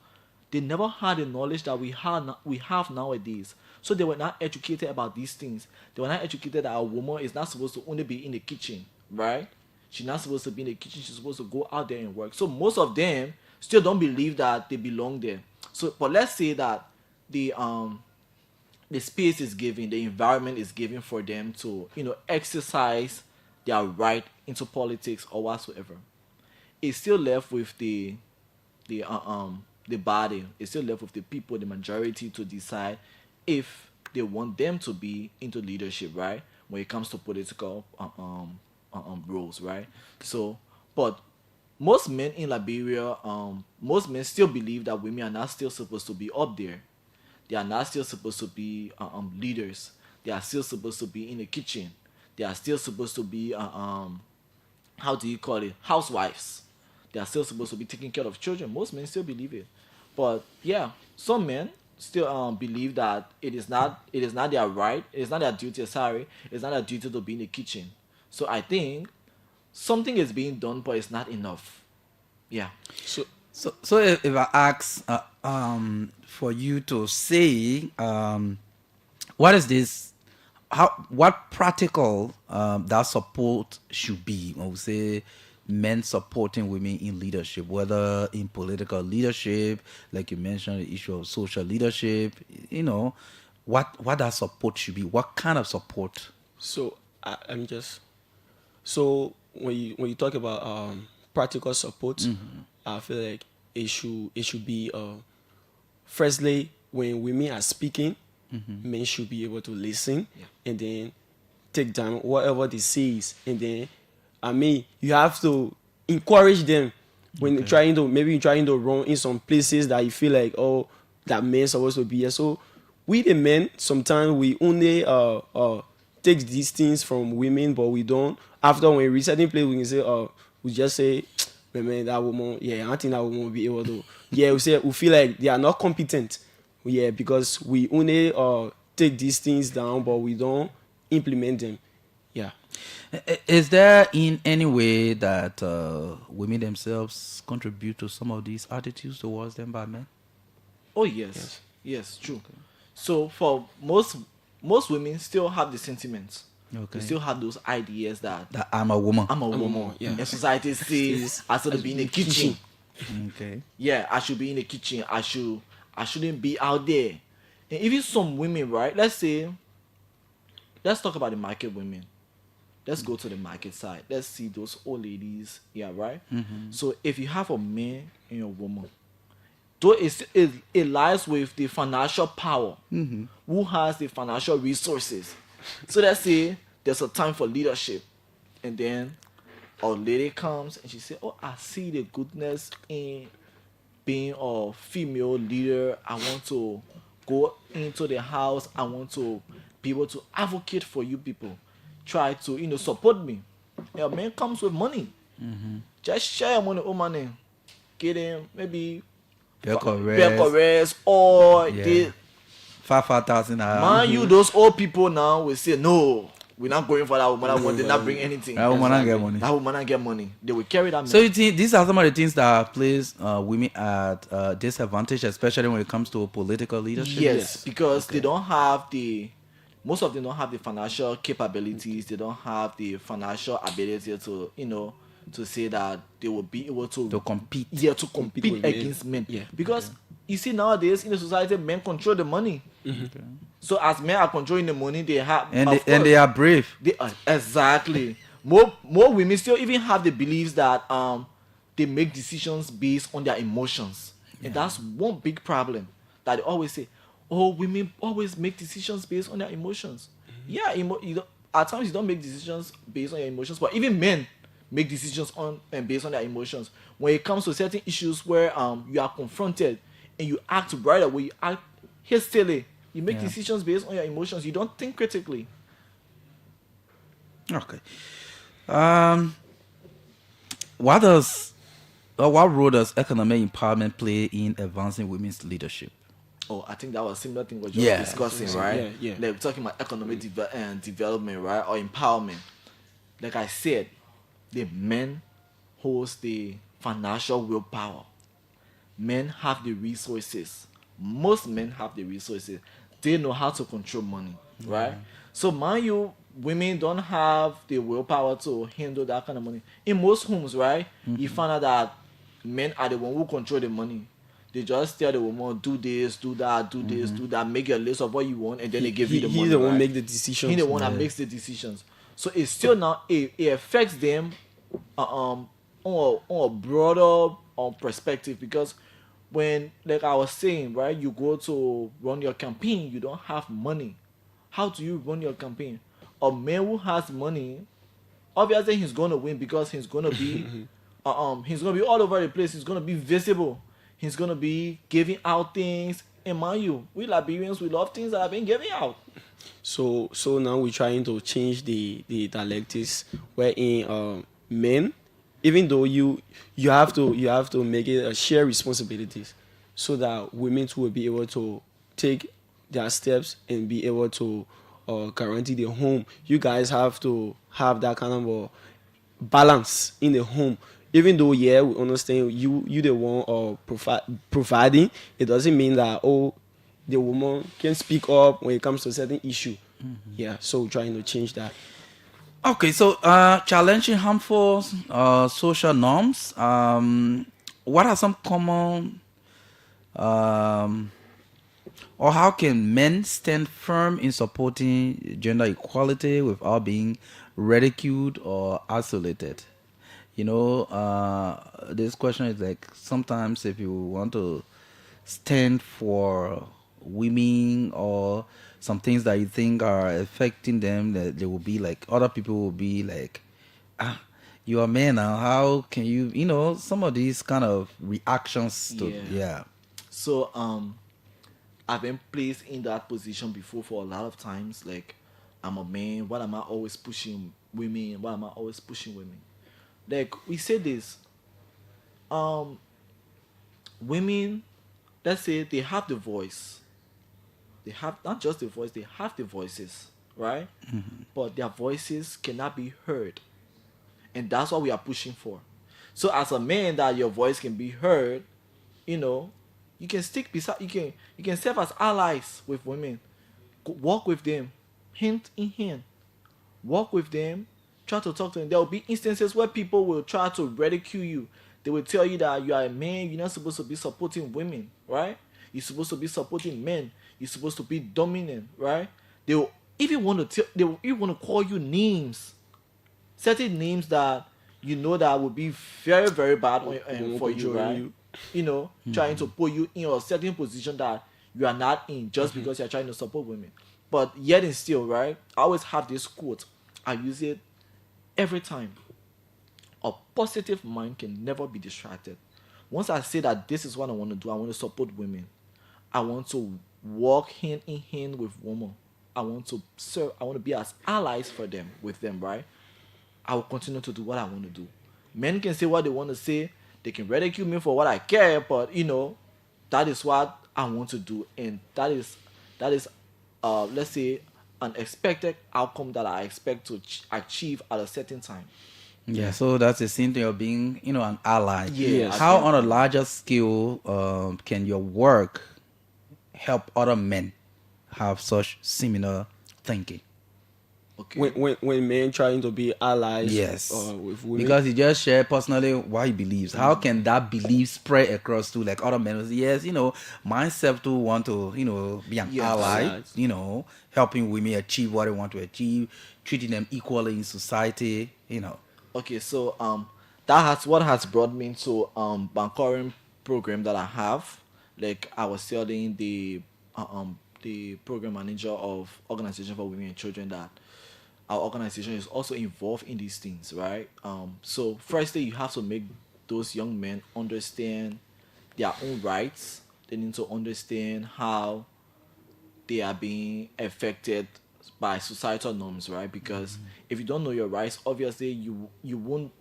they never had the knowledge that we have nowadays. So they were not educated about these things. They were not educated that a woman is not supposed to only be in the kitchen, right? She's not supposed to be in the kitchen. She's supposed to go out there and work. So most of them still don't believe that they belong there. So, but let's say that the space is given, the environment is given for them to, exercise their right into politics or whatsoever. It's still left with the body. It's still left with the people, the majority, to decide if they want them to be into leadership, right? When it comes to political roles, right? So, but most men in Liberia, most men still believe that women are not still supposed to be up there. They are not still supposed to be leaders. They are still supposed to be in the kitchen. They are still supposed to be how do you call it? Housewives. They are still supposed to be taking care of children. Most men still believe it. But yeah, some men still believe that it is not their right, it is not their duty, it's not their duty to be in the kitchen. So I think something is being done, but it's not enough. Yeah. So if I ask for you to say what is this? What practical that support should be when we say men supporting women in leadership, whether in political leadership, like you mentioned, the issue of social leadership, what that support should be, what kind of support? So so when you talk about practical support, I feel like it should be firstly when women are speaking, men should be able to listen and then take down whatever they say, and then you have to encourage them when you're trying to run in some places that you feel like, oh, that men's supposed to be here. So we the men sometimes we only take these things from women, but we don't. After when we reach certain place, we can say, we just say, man, that woman, I don't think that woman will be able to. We feel like they are not competent. Because we only take these things down, but we don't implement them. Yeah. Is there in any way that women themselves contribute to some of these attitudes towards them by men? Oh yes, true. So for most women still have the sentiments. Okay. They still have those ideas that I'm a woman. I'm a woman. yeah. And society says I should be in the kitchen. Okay. Yeah, I should be in the kitchen. I shouldn't be out there. And even some women, right? Let's talk about the market women. Let's go to the market side. Let's see those old ladies. Yeah, right? Mhm. So if you have a man and a woman, though it lies with the financial power. Mhm. Who has the financial resources? So let's say there's a time for leadership. And then a lady comes and she says, oh, I see the goodness in being a female leader. I want to go into the house. I want to be able to advocate for you people. Try to, support me. A man comes with money. Mhm. Just share your money, money. Get him maybe Vehicle rest or Yeah. they 5,000. man, you those old people now will say no. We're not going for that woman. That woman did not bring anything. That woman not get money. That woman not get money. They will carry that. So you think these are some of the things that place women at disadvantage, especially when it comes to political leadership? Yes, because they don't have most of them don't have the financial capabilities. They don't have the financial ability to, to say that they will be able to compete. Yeah, to compete with men. against men. Yeah. Because you see nowadays in the society, men control the money. Okay. So as men are controlling the money, they have And of they are brave. They are, exactly. More women still even have the beliefs that they make decisions based on their emotions, and that's one big problem that they always say. Oh, women always make decisions based on their emotions. Yeah, at times you don't make decisions based on your emotions, but even men make decisions on and based on their emotions. When it comes to certain issues where you are confronted and you act right away, you act hastily, you make decisions based on your emotions. You don't think critically. Okay. What role does economic empowerment play in advancing women's leadership? Oh, I think that was a similar thing we're just discussing, right? Yeah. Like we're talking about economic development, right? Or empowerment. Like I said, the men holds the financial willpower. Men have the resources. Most men have the resources. They know how to control money, right? So mind you, women don't have the willpower to handle that kind of money. In most homes, right? You find out that men are the one who control the money. They just tell the woman, do this, do that, do this, do that, make a list of what you want, and then they give you the money. He's the one right? make the decisions. He's the one that makes the decisions. So it's still now it affects them on a broader perspective, because when, like I was saying, right, you go to run your campaign, you don't have money. How do you run your campaign? A man who has money, obviously he's gonna win, because he's gonna be he's gonna be all over the place. He's gonna be visible. He's gonna be giving out things. And mind you, we Liberians, we love things that have been given out. So now we're trying to change the dialectics wherein men, even though you have to make it a shared responsibilities, so that women too will be able to take their steps and be able to guarantee the home. You guys have to have that kind of a balance in the home. Even though we understand you the one providing, it doesn't mean that the woman can speak up when it comes to a certain issue. Yeah, so we're trying to change that. Okay, so challenging harmful social norms. What are some common or how can men stand firm in supporting gender equality without being ridiculed or isolated? This question is like, sometimes if you want to stand for women or some things that you think are affecting them, that they will be like, other people will be like, you're a man now, how can you, some of these kind of reactions to, So I've been placed in that position before for a lot of times. Like, I'm a man, what am I always pushing women? Why am I always pushing women? Like, we say this, women, let's say they have the voice. They have not just the voice, they have the voices, right? But their voices cannot be heard. And that's what we are pushing for. So as a man, that your voice can be heard, You can stick beside. You can serve as allies with women. Walk with them, hand in hand. Walk with them. Try to talk to them. There will be instances where people will try to ridicule you. They will tell you that you are a man. You're not supposed to be supporting women, right? You're supposed to be supporting men. You're supposed to be dominant, right? They will even want to they will even want to call you names, certain names that you know that would be very very bad for you, right? Trying to put you in a certain position that you are not in just because you're trying to support women. But yet and still, right? I always have this quote. I use it every time. A positive mind can never be distracted. Once I say that this is what I want to do, I want to support women. I want to walk hand in hand with women. I want to serve. I want to be as allies for them, with them, right? I will continue to do what I want to do. Men can say what they want to say. They can ridicule me for what I care, but that is what I want to do, and that is let's say an expected outcome that I expect to achieve at a certain time. Yeah, so that's the same thing of being, an ally. Yes. How on a larger scale can your work help other men have such similar thinking? Okay. When men trying to be allies, yes, with women, because he just shared personally what he believes. How can that belief spread across to like other men? Yes, myself too want to be an ally. Helping women achieve what they want to achieve, treating them equally in society. Okay, so that's what has brought me to Bankoran program that I have. Like I was telling the program manager of Organization for Women and Children that our organization is also involved in these things, right? So firstly, you have to make those young men understand their own rights. They need to understand how they are being affected by societal norms, right? Because if you don't know your rights, obviously you won't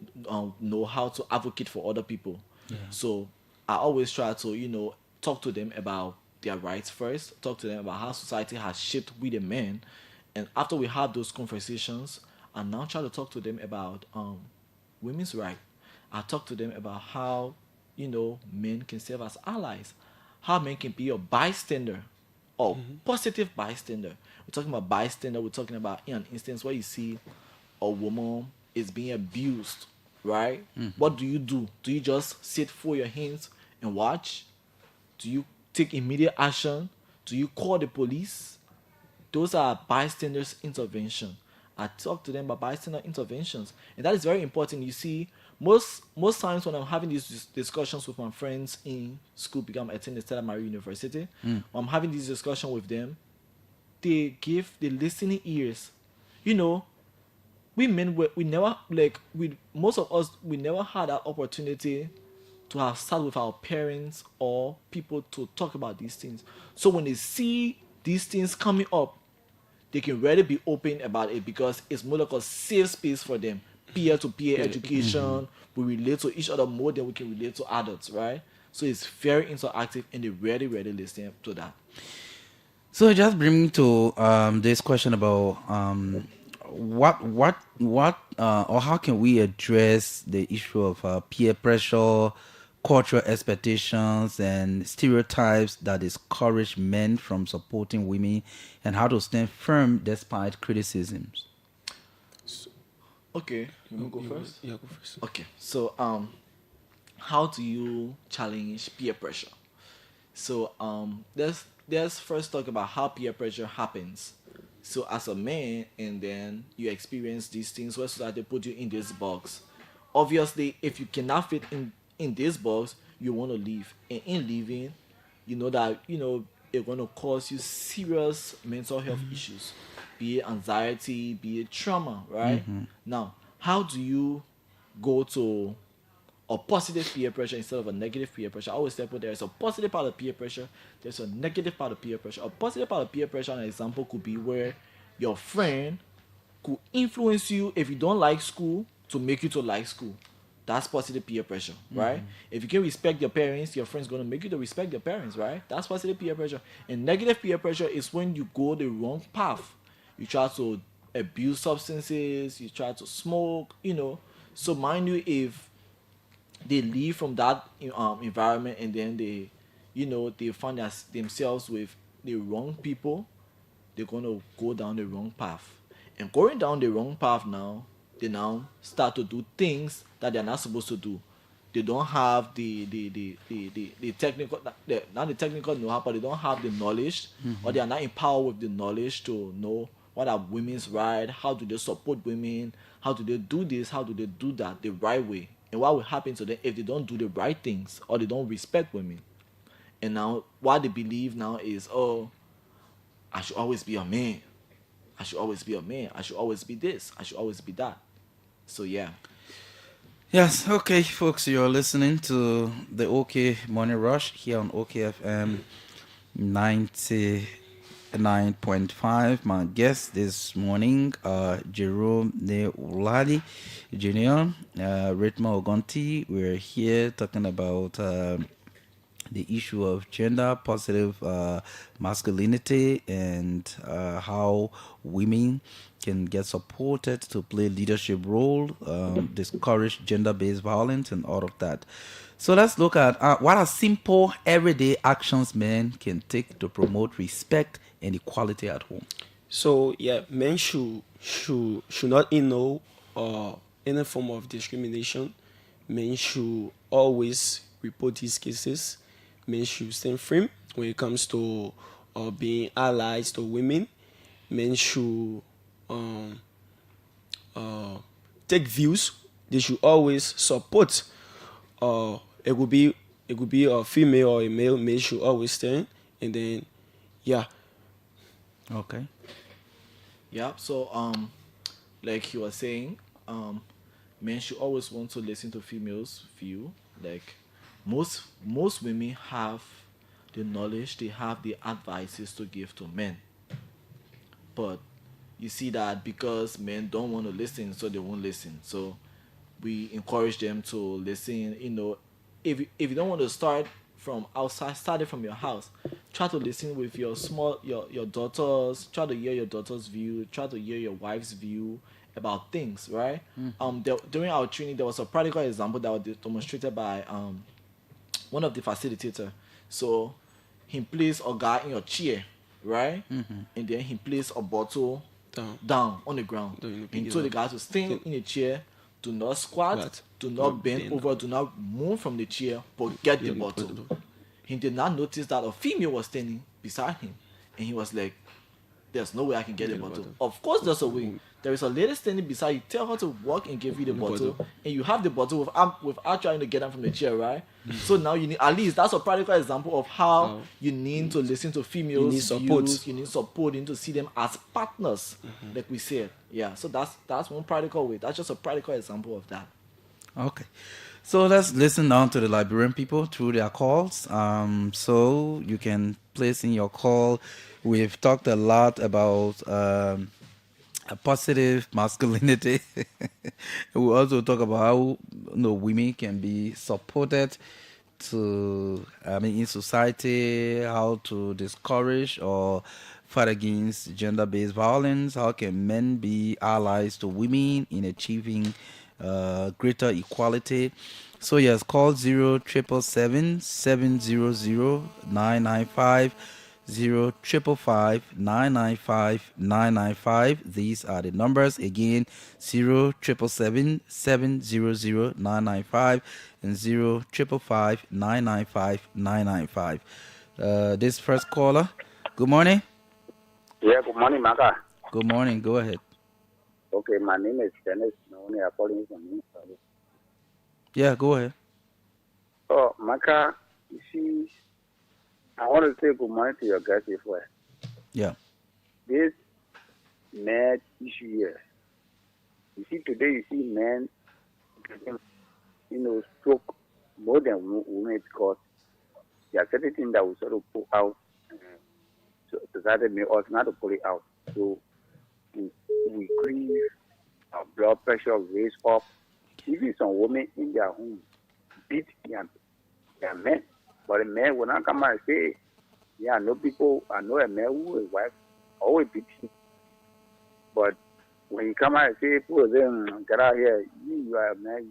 know how to advocate for other people. Yeah. So I always try to talk to them about their rights first, talk to them about how society has shaped we the men, and after we have those conversations, I now try to talk to them about women's right. I talk to them about how men can serve as allies, how men can be a bystander or positive bystander. We're talking about bystander. We're talking about in an instance where you see a woman is being abused, right? What do? Do you just sit for your hands and watch? Do you take immediate action? Do you call the police? Those are bystanders intervention. I talk to them about bystander interventions, and that is very important. You see, most times when I'm having these discussions with my friends in school, because I'm attending Stella Marie University, I'm having this discussion with them. They give the listening ears. We men we never most of us we never had that opportunity to have sat with our parents or people to talk about these things. So when they see these things coming up, they can really be open about it because it's more like a safe space for them. Peer-to-peer education. We relate to each other more than we can relate to adults, right? So it's very interactive and they really, really listen to that. So just bring me to this question about what or how can we address the issue of peer pressure, cultural expectations, and stereotypes that discourage men from supporting women, and how to stand firm despite criticisms? Okay, you want to go first? Yeah, go first. Okay, so how do you challenge peer pressure? So let's first talk about how peer pressure happens. So as a man, and then you experience these things where society put you in this box. Obviously, if you cannot fit in this box, you want to leave. And in leaving, you know that it's going to cause you serious mental health issues, be it anxiety, be it trauma, right? Now, how do you go to a positive peer pressure instead of a negative peer pressure? I always tell people there is a positive part of peer pressure, there's a negative part of peer pressure. A positive part of peer pressure, an example could be where your friend could influence you if you don't like school to make you to like school. That's positive peer pressure, right? If you can respect your parents, your friend's going to make you to respect your parents, right? That's positive peer pressure. And negative peer pressure is when you go the wrong path. You try to abuse substances, you try to smoke, So mind you, if they leave from that environment and then they they find themselves with the wrong people, they're going to go down the wrong path. And going down the wrong path now, they now start to do things that they're not supposed to do. They don't have the technical, not the technical know-how, but they don't have the knowledge, or they are not empowered with the knowledge to know what are women's rights, how do they support women, how do they do this, how do they do that the right way, and what will happen to them if they don't do the right things or they don't respect women. And now what they believe now is, oh, I should always be a man. I should always be a man. I should always be this. I should always be that. So yeah. Yes, okay, folks, you're listening to the OK Morning Rush here on OKFM 99.5. My guest this morning, Jerome Neuladi Jr., Ritma Ogonti. We're here talking about the issue of gender positive masculinity and how women can get supported to play leadership role, discourage gender-based violence and all of that. So let's look at what are simple everyday actions men can take to promote respect and equality at home. So yeah, men should not know any form of discrimination. Men should always report these cases. Men should stand firm when it comes to being allies to women. Men should take views. They should always support. It could be a female or a male. Men should always stand, and then yeah. Okay. Yeah. So like you were saying, men should always want to listen to females' view. Like most women have the knowledge, they have the advices to give to men. But you see that because men don't want to listen, so they won't listen. So we encourage them to listen. If you don't want to start from outside, start it from your house. Try to listen with your daughters. Try to hear your daughter's view. Try to hear your wife's view about things, right? During our training, there was a practical example that was demonstrated by one of the facilitators. So he placed a guy in your chair, right? And then he placed a bottle down on the ground. And he told the guy to stand in the chair, do not squat, do not bend over, do not move from the chair, but get the bottle. He did not notice that a female was standing beside him, and he was like, there's no way I can get the bottle. Of course there's a way. There is a lady standing beside you. Tell her to walk and give you the bottle, and you have the bottle without trying to get them from the chair, right? So now you need, at least that's a practical example of how you need to listen to females. You need support. You need support. You need to see them as partners, like we said. Yeah. So that's one practical way. That's just a practical example of that. Okay. So let's listen now to the Liberian people through their calls. So you can place in your call. We've talked a lot about a positive masculinity. We also talk about how women can be supported in society, how to discourage or fight against gender-based violence. How can men be allies to women in achieving greater equality? So yes, call 07777000995, 0555995 These are the numbers again: 07777000995 and 0555995. This first caller. Good morning. Yeah, good morning, Marka. Good morning. Go ahead. Okay, my name is Dennis. I'm calling from Minnesota. Yeah, go ahead. Oh, Marka, you see, I want to say good morning to your guys before. Yeah. This mad issue here. You see, today you see men getting, stroke more than women because there are certain things that we sort of pull out. So society may also not to pull it out. So we increase our blood pressure, raise up. Even some women in their home beat their men. But a man will not come out and say, yeah, I know a man who is wife always beat him. But when you come out and say, get out here, you are a man,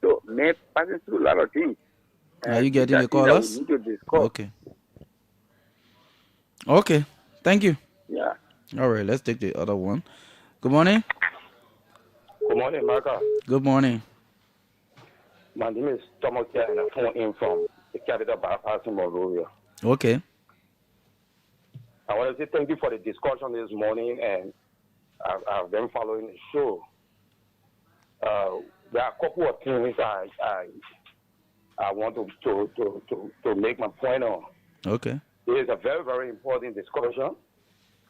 so men passing through a lot of things. Are you getting the That thing that we callers? need to discuss. Okay. Okay. Thank you. Yeah. All right. Let's take the other one. Good morning. Good morning, Marka. Good morning. My name is Thomas Kerr, and I phone in from the capital bypass in Monrovia. Okay. I want to say thank you for the discussion this morning, and I've been following the show. There are a couple of things I want to make my point on. Okay. It is a very, very important discussion.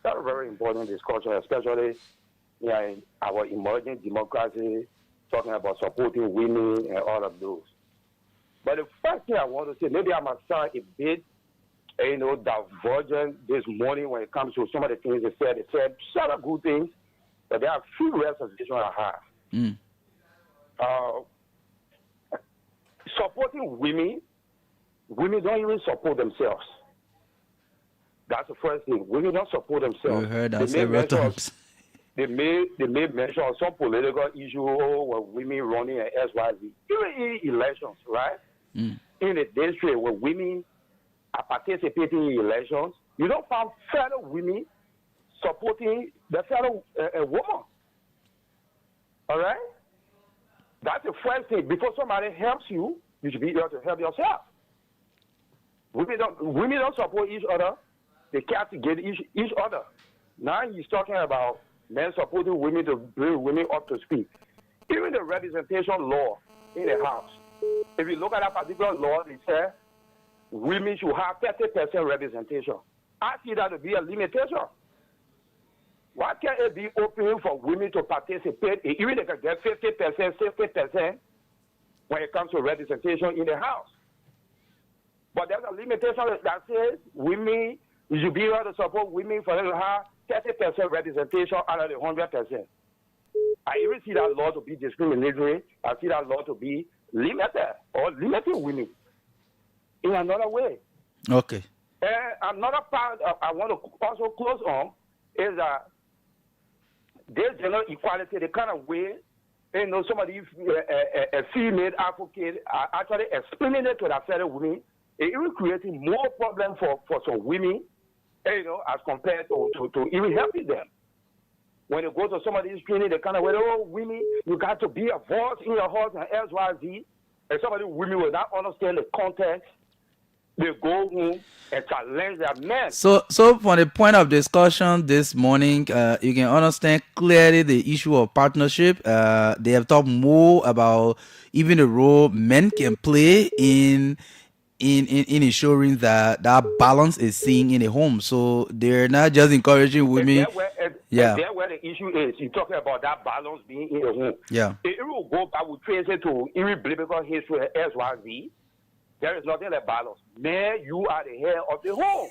Very, very important discussion, especially in our emerging democracy, talking about supporting women and all of those. But the first thing I want to say, maybe I must sound a bit, divergent this morning when it comes to some of the things they said. They said several good things, but there are a few reservations I have. Supporting women don't even support themselves. That's the first thing. Women don't support themselves. We heard that several times. They made mention of some political issue where women running an SYZ. Even in elections, right? In the district where women are participating in elections, you don't find fellow women supporting the fellow woman. All right? That's the first thing. Before somebody helps you, you should be able to help yourself. Women don't support each other. They castigate each other. Now he's talking about men supporting women to bring women up to speed. Even the representation law in the house, if you look at that particular law, it says women should have 30% representation. I see that to be a limitation. Why can't it be open for women to participate? Even they can get 50%, 60% when it comes to representation in the house. But there's a limitation that says women, you should be able to support women for them to have 30% representation out of the 100%. I even see that law to be discriminatory. I see that law to be limited or limiting women in another way. Okay. And another part I want to also close on is that this gender equality, the kind of way, some of these female advocates are actually explaining it to their fellow women. It even creating more problems for some women, as compared to even helping them. When you go to some of these trainings, they kind of way, women, you got to be a voice in your house and XYZ. And some of these women will not understand the context. They go home and challenge their men. So from the point of discussion this morning, you can understand clearly the issue of partnership. They have talked more about even the role men can play in ensuring that balance is seen in the home. So they're not just encouraging women. That's where the issue is. You're talking about that balance being in the home. Yeah. It will go back, we trace it to even biblical history, SYZ. There is nothing like balance. Man, you are the head of the home.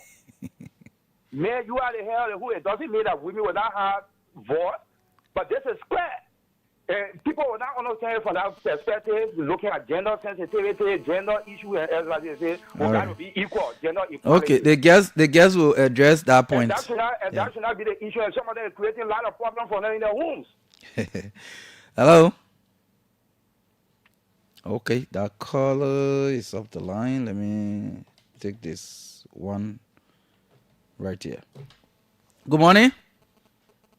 Man, you are the head of the home. It doesn't mean that women will not have voice, but this is clear. People will not understand from that perspective, looking at gender sensitivity, gender issue, and as they say, we got to be equal, gender equality. Okay, the guests will address that point. That should not be the issue, and some of them are creating a lot of problems for them in their homes. Hello? Okay, that caller is off the line. Let me take this one right here. Good morning.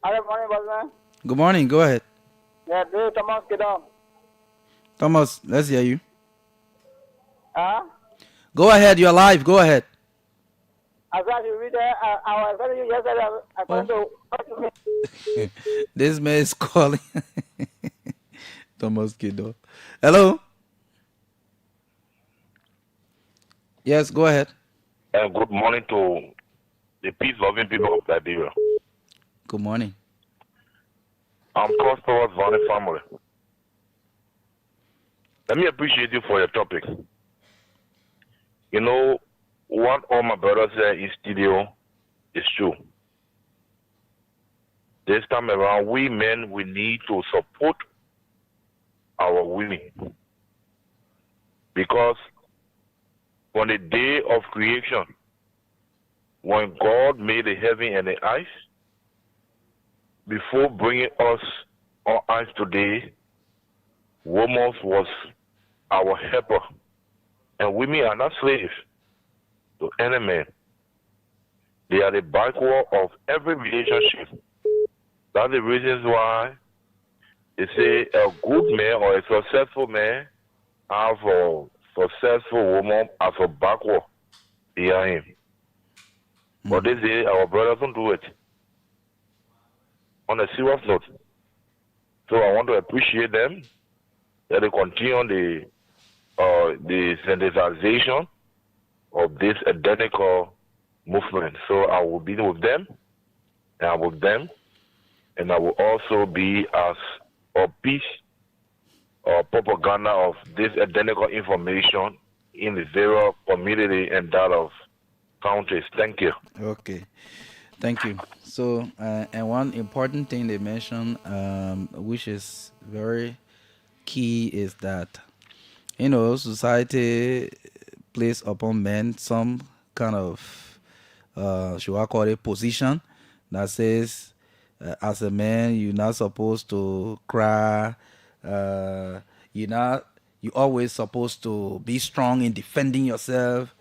Good morning, brother. Good morning. Go ahead. Yeah, this is Thomas Kedon. Thomas, let's hear you. Huh? Go ahead. You're live. Go ahead. I tried to read that. I was telling you yesterday. I found to. This man is calling. Thomas Kedon. Hello? Yes, go ahead. Good morning to the peace-loving people of Liberia. Good morning. I'm Costas Vani family. Let me appreciate you for your topic. You know, what all my brothers said in studio is true. This time around, we men, we need to support our women. Because on the day of creation, when God made the heaven and the earth, before bringing us on earth today, woman was our helper. And women are not slaves to any man. They are the backward of every relationship. That's the reasons why they say a good man or a successful man have a successful woman as a backward behind him. But they say our brothers don't do it. On a serious note. So I want to appreciate them that they continue the sensitization of this identical movement. So I will be with them, and I'm with them, and I will also be as a piece or propaganda of this identical information in the various community and that of countries. Thank you. Okay, thank you. So, and one important thing they mentioned, which is very key, is that society place upon men some kind of should I call it position that says as a man you're not supposed to cry, you always supposed to be strong in defending yourself.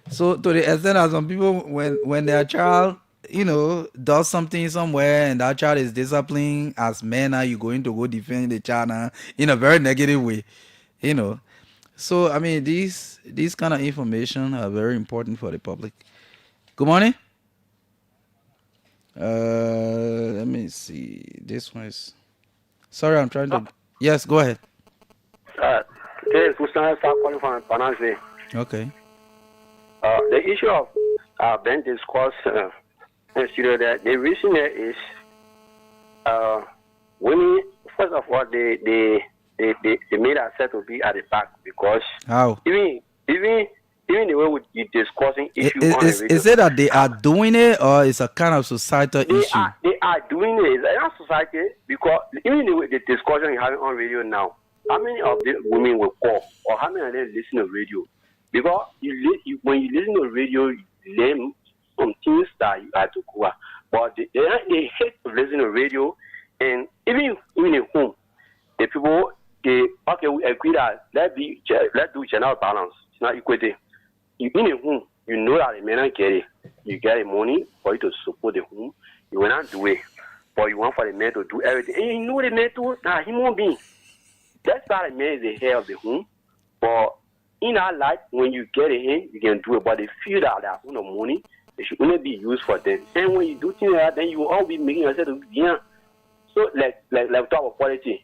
So to the extent that some people when their child does something somewhere and that child is disciplined as men, are you going to go defend the child in a very negative way, So I mean these kind of information are very important for the public. Good morning. Let me see. This one is. Sorry, I'm trying to. Yes, go ahead. This is Hussein calling from Panazé. Okay. The issue of being discussed in studio that the reason there is women. First of all, they made ourselves to be at the back because how even the way we discussing issues on the radio. Is it that they are doing it or it's a kind of societal issue? They are doing it. It's not society because even the discussion you're having on radio now, how many of the women will call or how many of them listen to radio? Because when you listen to radio, you learn some things that you have to go. But they hate to listen to radio, and even at home, the people we agree that let's do general balance. It's not equity. In a home, you know that the men get it. You get the money for you to support the home. You will not do it, but you want for the man to do everything. And you know the man too, nah, human being. That's why the man is the head of the home. But in our life, when you get it in, you can do it. But they feel that they have no money, it should only be used for them. And when you do things like that, then you will all be making yourself to be young. So like talk about quality.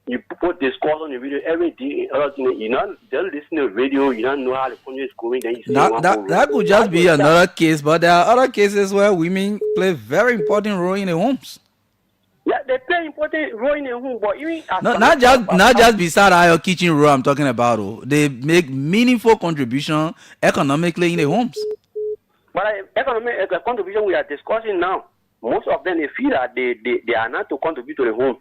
You put discourse on the radio every day. You don't listen to the radio. You don't know how the country is going. Then you say that could just be another case, but there are other cases where women play very important role in the homes. Yeah, they play important role in the home, but even not just beside your kitchen role. I'm talking about. They make meaningful contribution economically in the homes. But economic contribution we are discussing now, most of them they feel that they are not to contribute to the home.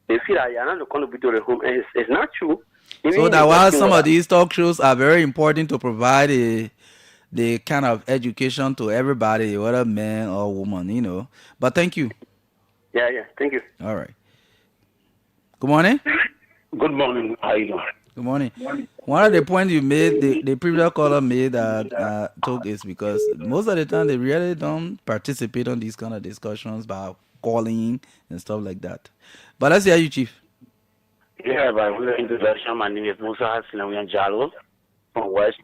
They feel that they are not to contribute to the home, and it's not true. So that while some of these talk shows are very important to provide the kind of education to everybody, whether man or woman, But thank you. Yeah, thank you. All right. Good morning. Good morning. How you doing? Good morning. One of the points you made, the previous caller made that talk is because most of the time they really don't participate on these kind of discussions by calling and stuff like that. But let's hear you, Chief. Yeah, by way of introduction, my name is Musa Hassan Jalo from West.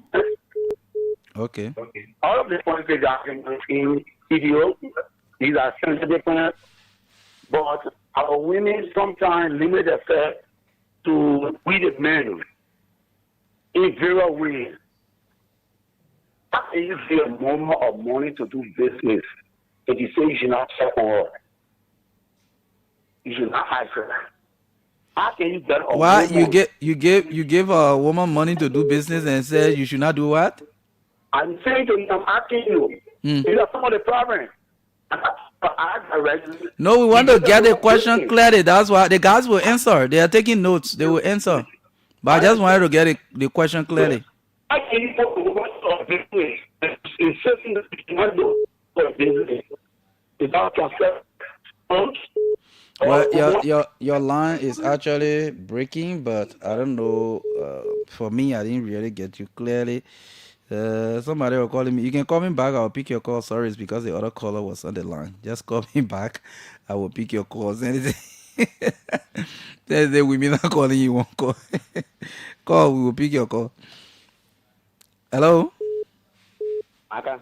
Okay. All of the points they got in video, these are sensitive points, but our women sometimes limit themselves to we the men in various ways. How can you see a moment of money to do business and you say you should not check on her? You should not ask her. How can you get a Why woman? you give a woman money to do business and say you should not do what? I'm saying to you, I'm asking you. These are some of the problems. No, we want to get the question clearly. That's why the guys will answer. They are taking notes. They will answer. But I just wanted to get the question clearly. How can you go to a business insisting that you want to do a business without yourself? Well, your line is actually breaking, but I don't know. For me, I didn't really get you clearly. Somebody will call me. You can call me back. I'll pick your call. Sorry, it's because the other caller was on the line. Just call me back. I will pick your calls. Anything. Then we may not calling you. Won't call. Call. We will pick your call. Hello. Marka,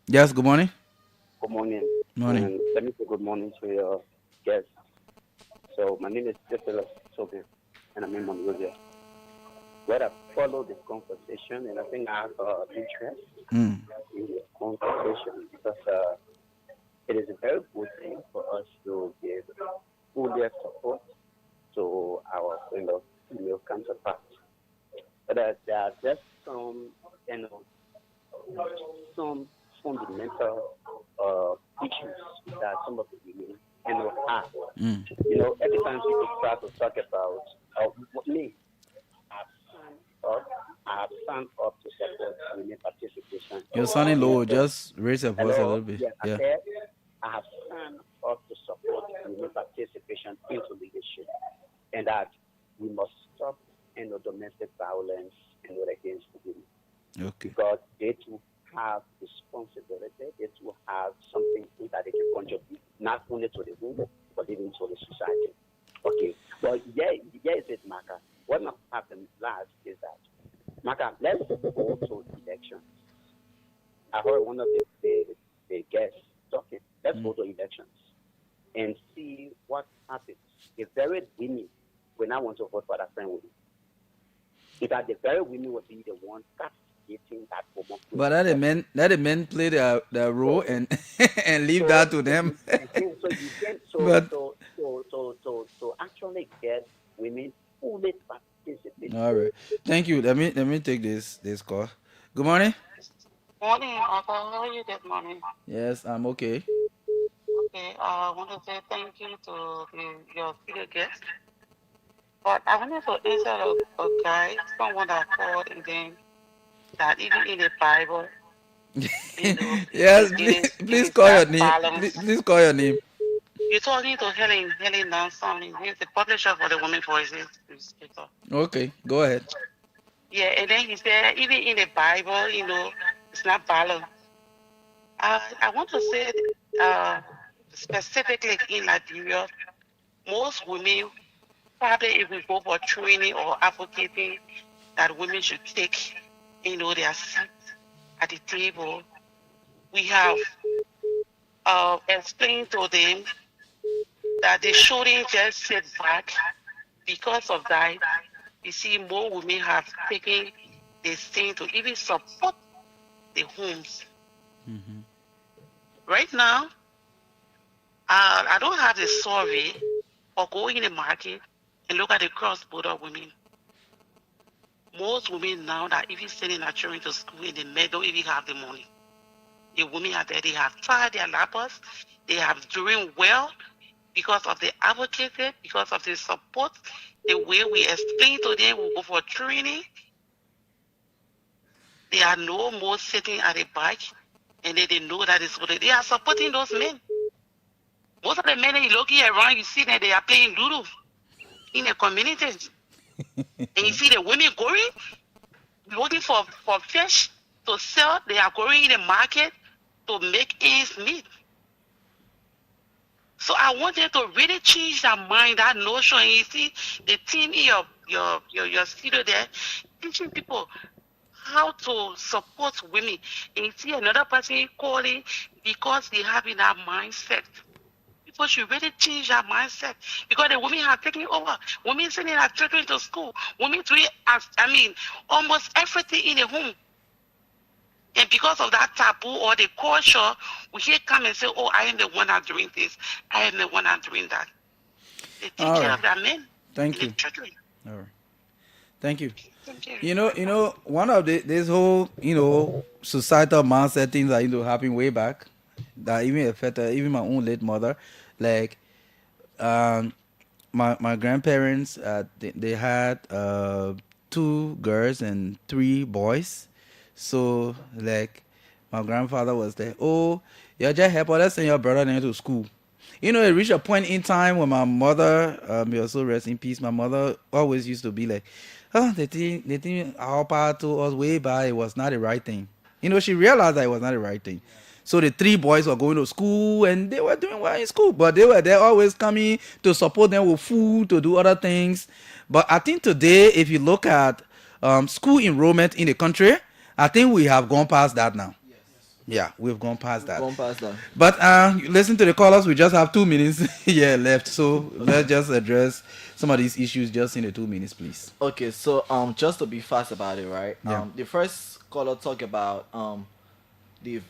Yes. Good morning. good morning. Morning. And let me say good morning to your guests. So my name is Stephen Sobin, and I'm in Monrovia. Where I follow the conversation, and I think I have interest in the conversation because it is a very good thing for us to give full support to our female counterparts. But there are just some, some fundamental issues that some of the women, have. Every time people try to talk about me, I have signed up to support women participation. You're sounding low. Just raise your voice a Hello? little bit. Yes, I Yeah. said I have signed up to support women participation into leadership, and that we must stop domestic violence against women. Okay. Because they too have responsibility, they too have something that they can contribute, not only to the women, but even to the society. Okay. Well, is it, Marka. What must happen last is that, Marka, let's go to elections. I heard one of the guests talking. Let's go to elections and see what happens. The very women will not want to vote for that friend women. If that the very women will be the ones castigating that woman. But let the men play their role and and leave that to them. So you can But to actually get women fully participate. all right, thank you. Let me take this call. Good morning. Morning, Martha. How are you this morning? Yes, I'm okay. Okay, I want to say thank you to your studio guest. But I wanted to answer a guy, someone that called and then that even in the Bible, Yes, please call your name. Please call your name. You're talking to Helen Lansong. He's the publisher for the Women Voices newspaper. Okay, go ahead. Yeah, and then he said even in the Bible, it's not balance. I want to say specifically in Liberia, most women, probably if we go for training or advocating that women should take, their seat at the table, we have explained to them that they shouldn't just sit back. Because of that, you see more women have taken this thing to even support the homes. Mm-hmm. Right now, I don't have the survey or go in the market and look at the cross-border women. Most women now that even sending their children to school in the men don't even have the money. The women are there, they have tried their labors, they have doing well because of the advocacy, because of the support, the way we explain to them, we go for training. They are no more sitting at the back and they know that it's what they are supporting those men. Most of the men that you looking around, you see that they are playing doodle in the communities. And you see the women going, looking for fish to sell. They are going in the market to make ends meet. So I want them to really change their mind, that notion. And you see the team in your studio there, teaching people how to support women. And you see another person calling because they have in that mindset. People should really change their mindset because the women are taking over. Women sending their children to school. Women doing, almost everything in the home. And because of that taboo or the culture, we here come and say, oh, I am the one that's doing this. I am the one that's doing that. They take care of their men. Thank you. And their children. All right. Thank you. Thank you. You know, one of this whole, societal mindset things that happen way back that even affected even my own late mother. Like, my grandparents, they had 2 girls and 3 boys. So like, my grandfather was there. Oh, you just help us send your brother then to school. You know, it reached a point in time when my mother, may also rest in peace, my mother always used to be like, oh, the thing our part to us way back, it was not the right thing. You know, she realized that it was not the right thing. So the three boys were going to school and they were doing well in school, but they were there always coming to support them with food, to do other things. But I think today, if you look at school enrollment in the country, I think we have gone past that now. Yeah, we've gone past that. But listen to the callers. We just have 2 minutes here left, so let's just address some of these issues just in the 2 minutes, please. Okay, so just to be fast about it, right? Yeah. The first caller talk about they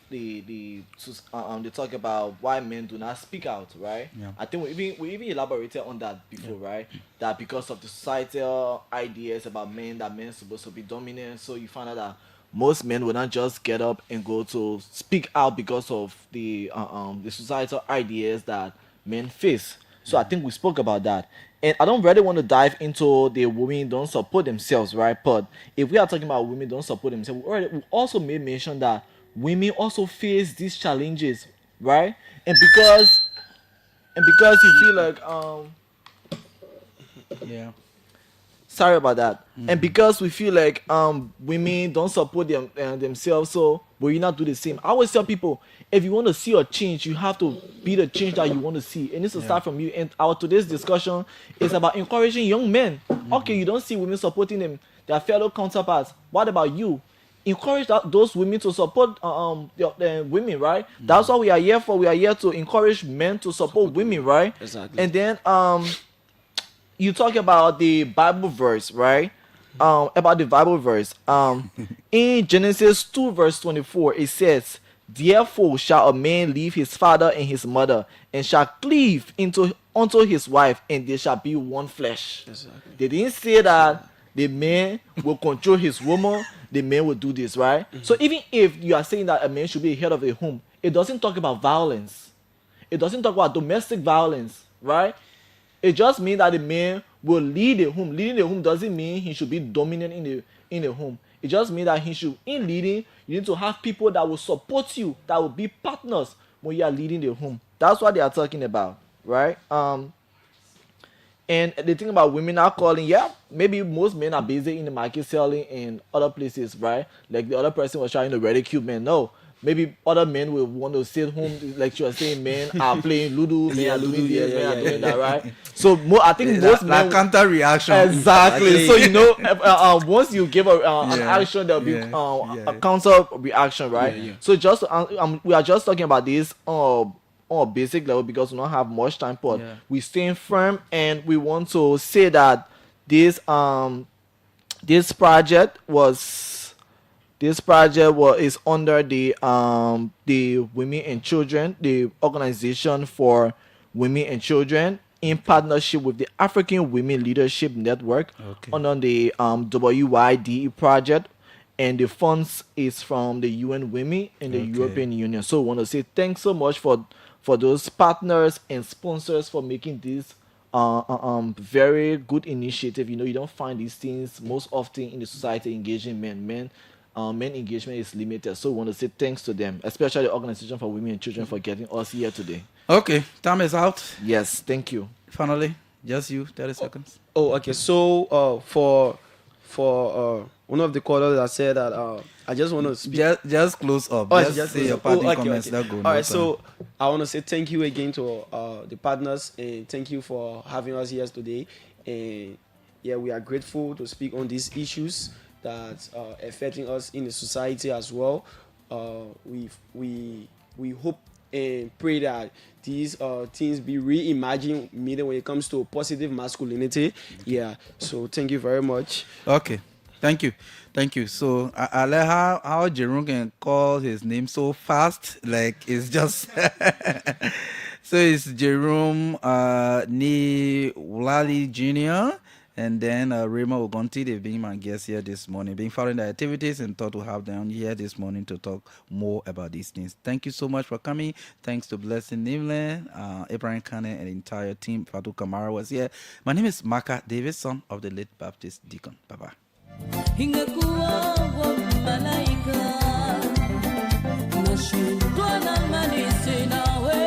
talk about why men do not speak out, right? Yeah. I think we even elaborated on that before, right? That because of the societal ideas about men, that men supposed to be dominant, so you find out that most men will not just get up and go to speak out because of the societal ideas that men face. So I think we spoke about that. And I don't really want to dive into the women don't support themselves, right? But if we are talking about women don't support themselves, we also made mention that women also face these challenges, right? And because you feel like yeah. Sorry about that. And because we feel like women don't support themselves, so will you not do the same? I always tell people, if you want to see a change, you have to be the change that you want to see. It needs to start from you. And our today's discussion is about encouraging young men. Okay, you don't see women supporting their fellow counterparts. What about you? Encourage those women to support the women, right? That's what we are here for. We are here to encourage men to support women, right? Exactly. And then you talk about the Bible verse, right? About the Bible verse. In Genesis 2 verse 24, it says, "Therefore shall a man leave his father and his mother, and shall cleave unto his wife, and they shall be one flesh." Exactly. They didn't say that the man will control his woman, the man will do this, right? So even if you are saying that a man should be head of a home, it doesn't talk about violence. It doesn't talk about domestic violence, right? It just means that the man will lead the home. Leading the home doesn't mean he should be dominant in the home. It just means that he should, in leading, you need to have people that will support you, that will be partners when you are leading the home. That's what they are talking about, right? And the thing about women are calling, yeah, maybe most men are busy in the market selling in other places, right? Like the other person was trying to ridicule men. No, maybe other men will want to sit home, like you are saying, men are playing Ludo, men are doing this, men are doing that, right? So I think most men counter reaction. Exactly. So you know, once you give an action, there'll be a counter reaction, right? So just we are just talking about this on a basic level because we don't have much time, but we staying firm and we want to say that this project is under the Women and Children, the Organization for Women and Children, in partnership with the African Women Leadership Network, under the WYDE project, and the funds is from the UN Women and the European Union. So we want to say thanks so much for those partners and sponsors for making this very good initiative. You know, you don't find these things most often in the society engaging men. Men engagement is limited. So we want to say thanks to them, especially the Organization for Women and Children, for getting us here today. Okay, time is out. Yes, thank you. Finally, just you, 30 seconds. Oh, okay. So for one of the callers that said that I just want to speak. Just close up. Just say your parting comments. That go. All right. So I want to say thank you again to the partners, and thank you for having us here today. And yeah, we are grateful to speak on these issues that are affecting us in the society as well. We hope and pray that these things be reimagined, meaning when it comes to positive masculinity. Yeah. So thank you very much. Okay. Thank you. So I like how Jerome can call his name so fast, like it's just so it's Jerome Ni Wulali Jr. and then Raymond Ogonti. They've been my guests here this morning, been following the activities, and thought to have them here this morning to talk more about these things. Thank you so much for coming. Thanks to Blessing Nivland, Abraham Kane, and the entire team. Fatu Kamara was here. My name is Marka Davis, son of the late Baptist Deacon. Bye-bye.